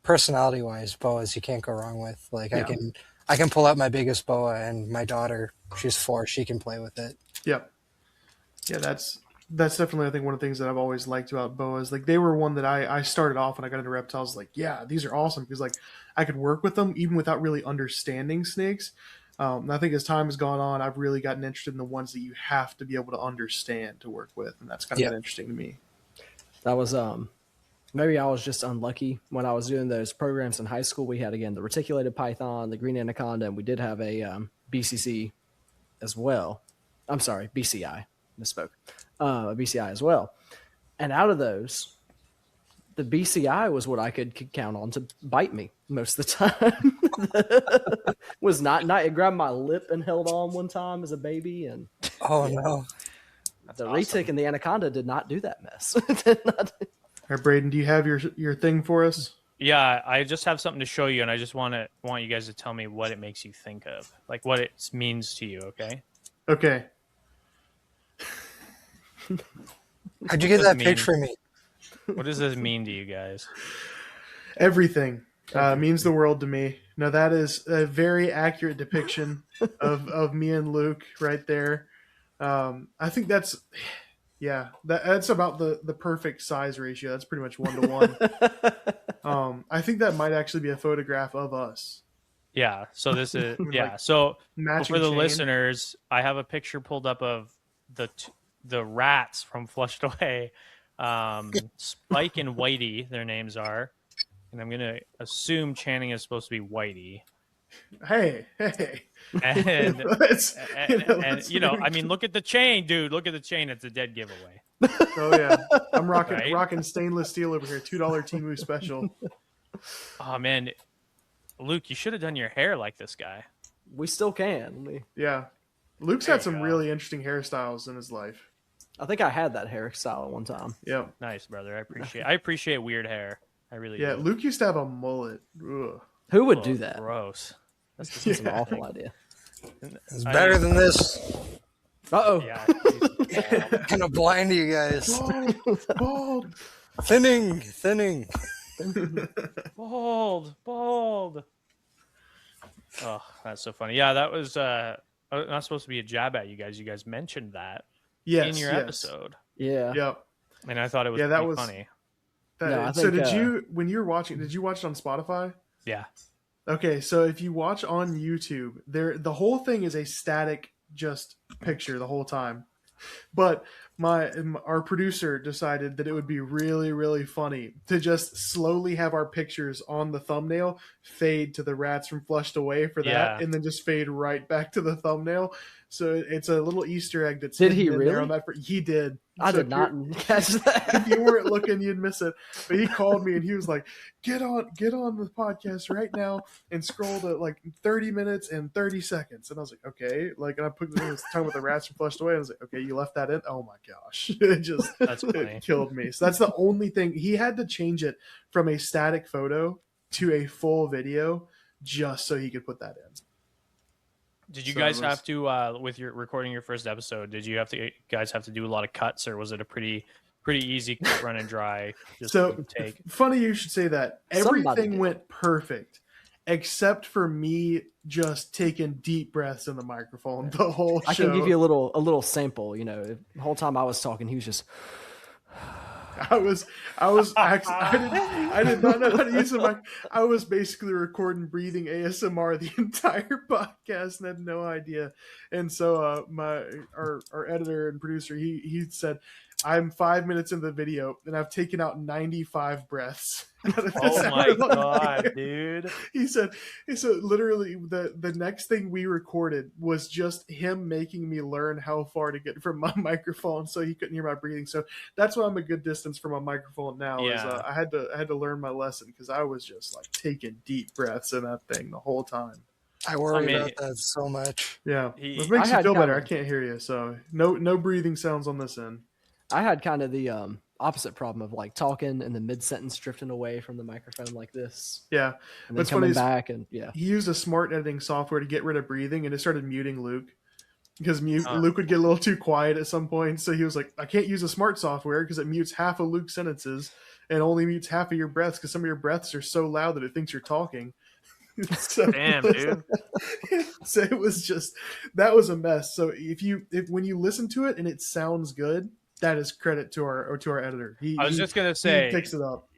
D: Personality wise, boas you can't go wrong with. Like I can pull out my biggest boa, and my daughter, she's 4, she can play with it.
B: Yep. Yeah, that's definitely, I think, one of the things that I've always liked about boas. Like, they were one that I started off when I got into reptiles. Like, yeah, these are awesome because like I could work with them even without really understanding snakes. And I think as time has gone on, I've really gotten interested in the ones that you have to be able to understand to work with, and that's kind of been interesting to me.
C: That was maybe I was just unlucky when I was doing those programs in high school. We had, again, the reticulated python, the green anaconda, and we did have a BCC as well. I'm sorry, BCI. Misspoke. A BCI as well. And out of those, the BCI was what I could count on to bite me most of the time. Was not it grabbed my lip and held on one time as a baby, and
D: no.
C: The retic and the anaconda did not do that mess.
B: All right, Braden, do you have your thing for us?
A: Yeah, I just have something to show you, and I just want you guys to tell me what it makes you think of, like what it means to you. Okay.
B: Okay.
D: How'd you get that picture of me?
A: What does this mean to you guys?
B: Everything means the world to me. No, that is a very accurate depiction of me and Luke right there. I think that's about the perfect size ratio. That's pretty much 1-to-1. I think that might actually be a photograph of us.
A: Yeah. So this is So for the
B: chain.
A: listeners, I have a picture pulled up of the rats from Flushed Away. Spike and Whitey, their names are, and I'm gonna assume Channing is supposed to be Whitey.
B: Hey,
A: and I mean, look at the chain, dude. Look at the chain. It's a dead giveaway.
B: Oh yeah, I'm rocking stainless steel over here. $2 Temu special.
A: Oh man, Luke, you should have done your hair like this guy.
C: We still can.
B: Yeah, Luke's had some really interesting hairstyles in his life.
C: I think I had that hairstyle at one time.
B: Yeah,
A: nice, brother. I appreciate weird hair. I really do.
B: Yeah, Luke used to have a mullet. Ugh.
C: Who would do that?
A: Gross.
C: That's just an awful idea.
D: It's better than this.
C: Uh-oh.
A: Yeah.
D: Gonna blind you guys.
B: Bald.
D: Thinning.
A: Bald. Oh, that's so funny. Yeah, that was not supposed to be a jab at you guys. You guys mentioned that in your episode.
C: Yeah.
B: Yep.
A: And I thought it was funny.
B: When you were watching, did you watch it on Spotify?
A: Yeah.
B: Okay, so if you watch on YouTube, the whole thing is a static just picture the whole time. But our producer decided that it would be really, really funny to just slowly have our pictures on the thumbnail fade to the rats from Flushed Away for that, and then just fade right back to the thumbnail. So it's a little Easter egg that's
C: did he really?
B: There on that. He did.
C: I did not catch that.
B: If you weren't looking, you'd miss it. But he called me and he was like, "Get on the podcast right now and scroll to like 30 minutes and 30 seconds." And I was like, "Okay." Like, and I put this time with the rats from Flushed Away. I was like, "Okay, you left that in." Oh my gosh, it killed me. So that's the only thing. He had to change it from a static photo to a full video just so he could put that in.
A: Did you guys have to, with your recording your first episode, guys have to do a lot of cuts, or was it a pretty easy run and dry? Take?
B: Funny you should say that. Everything went perfect, except for me just taking deep breaths in the microphone the whole show.
C: I can give you a little sample. The whole time I was talking, he was just
B: I did not know how to use the mic. I was basically recording breathing ASMR the entire podcast and had no idea. And so our editor and producer, he said, I'm 5 minutes into the video and I've taken out 95 breaths.
A: Oh my god, dude.
B: He said literally the next thing we recorded was just him making me learn how far to get from my microphone so he couldn't hear my breathing. So that's why I'm a good distance from my microphone now.
A: Yeah.
B: Is I had to learn my lesson because I was just like taking deep breaths in that thing the whole time.
D: I worry about that so much.
B: Yeah, it makes you feel better. I can't hear you, so no breathing sounds on this end.
C: I had kind of the opposite problem of like talking and the mid sentence drifting away from the microphone like this.
B: Yeah,
C: and then coming back and yeah.
B: He used a smart editing software to get rid of breathing, and it started muting Luke because Luke would get a little too quiet at some point. So he was like, "I can't use a smart software because it mutes half of Luke's sentences and only mutes half of your breaths because some of your breaths are so loud that it thinks you're talking." So
A: damn, dude.
B: So it was just that was a mess. So if when you listen to it and it sounds good, that is credit to our editor.
A: I was just gonna say,
B: he picks it up.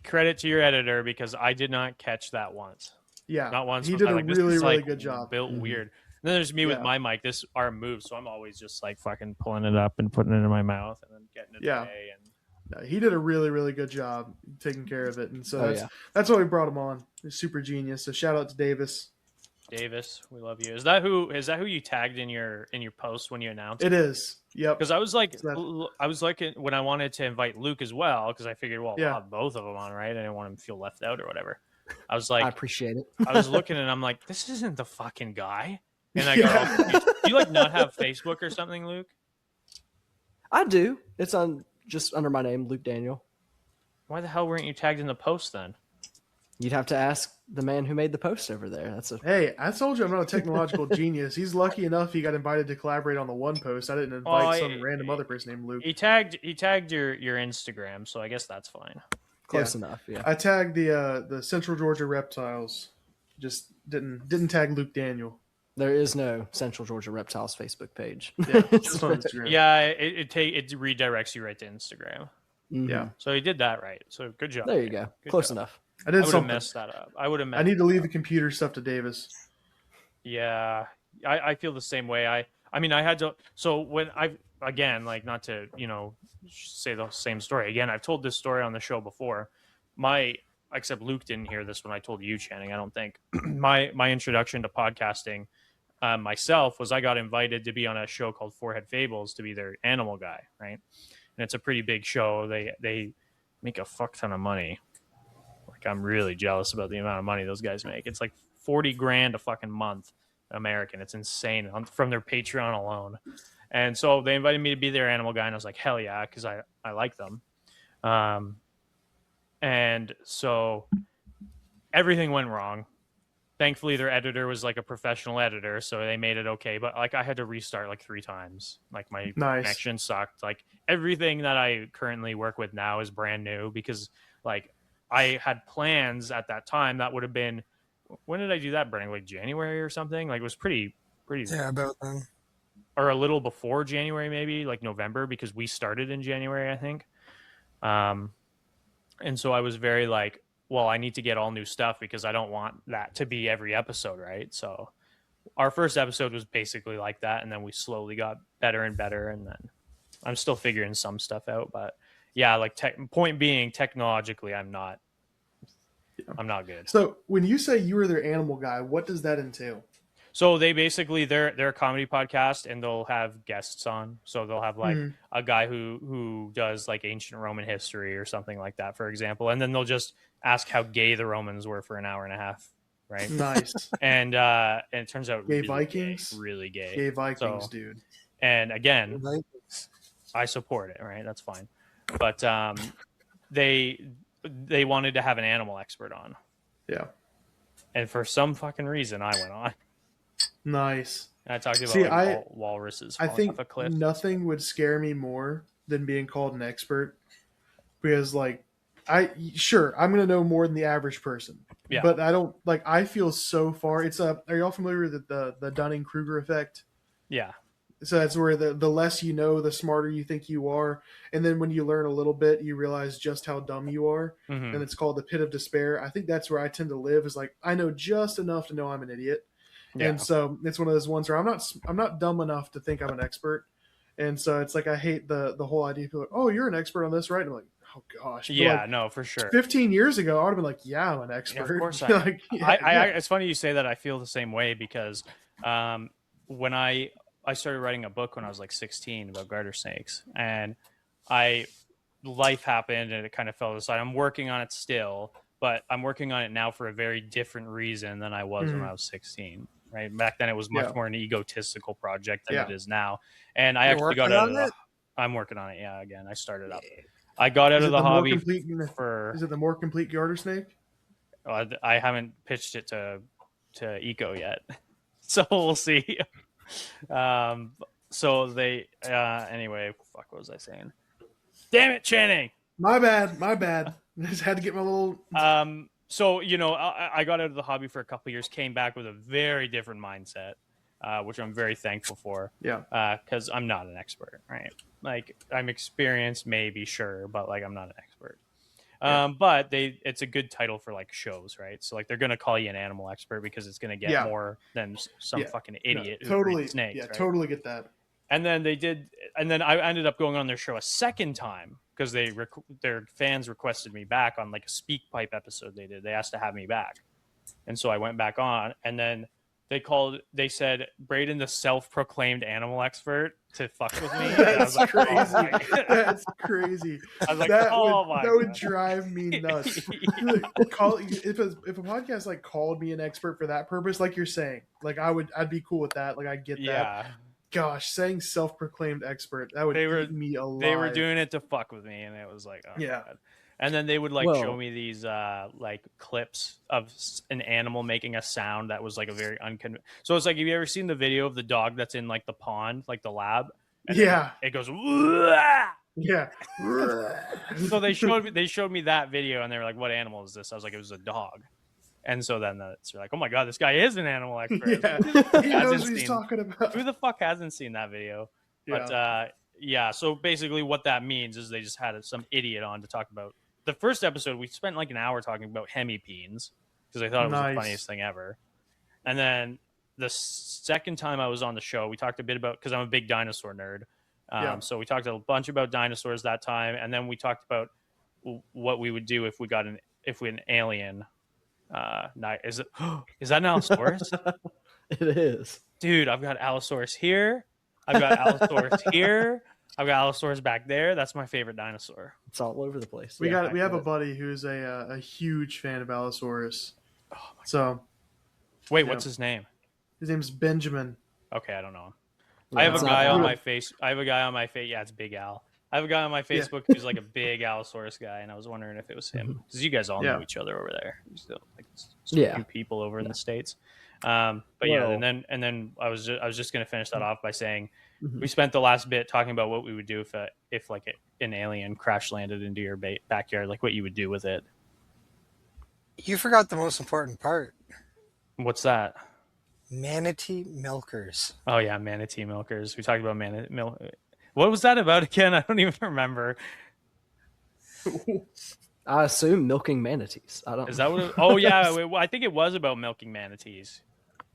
A: Credit to your editor because I did not catch that once.
B: Yeah,
A: not once.
B: He did a really good job.
A: Built weird. And then there's me with my mic. This arm moves, so I'm always just like fucking pulling it up and putting it in my mouth and then getting it away. And
B: no, he did a really good job taking care of it, and so that's why we brought him on. He's super genius. So shout out to Davis.
A: Davis, we love you. Is that who you tagged in your post when you announced
B: it? Is. Yep.
A: Because I was like when I wanted to invite Luke as well because I figured, well, I'll have both of them on, right? I didn't want him to feel left out or whatever. I was like,
C: I appreciate it.
A: I was looking and I'm like, this isn't the fucking guy. And I go, do you like not have Facebook or something, Luke?
C: I do. It's just under my name, Luke Daniel.
A: Why the hell weren't you tagged in the post then?
C: You'd have to ask the man who made the post over there.
B: Hey, I told you I'm not a technological genius. He's lucky enough he got invited to collaborate on the one post. I didn't invite some random other person named Luke.
A: He tagged your Instagram, so I guess that's fine.
C: Close enough, yeah.
B: I tagged the Central Georgia Reptiles. Just didn't tag Luke Daniel.
C: There is no Central Georgia Reptiles Facebook page.
B: Yeah, just on Instagram.
A: Yeah, it redirects you right to Instagram.
C: Mm-hmm.
B: Yeah,
A: so he did that right. So good job.
C: There you go. Close enough.
B: I would have
A: messed that up. I
B: need to leave the computer stuff to Davis.
A: Yeah, I feel the same way. I mean, I had to. So when not to say the same story again. I've told this story on the show before. Except Luke didn't hear this when I told you, Channing. I don't think my introduction to podcasting myself was I got invited to be on a show called Forehead Fables to be their animal guy, right? And it's a pretty big show. They make a fuck ton of money. Like I'm really jealous about the amount of money those guys make. It's like $40,000 a fucking month American. It's insane from their Patreon alone. And so they invited me to be their animal guy, and I was like, hell yeah, because I like them. And so everything went wrong. Thankfully, their editor was like a professional editor, so they made it okay. But like I had to restart like 3 times. Like my connection sucked. Like everything that I currently work with now is brand new because like I had plans at that time that would have been, when did I do that, Brandon? Like January or something? Like it was pretty.
D: Yeah, about then.
A: Or a little before January, maybe like November, because we started in January, I think. And so I was very like, well, I need to get all new stuff because I don't want that to be every episode, right? So our first episode was basically like that, and then we slowly got better and better, and then I'm still figuring some stuff out, but yeah, like point being, technologically, I'm not good.
B: So when you say you were their animal guy, what does that entail?
A: So they basically they're a comedy podcast and they'll have guests on. So they'll have like a guy who does like ancient Roman history or something like that, for example, and then they'll just ask how gay the Romans were for an hour and a half, right?
B: Nice.
A: And it turns out
B: gay Vikings,
A: really gay.
B: Gay Vikings, dude.
A: And again, I support it, right? That's fine. But they wanted to have an animal expert on.
B: Yeah.
A: And for some fucking reason, I went on.
B: Nice.
A: And I talked about walruses.
B: I think
A: off a cliff.
B: Nothing would scare me more than being called an expert, because like I'm gonna know more than the average person.
A: Yeah.
B: But I don't I feel so far. It's are y'all familiar with the Dunning-Kruger effect?
A: Yeah.
B: So that's where the less you know, the smarter you think you are. And then when you learn a little bit, you realize just how dumb you are.
A: Mm-hmm.
B: And it's called the pit of despair. I think that's where I tend to live, is like, I know just enough to know I'm an idiot.
A: Yeah.
B: And so it's one of those ones where I'm not dumb enough to think I'm an expert. And so it's like I hate the whole idea of like, oh, you're an expert on this, right? And I'm like, oh gosh. But
A: Yeah,
B: like,
A: no, for sure.
B: 15 years ago, I would have been like, yeah, I'm an
A: Yeah,
B: expert.
A: of course
B: Like,
A: it's funny you say that. I feel the same way because when I started writing a book when I was like 16 about garter snakes, and life happened and it kind of fell aside. I'm working on it still, but I'm working on it now for a very different reason than I was when I was 16. Right back then, it was much more an egotistical project than it is now. And I actually got out of the. I'm working on it. Yeah, again, I started up. I got out of the hobby
B: Is it the more complete garter snake?
A: I haven't pitched it to Eco yet, so we'll see. So they anyway. Fuck, what was I saying? Damn it, Channing.
B: My bad. I just had to get my little.
A: So I got out of the hobby for a couple of years, came back with a very different mindset, which I'm very thankful for.
B: Yeah.
A: Because I'm not an expert, right? Like, I'm experienced, maybe, sure, but like I'm not an expert. But it's a good title for like shows, right? So like they're gonna call you an animal expert because it's gonna get more than some fucking idiot who breeds snakes.
B: Yeah,
A: right?
B: totally get that.
A: And then I ended up going on their show a second time because their fans requested me back on like a Speak Pipe episode they did. They asked to have me back, and so I went back on, and then they said Braden, the self-proclaimed animal expert, to fuck with me.
B: That's crazy. That's crazy.
A: I was like,
B: that would drive me nuts. If a podcast like called me an expert for that purpose, like you're saying, like I'd be cool with that. Like I get that.
A: Yeah.
B: Gosh, saying self-proclaimed expert, that would eat me alive.
A: They were doing it to fuck with me, and it was like, oh, God. And then they would show me these like clips of an animal making a sound that was like a very unconventional. So it's like, have you ever seen the video of the dog that's in like the pond, like the lab? And it goes. Wah!
B: Yeah.
A: So they showed me that video, and they were like, "What animal is this?" I was like, "It was a dog." And so then it's like, "Oh my God, this guy is an animal expert."
B: Yeah. He knows what he's talking about.
A: Who the fuck hasn't seen that video? But so basically what that means is they just had some idiot on to talk about. The first episode, we spent like an hour talking about hemipenes because I thought it was the funniest thing ever. And then the second time I was on the show, we talked a bit about, because I'm a big dinosaur nerd. So we talked a bunch about dinosaurs that time. And then we talked about what we would do if we got an alien. Is that an Allosaurus?
C: It is.
A: Dude, I've got Allosaurus here. I've got Allosaurus here. I've got Allosaurus back there. That's my favorite dinosaur.
C: It's all over the place.
B: We have a buddy who's a huge fan of Allosaurus. Oh my God.
A: Wait, what's his name?
B: His name's Benjamin.
A: Okay, I don't know him. I have a guy on my face. Yeah, it's Big Al. I have a guy on my Facebook who's like a big Allosaurus guy, and I was wondering if it was him, because you guys all know each other over there. You're still like few people over in the States. And then I was just gonna finish that off by saying we spent the last bit talking about what we would do if like an alien crash landed into your backyard, like what you would do with it.
D: You forgot the most important part.
A: What's that?
D: Manatee milkers.
A: Oh yeah, manatee milkers. We talked about What was that about again? I don't even remember.
C: I assume milking manatees. I don't.
A: Is that what? Oh yeah, I think it was about milking manatees.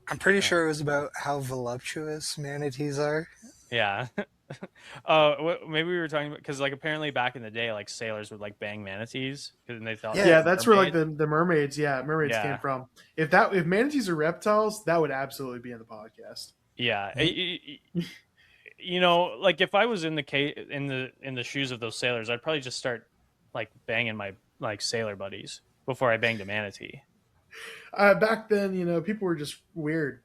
D: I'm pretty sure it was about how voluptuous manatees are.
A: Yeah. Maybe we were talking about, because like apparently back in the day, like sailors would like bang manatees because they thought.
B: Yeah, that's where like the mermaids. Yeah, mermaids came from. If manatees are reptiles, that would absolutely be in the podcast.
A: Yeah. Like if I was in the shoes of those sailors, I'd probably just start like banging my like sailor buddies before I banged a manatee.
B: Back then, people were just weird.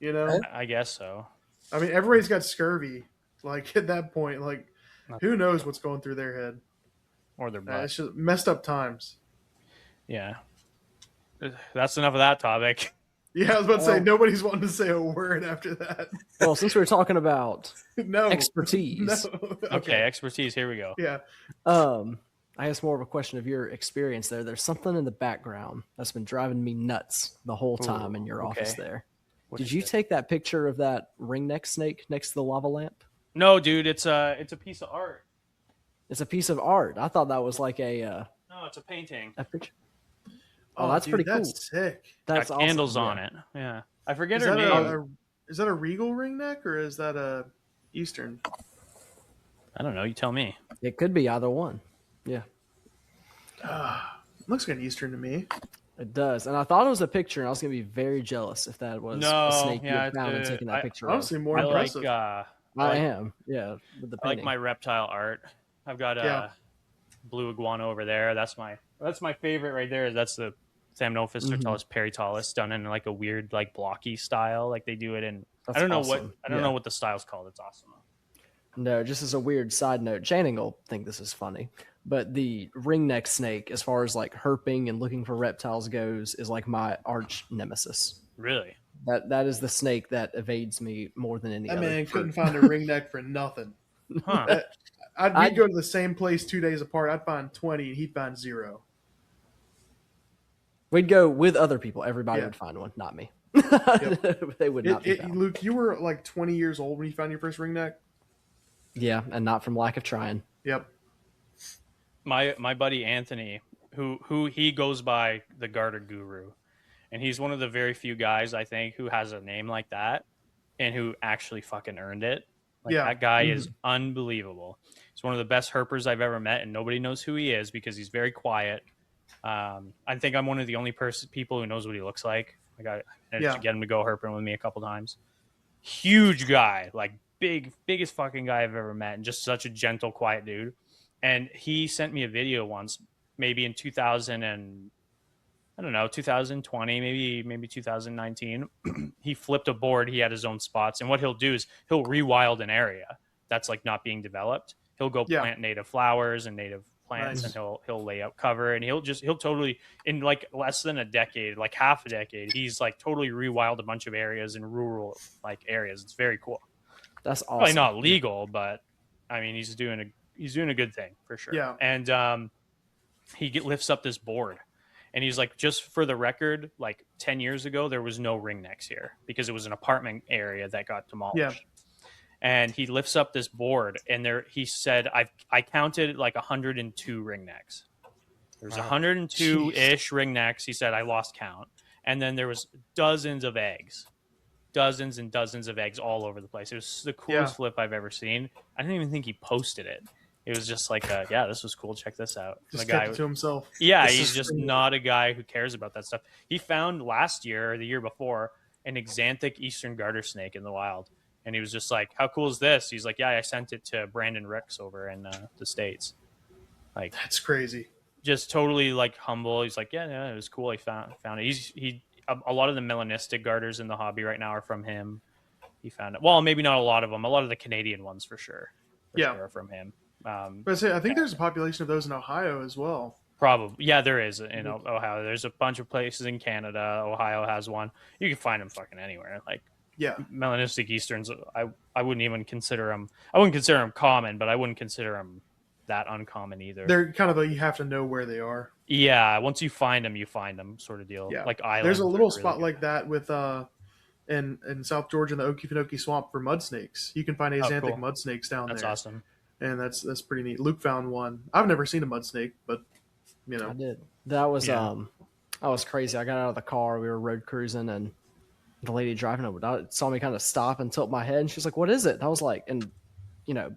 A: I guess so.
B: I mean, everybody's got scurvy. Like at that point, like who knows what's going through their head
A: or their butt.
B: It's just messed up times.
A: Yeah. That's enough of that topic.
B: Yeah, I was about to say, nobody's wanting to say a word after that.
C: Well, since we were talking about expertise.
B: No.
A: Okay, expertise. Here we go.
B: Yeah.
C: I guess more of a question of your experience there. There's something in the background that's been driving me nuts the whole time in your office there. Did you take that picture of that ringneck snake next to the lava lamp?
A: No, dude, it's a piece of art.
C: It's a piece of art. I thought that was like
A: No, it's a painting.
C: a picture. Oh, that's
B: dude,
C: pretty cool.
B: That's sick.
C: That's
A: Got
C: awesome.
A: candles on
C: Yeah.
A: it. Yeah, I forget
B: Is
A: her
B: that
A: name.
B: is that a regal ring neck or is that a Eastern?
A: I don't know. You tell me.
C: It could be either one. Yeah,
B: Looks like an Eastern to me.
C: it does. And I thought it was a picture, and I was gonna be very jealous if that was
A: No,
C: a snake you
A: yeah,
C: had found and taken that picture of.
B: Honestly, more
A: I
B: impressive.
C: I am. Yeah, with the
A: I like
C: painting.
A: my reptile art. I've got a
B: Yeah.
A: blue iguana over there. That's my favorite right there. That's the Thamnophis tertalis paritalis done in like a weird like blocky style. Like they do it in.
C: That's
A: I don't know
C: awesome.
A: what the style's called. It's awesome.
C: No, just as a weird side note, Channing will think this is funny, but the ringneck snake, as far as like herping and looking for reptiles goes, is like my arch nemesis.
A: Really?
C: That is the snake that evades me more than any
B: That
C: other.
B: man couldn't find a ring neck for nothing.
A: Huh?
B: We'd go to the same place 2 days apart. I'd find 20 and he'd find 0.
C: We'd go with other people. Everybody
B: Yeah.
C: would find one, not me.
B: Yep.
C: They would not be found.
B: Luke, you were like 20 years old when you found your first ring neck?
C: Yeah, and not from lack of trying.
B: Yep.
A: My buddy Anthony, who he goes by the Garter Guru, and he's one of the very few guys I think who has a name like that, and who actually fucking earned it. Like
B: Yeah.
A: that guy is unbelievable. He's one of the best herpers I've ever met, and nobody knows who he is because he's very quiet. I think I'm one of the only people who knows what he looks like. Like I managed to get him to go herping with me a couple times. Huge guy, like biggest fucking guy I've ever met, and just such a gentle, quiet dude. And he sent me a video once, maybe in 2020, maybe 2019. He flipped a board. He had his own spots, and what he'll do is he'll rewild an area that's like not being developed. He'll go plant native flowers and native plants, and he'll lay out cover, and he'll totally, in like less than a decade, like half a decade, he's like totally rewild a bunch of areas in rural like areas. It's very cool.
C: That's awesome.
A: Probably not legal, but I mean he's doing a good thing for sure.
B: Yeah.
A: And he lifts up this board, and he's like, just for the record, like 10 years ago there was no ringnecks here because it was an apartment area that got demolished.
B: Yeah.
A: And he lifts up this board, and he said, I counted like 102 ringnecks. There's 102-ish ringnecks. He said, I lost count. And then there was dozens of eggs. Dozens and dozens of eggs all over the place. It was the coolest flip I've ever seen. I didn't even think he posted it. It was just like, this was cool. Check this out.
B: Just
A: the guy
B: kept it to himself.
A: Yeah, he's just not a guy who cares about that stuff. He found last year or the year before an exanthic eastern garter snake in the wild. And he was just like, how cool is this? He's like, yeah, I sent it to Brandon Ricks over in the States. Like,
B: that's crazy.
A: Just totally like humble. He's like, yeah, it was cool. He found it. A lot of the melanistic garters in the hobby right now are from him. He found it. Well, maybe not a lot of them. A lot of the Canadian ones for sure. Are from him.
B: But I think there's a population of those in Ohio as well.
A: Probably. Yeah, there is in Ohio. There's a bunch of places in Canada. Ohio has one. You can find them fucking anywhere. Like, melanistic easterns, I wouldn't even consider them. I wouldn't consider them common, but I wouldn't consider them that uncommon either.
B: They're kind of you have to know where they are.
A: Yeah, once you find them sort of deal.
B: Yeah.
A: Like islands.
B: There's a little spot like that with in South Georgia in the Okefenokee Swamp for mud snakes. You can find axanthic mud snakes down there.
A: That's awesome.
B: And that's pretty neat. Luke found one. I've never seen a mud snake, but
C: I did. That was crazy. I got out of the car. We were road cruising, and the lady driving over saw me kind of stop and tilt my head, and she was like, "What is it?" And I was like, and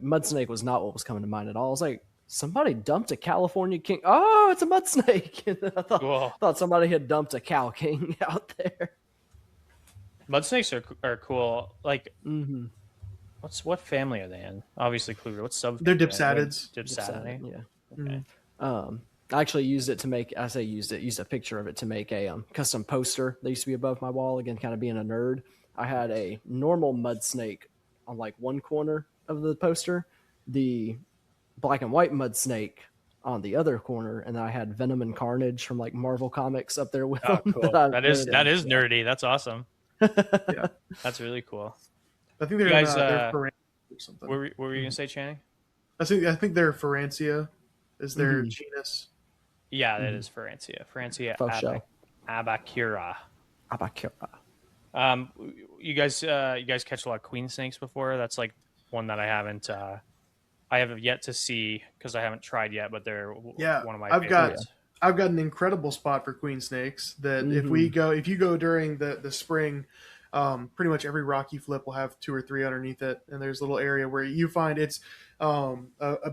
C: mud snake was not what was coming to mind at all. I was like, somebody dumped a California king. Oh, it's a mud snake. And I thought somebody had dumped a cow king out there.
A: Mud snakes are cool. Like, what family are they in? Obviously, Kluger. What sub?
B: They're dipsadids.
A: Dipsadidae.
C: Yeah.
A: Okay.
C: I actually used it to make. I say used a picture of it to make a custom poster that used to be above my wall. Again, kind of being a nerd, I had a normal mud snake on like one corner of the poster, the black and white mud snake on the other corner, and I had Venom and Carnage from like Marvel Comics up there with them.
A: Cool. That is nerdy. That's awesome.
B: Yeah,
A: that's really cool.
B: I think they're or something.
A: What were you gonna say, Channing?
B: I think they're Ferrantia is their genus.
A: Yeah, that is Ferrantia. Ferrantia abacura. You guys catch a lot of queen snakes before? That's like one that I have yet to see because I haven't tried yet, but they're
B: Yeah,
A: one of my
B: I've got
A: favorites.
B: I've got an incredible spot for queen snakes. That if you go during the spring, pretty much every rock you flip will have two or three underneath it, and there's a little area where you find it's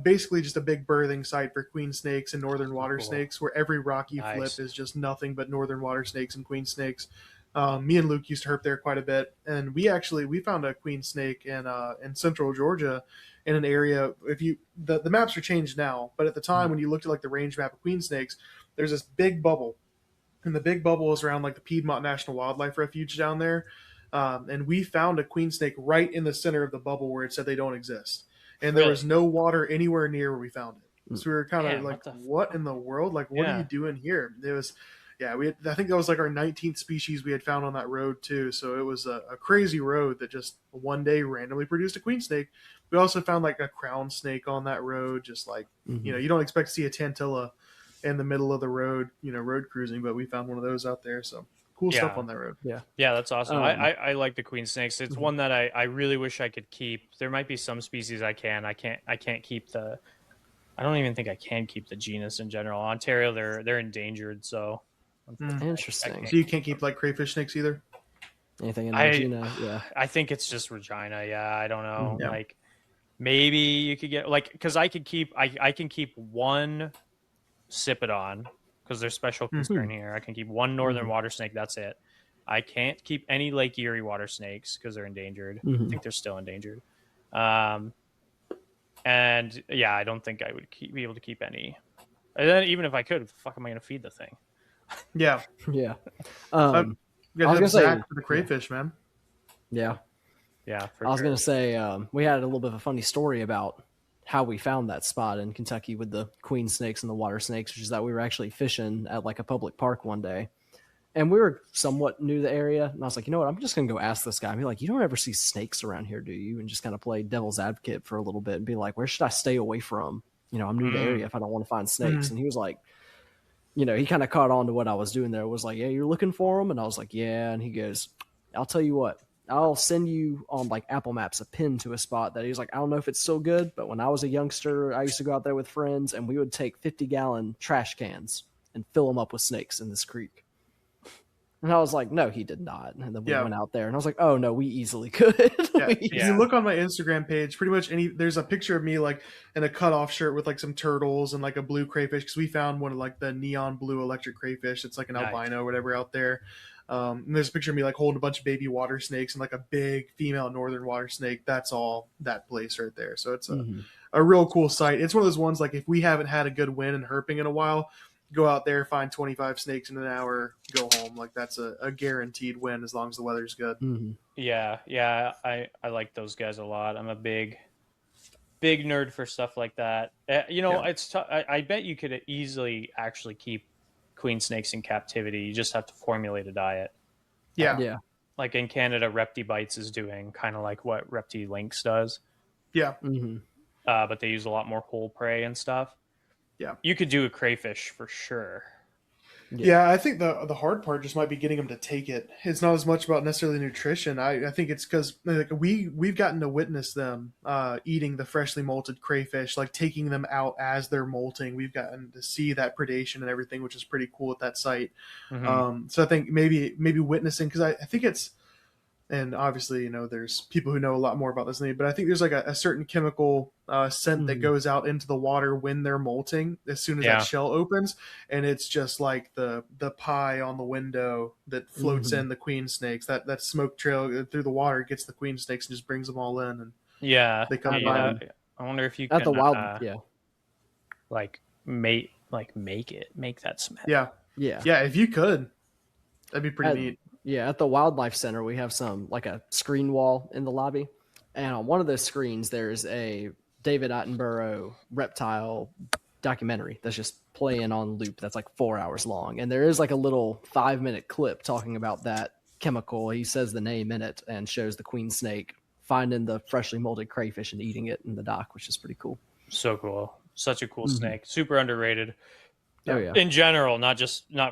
B: basically just a big birthing site for queen snakes and northern water
A: Cool.
B: snakes, where every rock you flip
A: Nice.
B: is just nothing but northern water snakes and queen snakes. Me and Luke used to herp there quite a bit, and we found a queen snake in central Georgia, in an area. If you the maps are changed now, but at the time when you looked at like the range map of queen snakes, there's this big bubble, and the big bubble is around like the Piedmont National Wildlife Refuge down there. And we found a queen snake right in the center of the bubble where it said they don't exist, and there
A: Really?
B: was no water anywhere near where we found it. So we were kind of
A: Man,
B: like,
A: what the
B: "What
A: fuck?
B: in the world? Like, what are
A: Yeah.
B: you doing here?" It was, yeah. I think that was like our 19th species we had found on that road too. So it was a crazy road that just one day randomly produced a queen snake. We also found like a crown snake on that road, just like you don't expect to see a tantilla in the middle of the road, road cruising, but we found one of those out there. So cool stuff
A: Yeah.
B: on that road.
C: Yeah.
A: Yeah, that's awesome.
C: Um,
A: I like the queen snakes. It's one that I really wish I could keep. There might be some species I can't keep the. I don't even think I can keep the genus in general. Ontario, they're endangered, so
C: Interesting.
B: So you can't keep like crayfish snakes either.
C: Anything in
A: I-
C: Regina? Yeah.
A: I think it's just Regina. Yeah, I don't know.
B: Yeah.
A: Like maybe you could get like because I can keep one Sipodon because there's special concern here. I can keep one northern water snake. That's it. I can't keep any Lake Erie water snakes because they're endangered. I think they're still endangered. And yeah, I don't think I would be able to keep any. And then even if I could, what the fuck am I going to feed the thing?
B: Yeah,
C: Yeah.
B: you
C: I
B: gotta
C: was
B: have
C: gonna say-
B: Zach for the crayfish, man.
C: Yeah.
A: Yeah, for
C: I was
A: sure.
C: going to say, we had a little bit of a funny story about how we found that spot in Kentucky with the queen snakes and the water snakes, which is that we were actually fishing at like a public park one day. And we were somewhat new to the area. And I was like, you know what? I'm just going to go ask this guy. And be like, you don't ever see snakes around here, do you? And just kind of play devil's advocate for a little bit and be like, where should I stay away from? I'm new to the area if I don't want to find snakes. And he was like, he kind of caught on to what I was doing there. It was like, yeah, you're looking for them? And I was like, yeah. And he goes, I'll tell you what. I'll send you on like Apple Maps a pin to a spot that he's like, I don't know if it's still good, but when I was a youngster, I used to go out there with friends and we would take 50-gallon trash cans and fill them up with snakes in this creek. And I was like, no, he did not. And then we went out there and I was like, oh no, we easily could.
B: Yeah. If you look on my Instagram page, pretty much there's a picture of me like in a cutoff shirt with like some turtles and like a blue crayfish, because we found one of like the neon blue electric crayfish. It's like an albino or whatever out there. And there's a picture of me like holding a bunch of baby water snakes and like a big female northern water snake. That's all that place right there. So it's a real cool site. It's one of those ones like if we haven't had a good win in herping in a while, go out there, find 25 snakes in an hour, go home. Like that's a guaranteed win as long as the weather's good.
A: Yeah, I like those guys a lot. I'm a big nerd for stuff like that. It's I bet you could easily actually keep queen snakes in captivity. You just have to formulate a diet.
B: Yeah.
A: Like in Canada, Repti Bites is doing kind of like what Repti Lynx does.
B: Yeah.
A: But they use a lot more whole prey and stuff.
B: Yeah.
A: You could do a crayfish for sure.
B: Yeah, I think the hard part just might be getting them to take it. It's not as much about necessarily nutrition. I think it's because like, we've gotten to witness them eating the freshly molted crayfish, like taking them out as they're molting. We've gotten to see that predation and everything, which is pretty cool at that site. So I think maybe witnessing, because I think it's, and obviously there's people who know a lot more about this than me, but I think there's like a certain chemical scent that goes out into the water when they're molting as soon as that shell opens, and it's just like the pie on the window that floats in the queen snakes. That smoke trail through the water gets the queen snakes and just brings them all in, and they come by.
A: I wonder if you
C: at
A: can
C: the wild make that smell.
B: Yeah if you could, that'd be pretty neat.
C: Yeah, at the Wildlife Center, we have like a screen wall in the lobby. And on one of those screens, there's a David Attenborough reptile documentary that's just playing on loop. That's like 4 hours long. And there is like a little 5-minute clip talking about that chemical. He says the name in it and shows the queen snake finding the freshly molded crayfish and eating it in the dock, which is pretty cool.
A: So cool. Such a cool snake. Super underrated.
C: Oh, yeah.
A: In general, not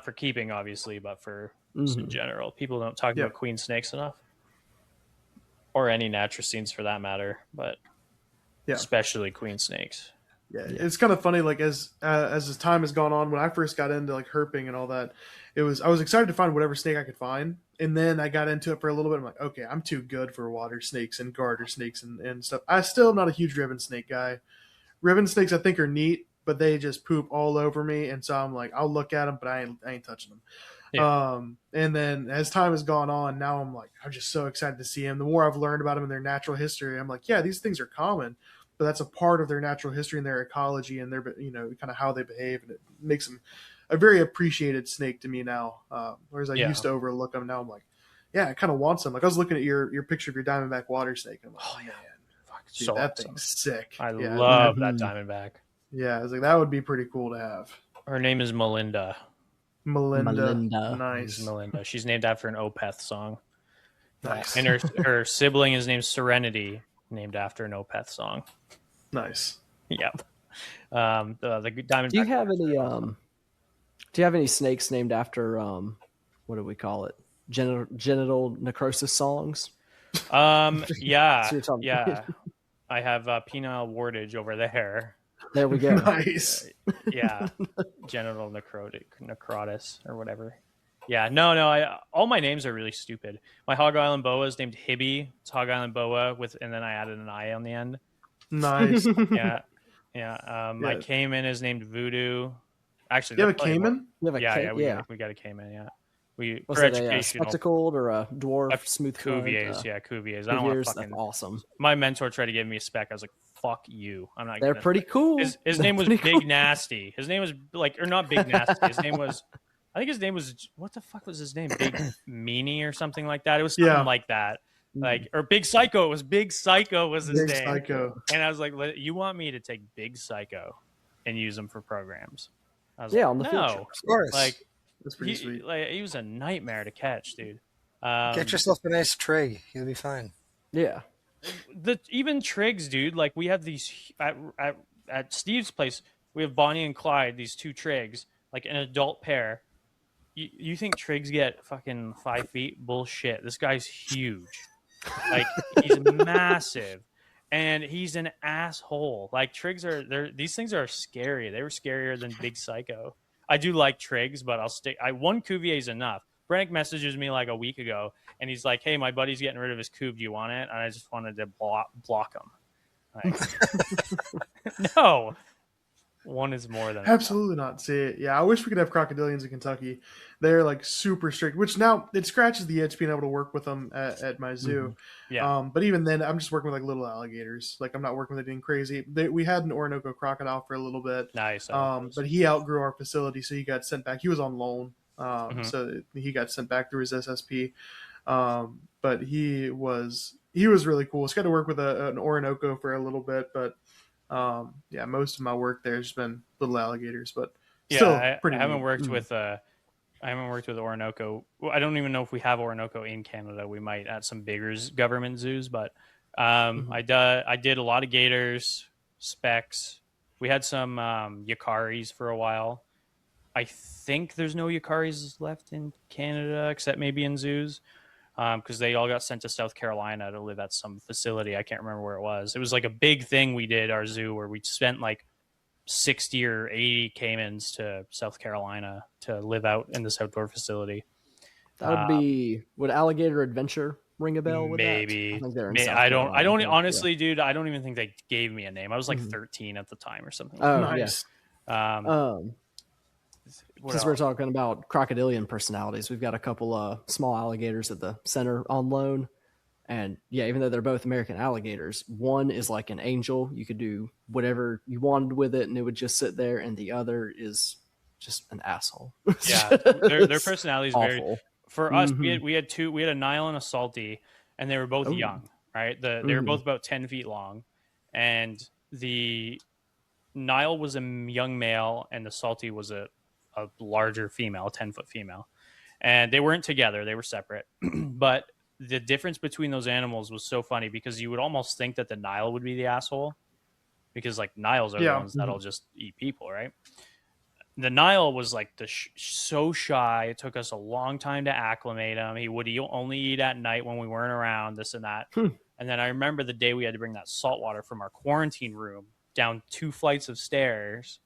A: for keeping, obviously, but for just in general. People don't talk
B: Yeah.
A: about queen snakes enough, or any natricines for that matter, but
B: Yeah.
A: especially queen snakes.
B: Yeah, it's kind of funny. Like as the time has gone on, when I first got into like herping and all that, I was excited to find whatever snake I could find, and then I got into it for a little bit. I'm like, okay, I'm too good for water snakes and garter snakes and stuff. I still am not a huge ribbon snake guy. Ribbon snakes I think are neat, but they just poop all over me, and so I'm like, I'll look at them, but I ain't touching them.
A: Yeah.
B: And then as time has gone on, now I'm just so excited to see them. The more I've learned about them and their natural history, I'm like, yeah, these things are common, but that's a part of their natural history and their ecology and their, kind of how they behave. And it makes them a very appreciated snake to me now. Whereas I used to overlook them. Now I'm like, yeah, I kind of want some. Like I was looking at your picture of your diamondback water snake. And I'm like, oh man, dude,
A: So
B: that
A: awesome.
B: thing's sick.
A: I love that diamondback.
B: Yeah, I was like, that would be pretty cool to have.
A: Her name is Melinda.
B: Melinda. Nice.
A: She's Melinda. She's named after an Opeth song.
B: Nice.
A: And her sibling is named Serenity, named after an Opeth song.
B: Nice.
A: Yep. The diamondback.
C: Do you have any snakes named after what do we call it? Genital necrosis songs?
A: Yeah.
C: So
A: yeah. I have penile wardage over there.
C: There we go.
B: Nice.
A: Yeah. Genital necrotis or whatever. Yeah. No. All my names are really stupid. My Hog Island boa is named Hibby. It's Hog Island boa and then I added an I on the end.
B: Nice.
A: Yeah. My Cayman is named Voodoo. Actually,
B: you have a Cayman?
A: We got a Cayman. Yeah.
C: Was it a spectacled or a dwarf smooth
A: Cuviers? Cuviers. I don't want to fucking.
C: That's awesome.
A: My mentor tried to give me a spec. I was like, "Fuck you! I'm not."
C: They're pretty cool.
A: His name was Big Nasty. His name was or not Big Nasty. His name was. I think his name was what the fuck was his name? Big Meanie or something like that. It was something like that. Or Big Psycho. It was Big Psycho was his name.
B: Psycho.
A: And I was like, you want me to take Big Psycho and use him for programs? I was
C: on the field trip.
D: Of course.
A: Like,
B: that's pretty sweet.
A: He was a nightmare to catch, dude.
D: Get yourself a nice trig. You'll be fine.
C: Yeah.
A: Even trigs, dude. Like we have these at Steve's place. We have Bonnie and Clyde, these two trigs, like an adult pair. You think trigs get fucking 5 feet? Bullshit. This guy's huge. Like he's massive, and he's an asshole. Like trigs these things are scary. They were scarier than Big Psycho. I do like trigs, but I'll stick. One Cuvier is enough. Brannick messages me like a week ago, and he's like, "Hey, my buddy's getting rid of his cube. Do you want it?" And I just wanted to block him. Like, no, one is more than
B: absolutely not. See, yeah, I wish we could have crocodilians in Kentucky. They're like super strict, which now it scratches the itch being able to work with them at my zoo.
A: Yeah.
B: But even then, I'm just working with like little alligators. Like I'm not working with anything crazy. We had an Orinoco crocodile for a little bit.
A: Nice.
B: But he outgrew our facility, so he got sent back. He was on loan, so he got sent back through his SSP. But he was really cool. It's got to work with an Orinoco for a little bit, but most of my work there has been little alligators. But still,
A: I
B: pretty.
A: haven't worked with Orinoco. Well, I don't even know if we have Orinoco in Canada. We might at some bigger government zoos, but I did a lot of gators, specs. We had some Yakaris for a while. I think there's no Yakaris left in Canada except maybe in zoos because they all got sent to South Carolina to live at some facility. I can't remember where it was. It was like a big thing we did, our zoo, where we spent like 60 or 80 caimans to South Carolina to live out in this outdoor facility.
C: That would Alligator Adventure ring a bell with
A: maybe.
C: that? I think they're in
A: I don't honestly, dude, I don't even think they gave me a name. I was like 13 at the time or something.
C: Oh,
B: nice.
C: Yeah. Since we're talking about crocodilian personalities, we've got a couple small alligators at the center on loan. And yeah, even though they're both American alligators, one is like an angel. You could do whatever you wanted with it, and it would just sit there. And the other is just an asshole.
A: Yeah, their personality is very. For us, we had two. We had a Nile and a Salty, and they were both young. Right, they were both about 10 feet long, and the Nile was a young male, and the Salty was a larger female, 10-foot female, and they weren't together. They were separate, but the difference between those animals was so funny because you would almost think that the Nile would be the asshole because like Niles are the ones that'll just eat people, right? the Nile was like so shy. It took us a long time to acclimate him. He would only eat at night when we weren't around, this and that. And then I remember the day we had to bring that salt water from our quarantine room down 2 flights of stairs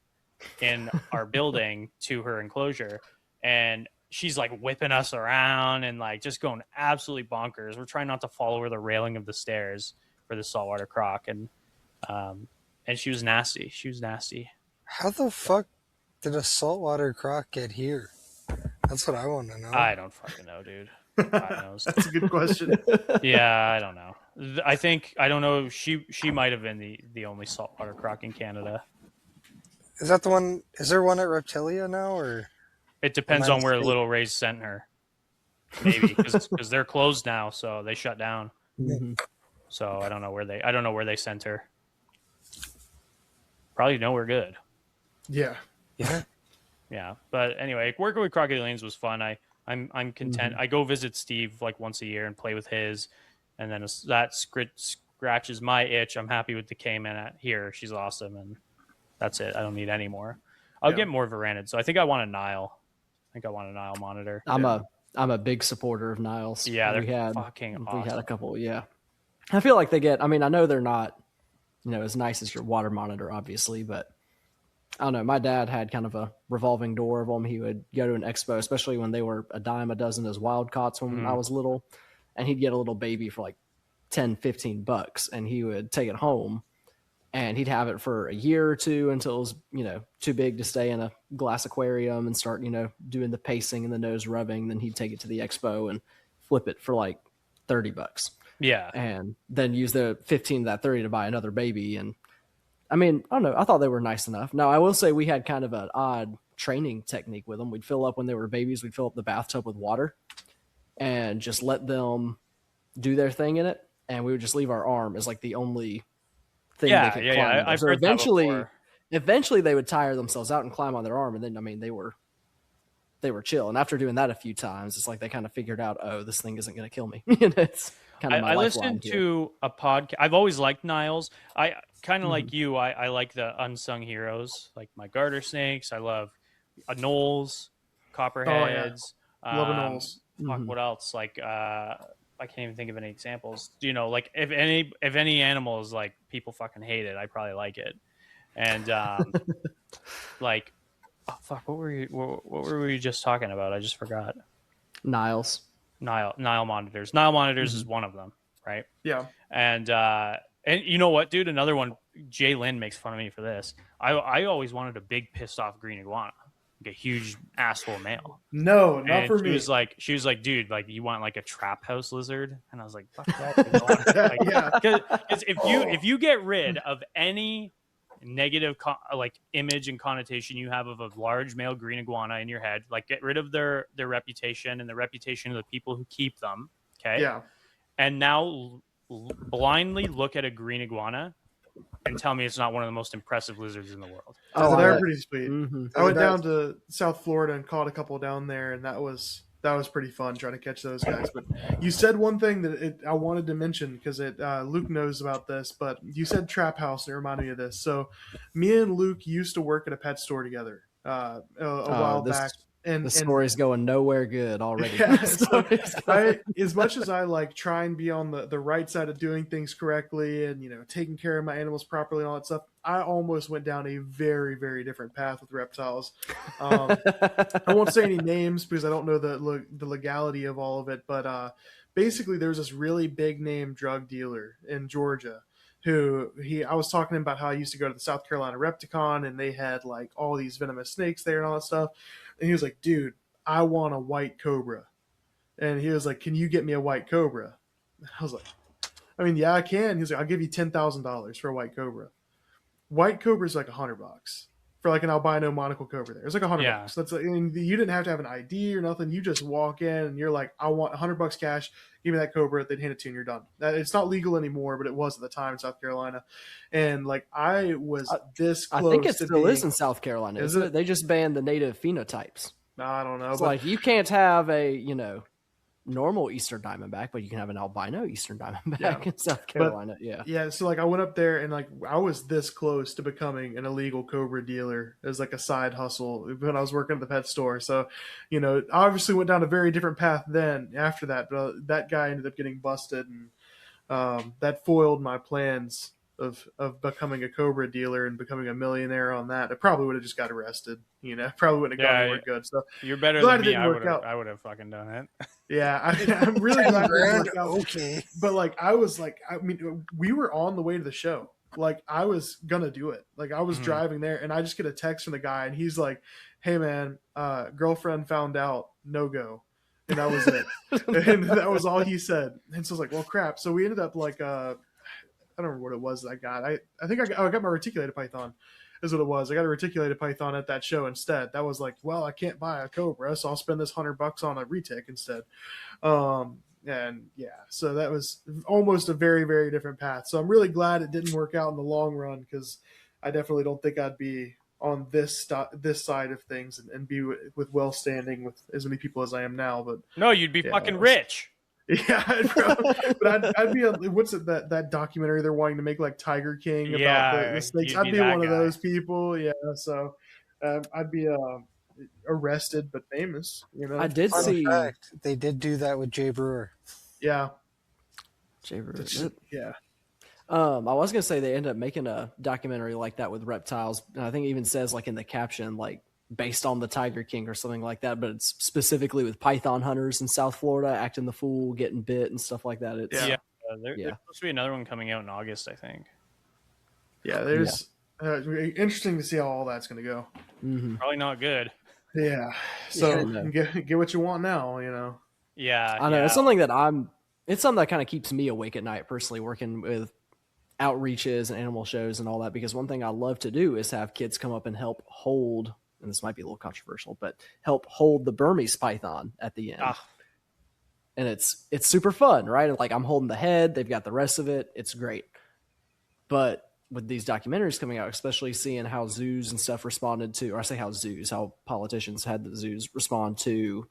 A: in our building to her enclosure. And she's like whipping us around and like just going absolutely bonkers. We're trying not to fall over the railing of the stairs for the saltwater croc. And she was nasty. She was nasty.
D: How the fuck did a saltwater croc get here? That's what I want to know.
A: I don't fucking know, dude. God knows.
B: That's a good question.
A: Yeah, I don't know. I don't know. She might have been the only saltwater croc in Canada.
D: Is that the one? Is there one at Reptilia now, or?
A: It depends on where Little Ray's sent her. Maybe because they're closed now, so they shut down.
C: Mm-hmm.
A: So I don't know where they sent her. Probably nowhere good.
B: Yeah.
A: Yeah. But anyway, working with crocodilians was fun. I'm content.
C: Mm-hmm.
A: I go visit Steve like once a year and play with his, and then that scratches my itch. I'm happy with the Cayman here. She's awesome, and that's it. I don't need any more. I'll get more Varanid. So I think I want a Nile. Monitor.
C: I'm a big supporter of Niles.
A: Yeah, they're fucking awesome.
C: We had a couple. Yeah, I feel like they get. I mean, I know they're not, as nice as your water monitor, obviously, but I don't know. My dad had kind of a revolving door of them. He would go to an expo, especially when they were a dime a dozen as wild caughts when I was little, and he'd get a little baby for like $10-15, and he would take it home, and he'd have it for a year or two until it was, too big to stay in a glass aquarium and start, doing the pacing and the nose rubbing. Then he'd take it to the expo and flip it for like $30.
A: Yeah.
C: And then use the 15 of that 30 to buy another baby. And I mean, I don't know. I thought they were nice enough. Now, I will say we had kind of an odd training technique with them. We'd fill up when they were babies. We'd fill up the bathtub with water and just let them do their thing in it. And we would just leave our arm as like the only thing they could climb.
A: Yeah. I've heard
C: eventually,
A: that before.
C: Eventually they would tire themselves out and climb on their arm. And then, I mean, they were chill. And after doing that a few times, it's like they kind of figured out, oh, this thing isn't going to kill me. It's kind of my
A: I
C: lifeline
A: listened to a podcast. I've always liked Niles. I kind of like you. I like the unsung heroes, like my garter snakes. I love gnolls, copperheads.
B: Love gnolls.
A: Fuck, what else? Like I can't even think of any examples. Like if any animal is like people fucking hate it, I probably like it. And like, oh fuck, what were we just talking about? I just forgot.
C: Niles
A: monitors. Nile monitors is one of them, right?
B: Yeah.
A: And you know what, dude? Another one. Jay Lynn makes fun of me for this. I always wanted a big pissed off green iguana, like a huge asshole male.
B: No, not
A: and
B: for
A: she
B: me.
A: She was like, dude, like you want like a trap house lizard? And I was like, fuck that. Like,
B: Yeah.
A: Because if you get rid of any negative image and connotation you have of a large male green iguana in your head, like get rid of their reputation and the reputation of the people who keep them. Okay.
B: Yeah.
A: And now blindly look at a green iguana and tell me it's not one of the most impressive lizards in the world.
B: Oh, they're pretty sweet.
C: Mm-hmm.
B: I went down to South Florida and caught a couple down there, and that was pretty fun trying to catch those guys. But you said one thing that I wanted to mention because Luke knows about this, but you said trap house, and it reminded me of this. So me and Luke used to work at a pet store together a while back. And
C: the story's going nowhere good already.
B: Yeah, so as much as I like try and be on the right side of doing things correctly and taking care of my animals properly and all that stuff, I almost went down a very, very different path with reptiles. I won't say any names because I don't know the legality of all of it, but basically there was this really big name drug dealer in Georgia I was talking about how I used to go to the South Carolina Repticon and they had like all these venomous snakes there and all that stuff. And he was like, dude, I want a white cobra. And he was like, can you get me a white cobra? I was like, I mean, yeah, I can. He was like, I'll give you $10,000 for a white cobra. White cobra is like $100 for like an albino monocle cobra there. It's like $100. That's like, and you didn't have to have an ID or nothing. You just walk in and you're like, I want $100 cash. Give me that cobra. They'd hand it to you and you're done. It's not legal anymore, but it was at the time in South Carolina. And like I was this close.
C: I think it still is in South Carolina.
B: Is it?
C: They just banned the native phenotypes.
B: I don't know.
C: It's like you can't have a normal eastern diamondback, but you can have an albino eastern diamondback in South Carolina.
B: Yeah, so like I went up there and like I was this close to becoming an illegal cobra dealer as like a side hustle when I was working at the pet store. So, I obviously went down a very different path then after that, but that guy ended up getting busted, and that foiled my plans of becoming a cobra dealer and becoming a millionaire on that. I probably would have just got arrested, probably wouldn't have gone anywhere good. So
A: you're better
B: glad
A: than
B: it
A: me.
B: didn't work out.
A: I would have fucking done it.
B: Yeah, I'm really glad it didn't work out.
D: Okay.
B: But like I was like, I mean, we were on the way to the show. Like I was gonna do it. Like I was driving there, and I just get a text from the guy, and he's like, "Hey man, girlfriend found out, no go," and that was it. And that was all he said. And so I was like, "Well, crap." So we ended up like, I don't remember what it was that I got. I think I got my reticulated python. Is what it was. I got a reticulated python at that show instead. That was like, well, I can't buy a cobra, so I'll spend this $100 on a retic instead. And yeah, so that was almost a very, very different path. So I'm really glad it didn't work out in the long run, because I definitely don't think I'd be on this side of things and be with well standing with as many people as I am now. But
A: no, you'd be fucking rich.
B: Yeah, but I'd be what's it that documentary they're wanting to make, like Tiger King about the snakes? I'd be one of those people. Yeah, so I'd be arrested but famous.
C: I did see
D: they did do that with Jay Brewer.
B: Yeah,
C: Jay Brewer.
B: Yeah.
C: I was gonna say they ended up making a documentary like that with reptiles, and I think it even says like in the caption like based on the Tiger King or something like that, but it's specifically with python hunters in South Florida acting the fool, getting bit and stuff like that. There's
A: supposed to be another one coming out in August, I think.
B: Yeah, there's interesting to see how all that's going to go.
C: Mm-hmm.
A: Probably not good.
B: Yeah, so get what you want now,
A: Yeah,
C: I know. It's something that kind of keeps me awake at night personally, working with outreaches and animal shows and all that, because one thing I love to do is have kids come up and help hold, and this might be a little controversial, but help hold the Burmese python at the end. And it's super fun, right? Like I'm holding the head, they've got the rest of it. It's great. But with these documentaries coming out, especially seeing how zoos and stuff responded to, or I say how politicians had the zoos respond to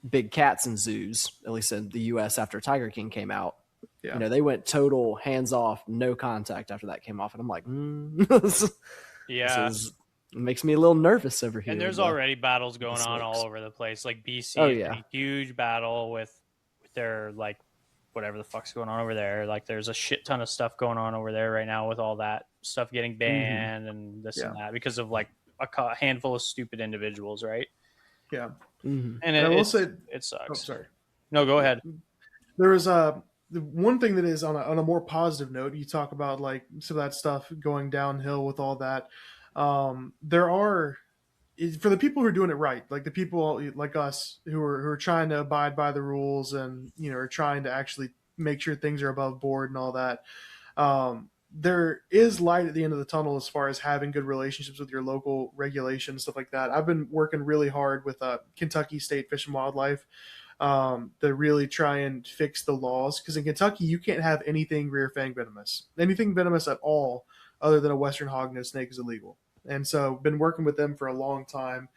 C: big cats in zoos, at least in the US after Tiger King came out. Yeah. They went total hands off, no contact after that came off. And I'm like, it makes me a little nervous over here.
A: And there's already battles going on all over the place. Like BC, a huge battle with their like whatever the fuck's going on over there. Like there's a shit ton of stuff going on over there right now with all that stuff getting banned and this and that because of like a handful of stupid individuals, right?
B: Yeah.
A: Mm-hmm. And I will say it sucks.
B: Oh, sorry.
A: No, go ahead.
B: There was one thing that is on a more positive note. You talk about like some of that stuff going downhill with all that. There are, for the people who are doing it right, like the people like us who are trying to abide by the rules and are trying to actually make sure things are above board and all that. There is light at the end of the tunnel as far as having good relationships with your local regulations, stuff like that. I've been working really hard with Kentucky State Fish and Wildlife to really try and fix the laws, because in Kentucky you can't have anything rear fang venomous. Anything venomous at all other than a western hognose snake is illegal. And so been working with them for a long time,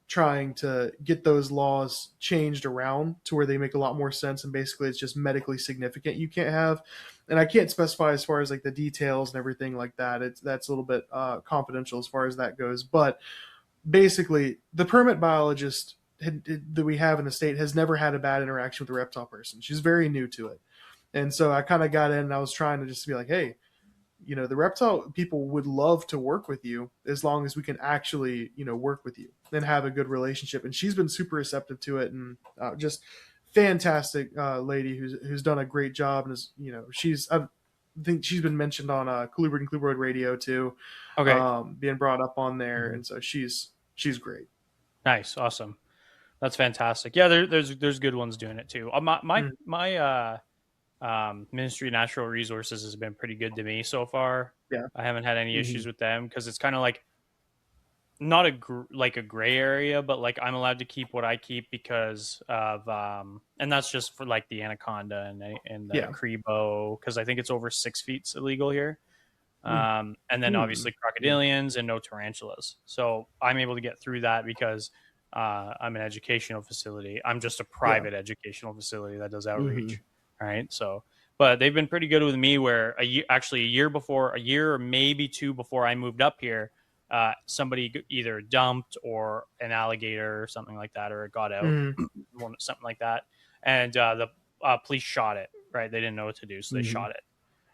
B: trying to get those laws changed around to where they make a lot more sense. And basically it's just medically significant you can't have. And I can't specify as far as like the details and everything like that. That's a little bit confidential as far as that goes. But basically the permit biologist that we have in the state has never had a bad interaction with a reptile person. She's very new to it. And so I kind of got in and I was trying to just be like, hey, the reptile people would love to work with you as long as we can actually, work with you and have a good relationship. And she's been super receptive to it, and just fantastic lady who's done a great job. And is, I think she's been mentioned on Cluebrook and Cluebrook Radio too.
A: Okay.
B: Being brought up on there. And so she's great.
A: Nice. Awesome. That's fantastic. Yeah. There's good ones doing it too. My Ministry of Natural Resources has been pretty good to me so far.
B: Yeah,
A: I haven't had any issues with them, because it's kind of like not a gray area, but like I'm allowed to keep what I keep because of and that's just for like the anaconda and the crebo, because I think it's over 6 feet illegal here. And then obviously crocodilians and no tarantulas. So I'm able to get through that because I'm an educational facility. I'm just a private educational facility that does outreach. Right. So, but they've been pretty good with me where actually a year or maybe two before I moved up here, somebody either dumped or an alligator or something like that, or it got out, something like that. And the police shot it. Right. They didn't know what to do. So they shot it.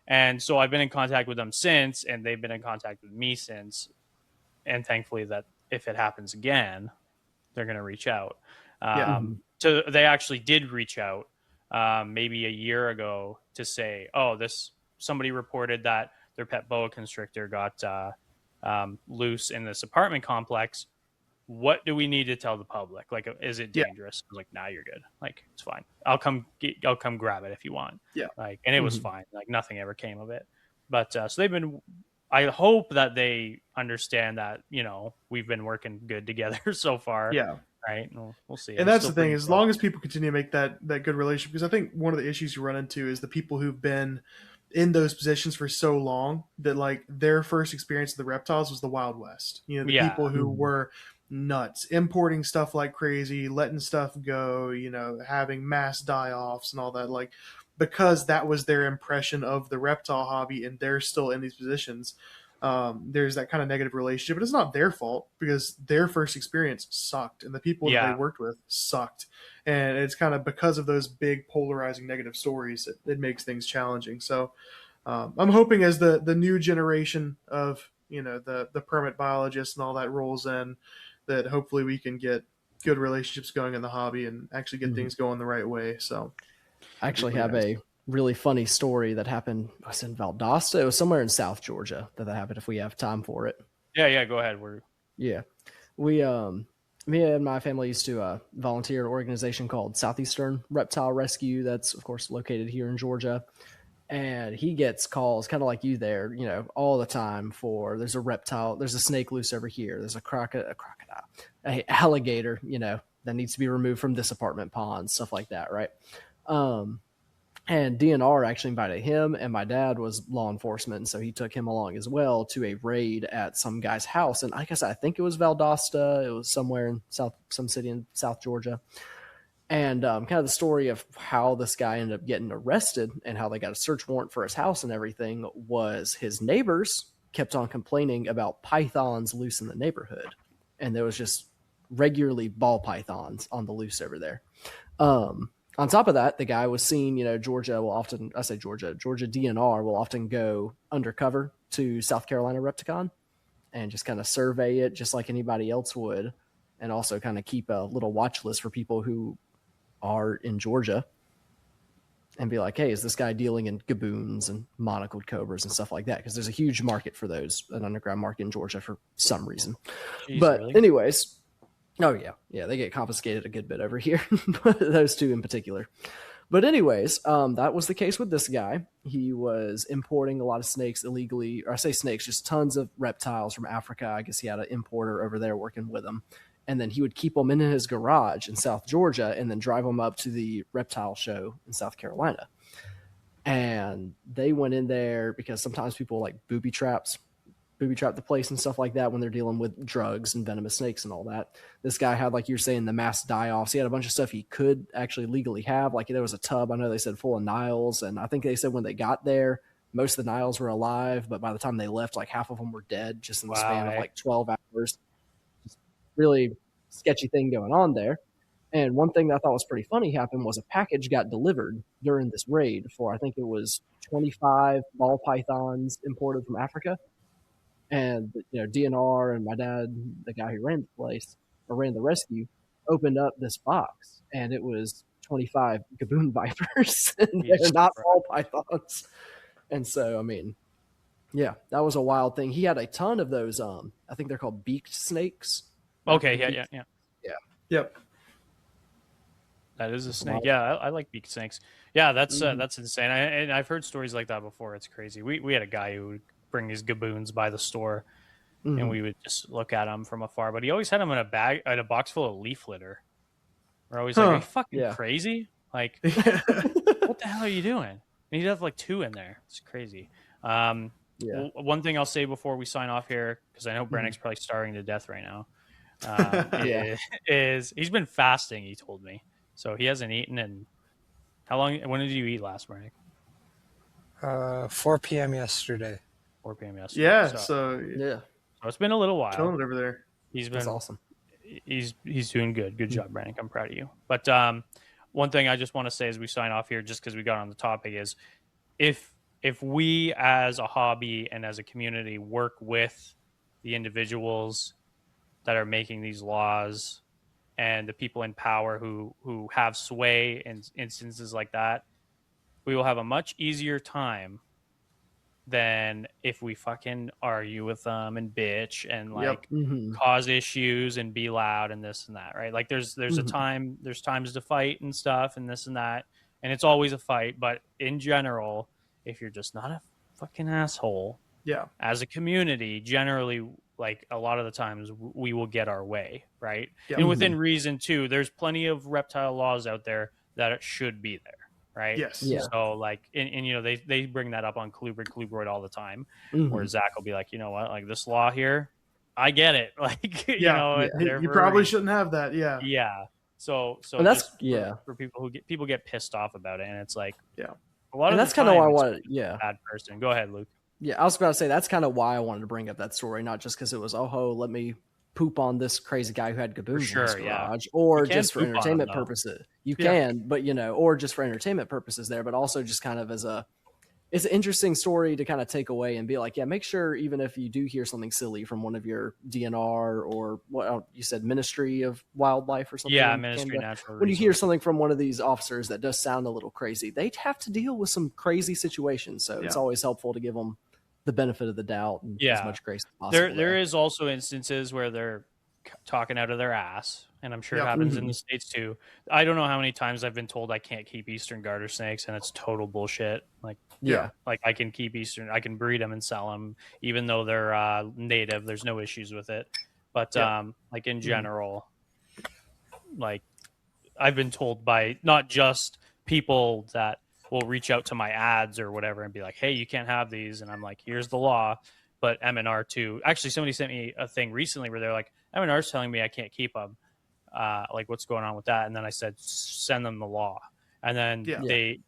A: And so I've been in contact with them since, and they've been in contact with me since. And thankfully that if it happens again, they're going to reach out. They actually did reach out maybe a year ago to say, oh, somebody reported that their pet boa constrictor got loose in this apartment complex. What do we need to tell the public? Like, is it dangerous? I was like, nah, you're good. Like, it's fine. I'll come grab it if you want.
B: Yeah.
A: Like, and it was fine. Like, nothing ever came of it. But so they've been. I hope that they understand that we've been working good together so far.
B: Yeah.
A: Right. We'll see.
B: And that's the thing. As long as people continue to make that good relationship, because I think one of the issues you run into is the people who've been in those positions for so long that like their first experience of the reptiles was the Wild West. The people who were nuts, importing stuff like crazy, letting stuff go, having mass die-offs and all that, like because that was their impression of the reptile hobby and they're still in these positions. There's that kind of negative relationship, but it's not their fault because their first experience sucked and the people that they worked with sucked. And it's kind of because of those big polarizing negative stories that it makes things challenging. So I'm hoping as the new generation of, the permit biologists and all that rolls in, that hopefully we can get good relationships going in the hobby and actually get things going the right way. So
C: I actually have a really funny story that happened. I was in Valdosta. It was somewhere in South Georgia that happened. If we have time for it.
A: Yeah. Go ahead.
C: We me and my family used to volunteer at an organization called Southeastern Reptile Rescue. That's of course located here in Georgia. And he gets calls kind of like you there, all the time for there's a reptile, there's a snake loose over here. There's a crocodile, a alligator, that needs to be removed from this apartment pond, stuff like that. Right. And DNR actually invited him, and my dad was law enforcement, and so he took him along as well to a raid at some guy's house. And I think it was Valdosta. It was somewhere in some city in South Georgia. And kind of the story of how this guy ended up getting arrested and how they got a search warrant for his house and everything was his neighbors kept on complaining about pythons loose in the neighborhood. And there was just regularly ball pythons on the loose over there. On top of that, the guy was seen, Georgia DNR will often go undercover to South Carolina Repticon and just kind of survey it just like anybody else would. And also kind of keep a little watch list for people who are in Georgia and be like, hey, is this guy dealing in gaboons and monocled cobras and stuff like that? Because there's a huge market for those, an underground market in Georgia for some reason.
A: Jeez,
C: but
A: really?
C: anyways, oh yeah, they get confiscated a good bit over here. Those two in particular. But anyways, that was the case with this guy. He was importing a lot of snakes illegally, or I say snakes, just tons of reptiles from Africa. I guess he had an importer over there working with him. And then he would keep them in his garage in South Georgia and then drive them up to the reptile show in South Carolina. And they went in there because sometimes people like booby trap the place and stuff like that when they're dealing with drugs and venomous snakes and all that. This guy had, like you're saying, the mass die-offs. He had a bunch of stuff he could actually legally have. Like there was a tub, I know they said, full of Niles. And I think they said when they got there, most of the Niles were alive. But by the time they left, like half of them were dead just in the span of like 12 hours. Really sketchy thing going on there. And one thing that I thought was pretty funny happened was a package got delivered during this raid for, I think it was 25 ball pythons imported from Africa. And, DNR and my dad, the guy who ran the place or ran the rescue, opened up this box and it was 25 gaboon vipers and they're not ball pythons. And so, I mean, yeah, that was a wild thing. He had a ton of those, I think they're called beaked snakes.
A: Okay, yeah.
B: Yep.
A: That is a snake. Yeah, I like beaked snakes. Yeah, that's insane. And I've heard stories like that before. It's crazy. We had a guy who would bring his gaboons by the store, and we would just look at them from afar. But he always had them in a box full of leaf litter. We're always like, "Are you fucking crazy? Like, what the hell are you doing?" And he'd have like 2 in there. It's crazy. One thing I'll say before we sign off here, because I know Brennick's probably starving to death right now.
C: Yeah.
A: is he's been fasting. He told me, so he hasn't eaten. And how long? When did you eat last, Brian?
D: 4 p.m. yesterday.
A: 4 p.m. yesterday.
B: Yeah,
A: So
C: Yeah.
A: it's been a little while.
B: killing it over there.
A: He's
C: That's
A: been
C: awesome.
A: he's doing good. Good job, Brandon. I'm proud of you. But one thing I just want to say as we sign off here, just because we got on the topic, is if we as a hobby and as a community work with the individuals that are making these laws and the people in power who have sway in instances like that, we will have a much easier time than if we fucking argue with them and bitch and like
C: Mm-hmm.
A: cause issues and be loud and this and that, right? Like there's a time, there's times to fight and stuff and this and that, and it's always a fight. But in general, if you're just not a fucking asshole,
B: Yeah.
A: as a community, generally, like a lot of the times we will get our way, right?
B: Yeah.
A: And within reason too. There's plenty of reptile laws out there that it should be there, right?
B: Yes.
C: Yeah.
A: So like, and you know, they bring that up on Clubroid all the time,
C: Mhm.
A: where Zach will be like, you know what, like this law here, I get it. Like, you
B: Yeah.
A: know,
C: Yeah.
B: You probably shouldn't have that. Yeah.
A: Yeah. So
C: And that's-
A: just for people who get pissed off about it, and it's like,
B: Yeah.
A: a lot
C: And
A: of
C: that's
A: the
C: kind of why I
A: time it's
C: wanted. Yeah.
A: a bad person. Go ahead, Luke.
C: Yeah, I was about to say that's kind of why I wanted to bring up that story, not just because it was, oh ho, let me poop on this crazy guy who had gaboons in his
A: sure, yeah.
C: garage, or
A: You can
C: just for
A: poop on him,
C: entertainment
A: though.
C: purposes. You
B: Yeah.
C: can, but you know, or just for entertainment purposes there, but also just kind of as it's an interesting story to kind of take away and be like, yeah, make sure even if you do hear something silly from one of your DNR or what you said, Ministry of Wildlife or something.
A: Yeah,
C: in
A: Ministry of
C: Canada.
A: Natural
C: When you hear
A: Resources.
C: something from one of these officers that does sound a little crazy, they have to deal with some crazy situations. So it's
B: Yeah.
C: always helpful to give them the benefit of the doubt and
A: Yeah.
C: as much grace as possible.
A: There is also instances where they're talking out of their ass, and I'm sure it
B: Yep.
A: happens in the States too. I don't know how many times I've been told I can't keep Eastern garter snakes, and it's total bullshit. Like,
C: Yeah.
A: like I can keep I can breed them and sell them, even though they're native. There's no issues with it. But
B: Yeah.
A: like in general, like I've been told by not just people that will reach out to my ads or whatever and be like, hey, you can't have these. And I'm like, here's the law. But MNR too. Actually, somebody sent me a thing recently where they're like, MNR's telling me I can't keep them. Like, what's going on with that? And then I said, send them the law. And then
B: Yeah.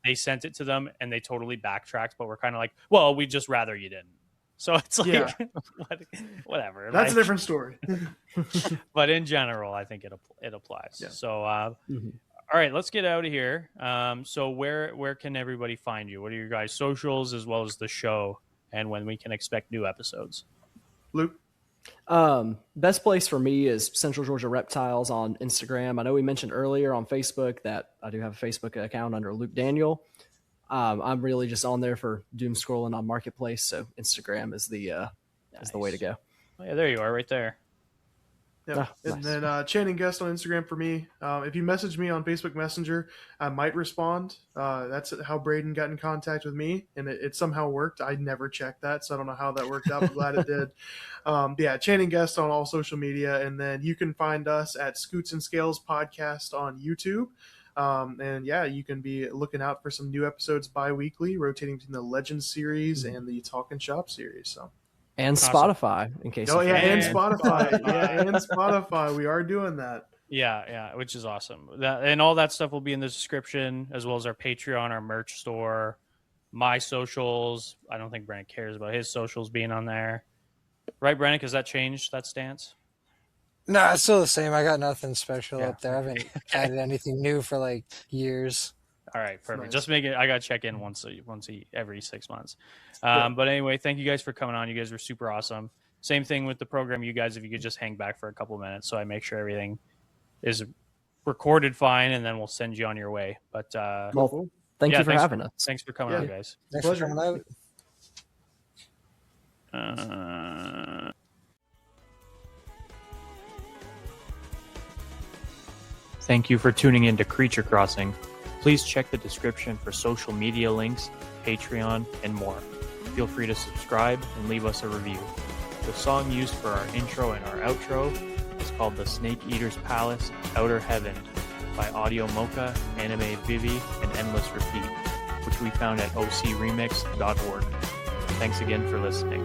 A: they sent it to them and they totally backtracked. But we're kind of like, well, we'd just rather you didn't. So it's like,
B: Yeah.
A: whatever.
B: That's
A: like,
B: a different story.
A: But in general, I think it applies.
B: Yeah.
A: So,
C: Mhm.
A: all right, let's get out of here. So where can everybody find you? What are your guys' socials as well as the show, and when we can expect new episodes?
B: Luke.
C: Best place for me is Central Georgia Reptiles on Instagram. I know we mentioned earlier on Facebook that I do have a Facebook account under Luke Daniel. I'm really just on there for doom scrolling on Marketplace, so Instagram is the way to go.
A: Oh, yeah, there you are, right there.
B: Yeah.
C: Ah,
B: And
C: nice.
B: then Channing Guest on Instagram for me. If you message me on Facebook Messenger, I might respond. That's how Braden got in contact with me, and it somehow worked. I never checked that, so I don't know how that worked out, but glad it did. Yeah, Channing Guest on all social media, and then you can find us at Scutes and Scales Podcast on YouTube. And yeah, you can be looking out for some new episodes bi-weekly, rotating between the Legends series and the Talkin' Shop series. So.
C: And
A: Awesome.
C: Spotify, in case.
B: Oh
C: you
B: yeah,
C: forgot.
B: and
A: And
B: Spotify.
A: Spotify.
B: Yeah, and Spotify. We are doing that.
A: Yeah, which is awesome. And all that stuff will be in the description, as well as our Patreon, our merch store, my socials. I don't think Brandon cares about his socials being on there. Right, Brandon? Because that changed, that stance?
D: No, it's still the same. I got nothing special
A: Yeah.
D: up there. I haven't added anything new for like years.
A: All right, perfect.
B: Nice.
A: Just make it. I got to check in once every 6 months.
B: Yeah.
A: But anyway, thank you guys for coming on. You guys were super awesome. Same thing with the program. You guys, if you could just hang back for a couple minutes, so I make sure everything is recorded fine, and then we'll send you on your way. But
C: Well, thank
A: yeah,
C: you for
A: thanks
C: having us.
A: thanks for coming
B: Yeah.
A: on, guys.
D: Thanks
B: Pleasure.
D: for coming out.
A: Thank you for tuning in to Creature Crossing. Please check the description for social media links, Patreon, and more. Feel free to subscribe and leave us a review. The song used for our intro and our outro is called The Snake Eater's Palace, Outer Heaven by Audio Mocha, Anime Vivi, and Endless Repeat, which we found at ocremix.org. Thanks again for listening.